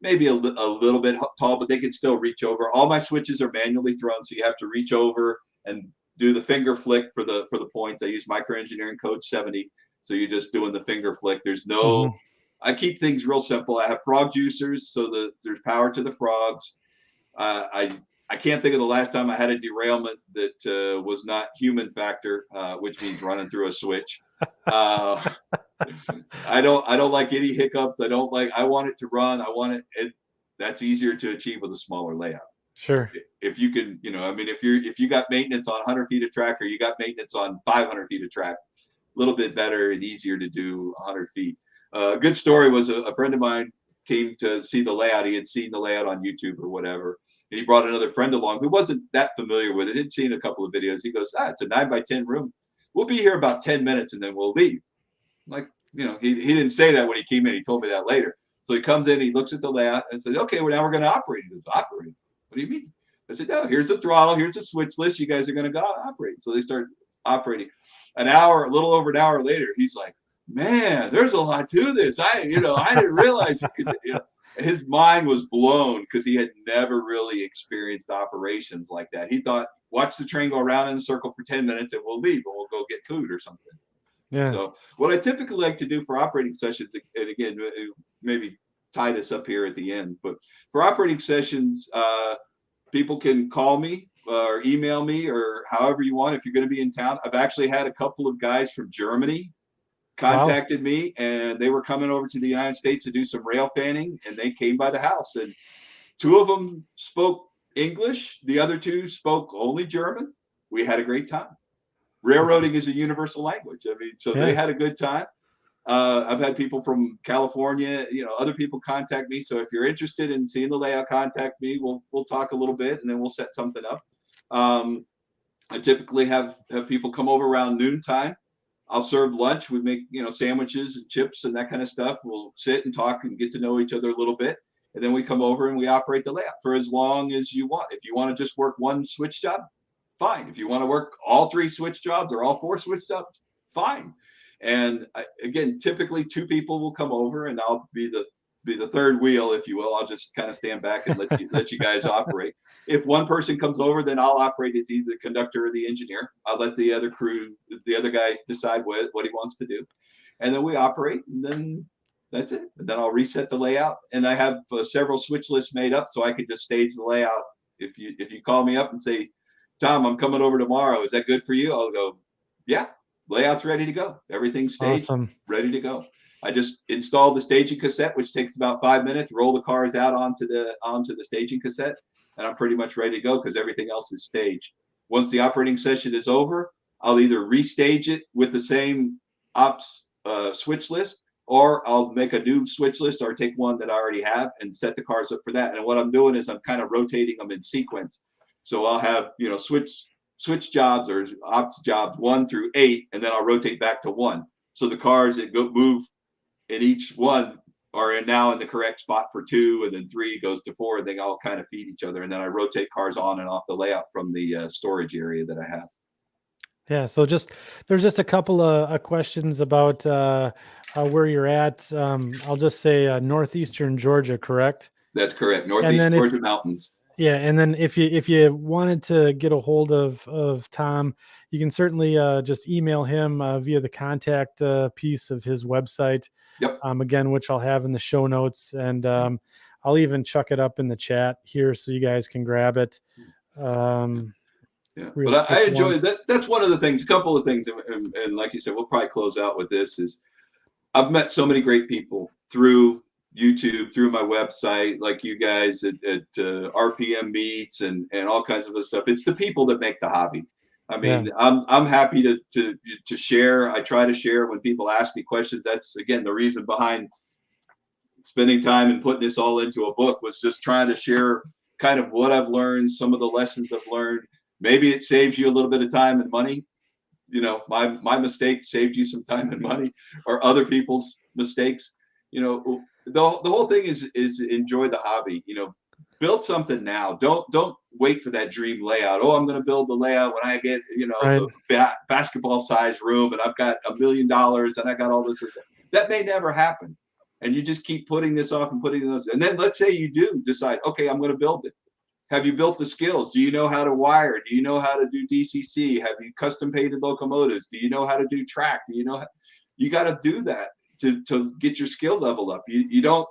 maybe a little bit tall, but they can still reach over. All my switches are manually thrown, so you have to reach over and do the finger flick for the points. I use Micro Engineering Code 70, so you're just doing the finger flick. There's no I keep things real simple. I have frog juicers, so there's power to the frogs. I can't think of the last time I had a derailment that was not human factor, which means running through a switch. I don't like any hiccups. I want it to run. That's easier to achieve with a smaller layout. Sure. If you can, if you got maintenance on 100 feet of track or you got maintenance on 500 feet of track, a little bit better and easier to do 100 feet. A good story was a friend of mine came to see the layout. He had seen the layout on YouTube or whatever. And he brought another friend along who wasn't that familiar with it. He'd seen a couple of videos. He goes, it's a 9x10 room. We'll be here about 10 minutes and then we'll leave. I'm like, he didn't say that when he came in. He told me that later. So he comes in, he looks at the layout and says, okay, well, now we're going to operate. He goes, operate? What do you mean? I said, no, here's the throttle. Here's the switch list. You guys are going to go operate. So they start operating. A little over an hour later, he's like, man, there's a lot to this. I didn't realize his mind was blown because he had never really experienced operations like that. He thought, watch the train go around in a circle for 10 minutes and we'll leave and we'll go get food or something. Yeah. So what I typically like to do for operating sessions, and again, maybe tie this up here at the end, but for operating sessions, people can call me or email me or however you want if you're going to be in town. I've actually had a couple of guys from Germany contacted me, and they were coming over to the United States to do some rail fanning, and they came by the house, and two of them spoke English. The other two spoke only German. We had a great time. Railroading is a universal language. I mean, so they had a good time. I've had people from California, other people contact me. So if you're interested in seeing the layout, contact me. We'll talk a little bit, and then we'll set something up. I typically have people come over around noontime. I'll serve lunch. We make sandwiches and chips and that kind of stuff. We'll sit and talk and get to know each other a little bit, and then we come over and we operate the layout for as long as you want. If you want to just work one switch job, fine. If you want to work all 3 switch jobs or all 4 switch jobs, fine. And again, typically 2 people will come over, and I'll be the third wheel, if you will. I'll just kind of stand back and let you guys operate. If one person comes over, then I'll operate as either the conductor or the engineer. I'll let the other guy decide what he wants to do, and then we operate, and then that's it. And then I'll reset the layout, and I have several switch lists made up, so I can just stage the layout. If you call me up and say, Tom, I'm coming over tomorrow, is that good for you? I'll go, yeah. Layout's ready to go. Everything's staged, ready to go. I just install the staging cassette, which takes about 5 minutes, roll the cars out onto the staging cassette, and I'm pretty much ready to go because everything else is staged. Once the operating session is over, I'll either restage it with the same ops switch list, or I'll make a new switch list or take one that I already have and set the cars up for that. And what I'm doing is I'm kind of rotating them in sequence. So I'll have switch jobs or ops jobs 1 through 8, and then I'll rotate back to 1. So the cars that move in each one are now in the correct spot for 2, and then 3 goes to 4, and they all kind of feed each other. And then I rotate cars on and off the layout from the storage area that I have. Yeah. So there's just a couple of questions about where you're at. I'll just say northeastern Georgia, correct? That's correct. Northeast Georgia mountains. Yeah, and then if you wanted to get a hold of Tom, you can certainly just email him via the contact piece of his website. Yep. Again, which I'll have in the show notes, and I'll even chuck it up in the chat here so you guys can grab it. Yeah, but I enjoy that. That's one of the things. A couple of things, and like you said, we'll probably close out with this. Is I've met so many great people through YouTube, through my website, like you guys at RPM meets and all kinds of other stuff. It's the people that make the hobby. I mean, I'm happy to share. I try to share when people ask me questions. That's again the reason behind spending time and putting this all into a book, was just trying to share kind of what I've learned, some of the lessons I've learned. Maybe it saves you a little bit of time and money. My mistake saved you some time and money, or other people's mistakes. The whole thing is enjoy the hobby. Build something now. Don't wait for that dream layout. Oh, I'm going to build the layout when I get the basketball size room, and I've got $1 million and I got all this. That may never happen, and you just keep putting this off and putting this. And then let's say you do decide, okay, I'm going to build it. Have you built the skills? Do you know how to wire? Do you know how to do DCC? Have you custom painted locomotives? Do you know how to do track? Do you know? You got to do that to get your skill level up. You don't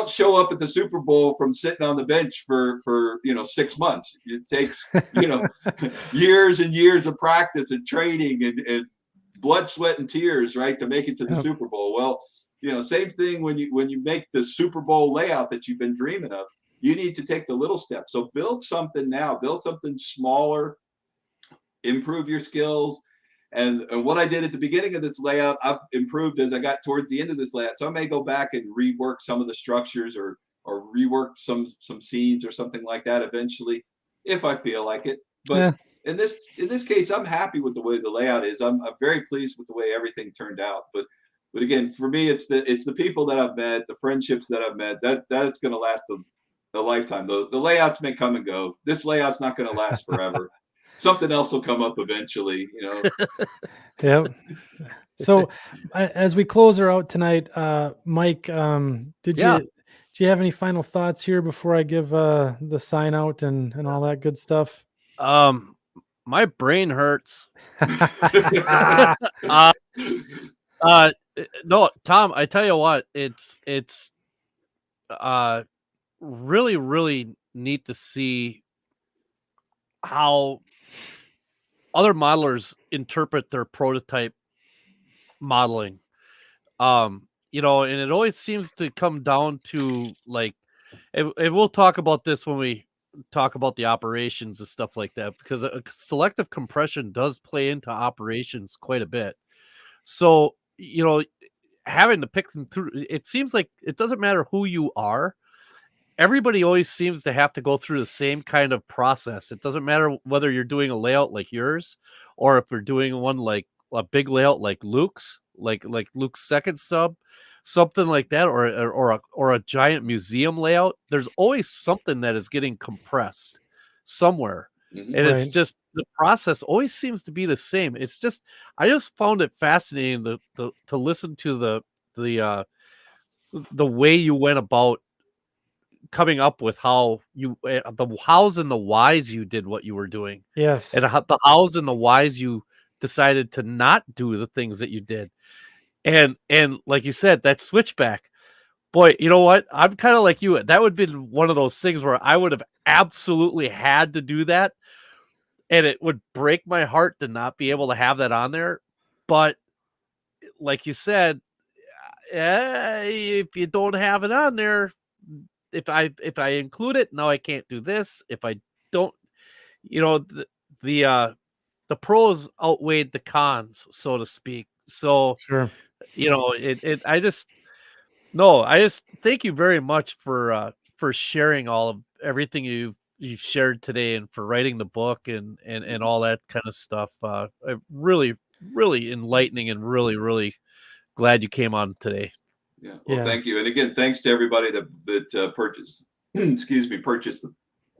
show up at the Super Bowl from sitting on the bench for 6 months. It takes years and years of practice and training and blood, sweat, and tears, right, to make it to the Super Bowl. Well, same thing when you make the Super Bowl layout that you've been dreaming of. You need to take the little steps. So build something now. Build something smaller. Improve your skills. And what I did at the beginning of this layout, I've improved as I got towards the end of this layout. So I may go back and rework some of the structures or rework some scenes or something like that eventually, if I feel like it. But in this case, I'm happy with the way the layout is. I'm very pleased with the way everything turned out. But again, for me, it's the people that I've met, the friendships that I've met. That's going to last a lifetime. The layouts may come and go. This layout's not going to last forever. Something else will come up eventually, Yeah. So as we close her out tonight, Mike, did you have any final thoughts here before I give the sign out and all that good stuff? my brain hurts. Ah, Uh, no, Tom, I tell you what, it's really, really neat to see how other modelers interpret their prototype modeling. And it always seems to come down to like, and we'll talk about this when we talk about the operations and stuff like that, because selective compression does play into operations quite a bit. So, having to pick them through, it seems like it doesn't matter who you are. Everybody always seems to have to go through the same kind of process. It doesn't matter whether you're doing a layout like yours, or if we're doing one like a big layout like Luke's, like Luke's second sub, something like that, or a giant museum layout. There's always something that is getting compressed somewhere. Mhm. And it's Right. just the process always seems to be the same. It's just I just found it fascinating to listen to the way you went about coming up with how you the hows and the whys you did what you were doing, Yes. and the hows and the whys you decided to not do the things that you did. And like you said, that switchback, boy, you know what? I'm kind of like you. That would be one of those things where I would have absolutely had to do that. And it would break my heart to not be able to have that on there. But like you said, if you don't have it on there, if I include it, no, I can't do this. If I don't, the the pros outweighed the cons, so to speak. So, Sure. I just thank you very much for sharing all of everything you've shared today, and for writing the book and all that kind of stuff. Really, really enlightening, and really, really glad you came on today. Yeah. Well, Yeah. thank you. And again, thanks to everybody that purchased, purchased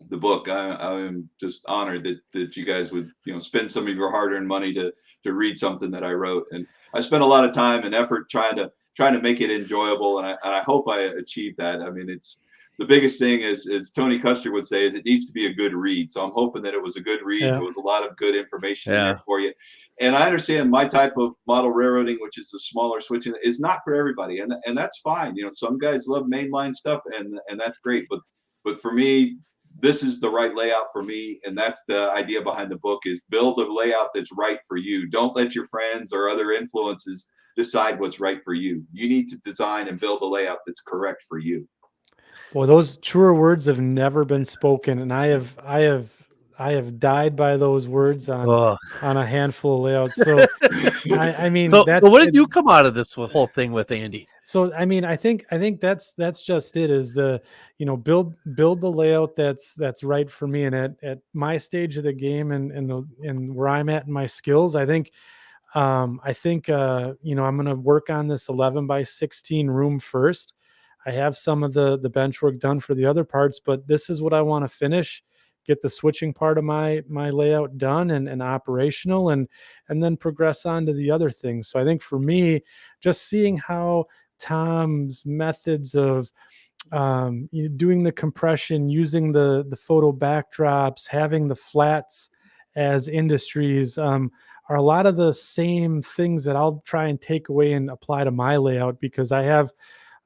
the book. I'm just honored that you guys would, spend some of your hard-earned money to read something that I wrote. And I spent a lot of time and effort trying to make it enjoyable. And I hope I achieved that. I mean, it's the biggest thing is, as Tony Custer would say, is it needs to be a good read. So I'm hoping that it was a good read. Yeah. There was a lot of good information in Yeah. there for you. And I understand my type of model railroading, which is the smaller switching, is not for everybody, and that's fine. Some guys love mainline stuff, and that's great. But for me, this is the right layout for me, and that's the idea behind the book: is build a layout that's right for you. Don't let your friends or other influences decide what's right for you. You need to design and build a layout that's correct for you. Well, those truer words have never been spoken, and I have died by those words on Ugh. a handful of layouts. So I mean, So that's what did you come out of this whole thing with, Andy? So I mean, I think that's just it, is the, build the layout that's right for me. And at my stage of the game, and where I'm at in my skills, I think I'm going to work on this 11 by 16 room first. I have some of the bench work done for the other parts, but this is what I want to finish, get the switching part of my layout done and operational, and then progress on to the other things. So I think for me, just seeing how Tom's methods of doing the compression, using the photo backdrops, having the flats as industries, are a lot of the same things that I'll try and take away and apply to my layout, because I have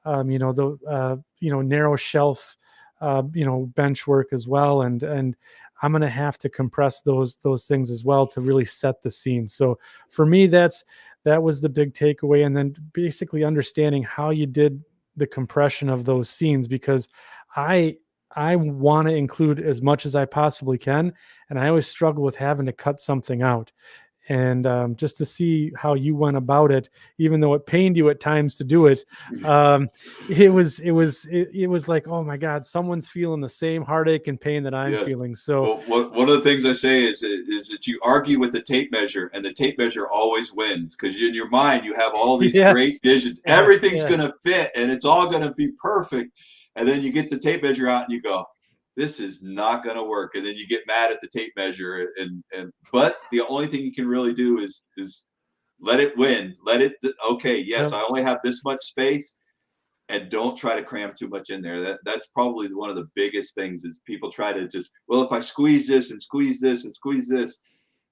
narrow shelf bench work as well, and I'm going to have to compress those things as well to really set the scene. So for me, that was the big takeaway. And then basically understanding how you did the compression of those scenes, because I want to include as much as I possibly can, and I always struggle with having to cut something out. And just to see how you went about it, even though it pained you at times to do it, it was like, oh my God, someone's feeling the same heartache and pain that I'm Yes. feeling. So Well, one of the things I say is that you argue with the tape measure, and the tape measure always wins, because in your mind you have all these Yes. great visions. Yeah, Everything's yeah. going to fit, and it's all going to be perfect. And then you get the tape measure out, and you go, "This is not going to work." And then you get mad at the tape measure, but the only thing you can really do is let it win. Let it. Okay, yes, Yep. I only have this much space. And don't try to cram too much in there. That's probably one of the biggest things, is people try to just, well, if I squeeze this and squeeze this and squeeze this,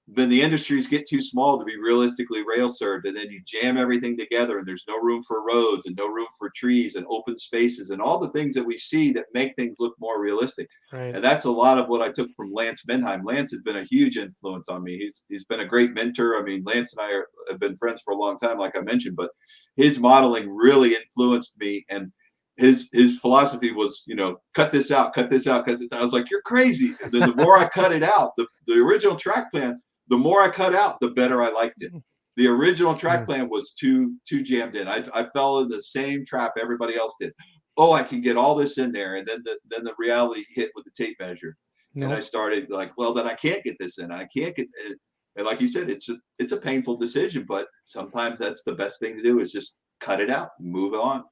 then the industries get too small to be realistically rail served, and then you jam everything together and there's no room for roads and no room for trees and open spaces and all the things that we see that make things look more realistic. Right. And that's a lot of what I took from Lance Menheim. Lance has been a huge influence on me. He's been a great mentor. I mean, Lance and I have been friends for a long time, like I mentioned, but his modeling really influenced me. And his philosophy was, cut this out, cut this out, cut this out. I was like, you're crazy. And then the more I cut it out, the original track plan, the more I cut out, the better I liked it. The original track plan was too jammed in. I fell in the same trap everybody else did. Oh, I can get all this in there, and then the reality hit with the tape measure, and I started like, well, then I can't get this in. I can't get it. And like you said, it's a painful decision, but sometimes that's the best thing to do is just cut it out, and move on.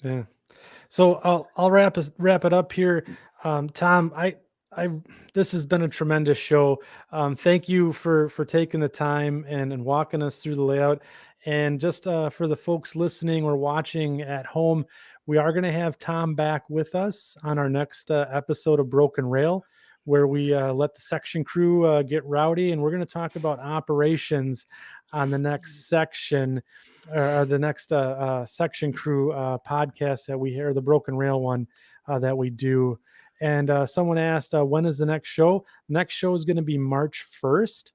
Yeah. So I'll wrap it up here, Tom. This has been a tremendous show. Thank you for taking the time and walking us through the layout. And just for the folks listening or watching at home, we are going to have Tom back with us on our next episode of Broken Rail, where we let the section crew get rowdy, and we're going to talk about operations on the next section, or the next section crew podcast that we hear, the Broken Rail one that we do. And someone asked, when is the next show? Next show is going to be March 1st.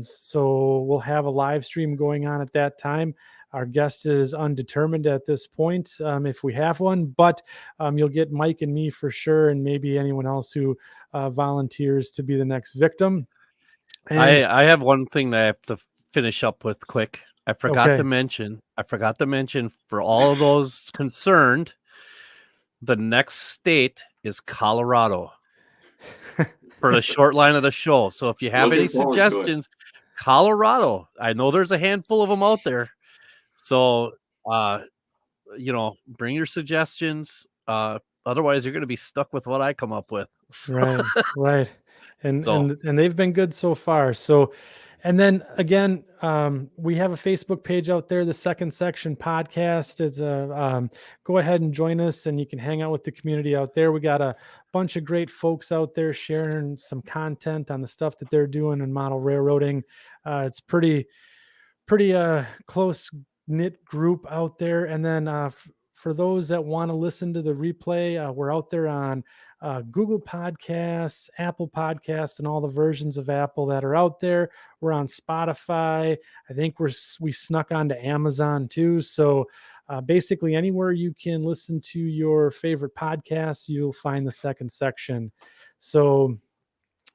So we'll have a live stream going on at that time. Our guest is undetermined at this point, if we have one, but you'll get Mike and me for sure, and maybe anyone else who volunteers to be the next victim. And I have one thing that I have to finish up with quick. I forgot to mention for all of those concerned, the next state is Colorado for the short line of the show. So if you have any suggestions, Colorado, I know there's a handful of them out there. So, bring your suggestions. Otherwise, you're going to be stuck with what I come up with. Right. And they've been good so far. So, and then again, we have a Facebook page out there, the Second Section Podcast. It's go ahead and join us, and you can hang out with the community out there. We got a bunch of great folks out there sharing some content on the stuff that they're doing in model railroading. It's pretty close knit group out there. And then for those that want to listen to the replay, we're out there on Google Podcasts, Apple Podcasts, and all the versions of Apple that are out there. We're on Spotify. I think we snuck onto Amazon too. So basically anywhere you can listen to your favorite podcasts, you'll find the Second Section. So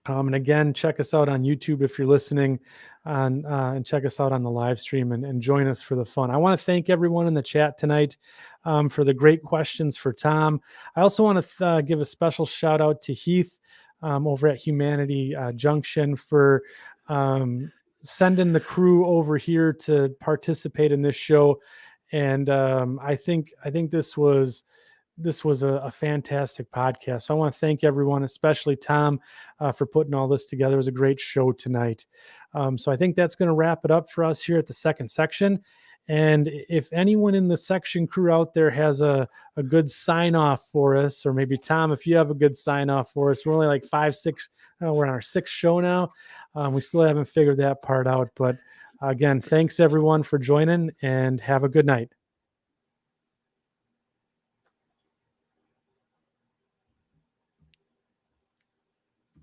and again, check us out on YouTube if you're listening, and check us out on the live stream and join us for the fun. I want to thank everyone in the chat tonight for the great questions for Tom. I also want to give a special shout out to Heath over at Humanity Junction for sending the crew over here to participate in this show. And I think this was a fantastic podcast. So I want to thank everyone, especially Tom, for putting all this together. It was a great show tonight. So I think that's going to wrap it up for us here at the Second Section. And if anyone in the section crew out there has a good sign off for us, or maybe Tom, if you have a good sign off for us, we're only like 5, 6, we're on our 6th show now. We still haven't figured that part out. But again, thanks everyone for joining, and have a good night.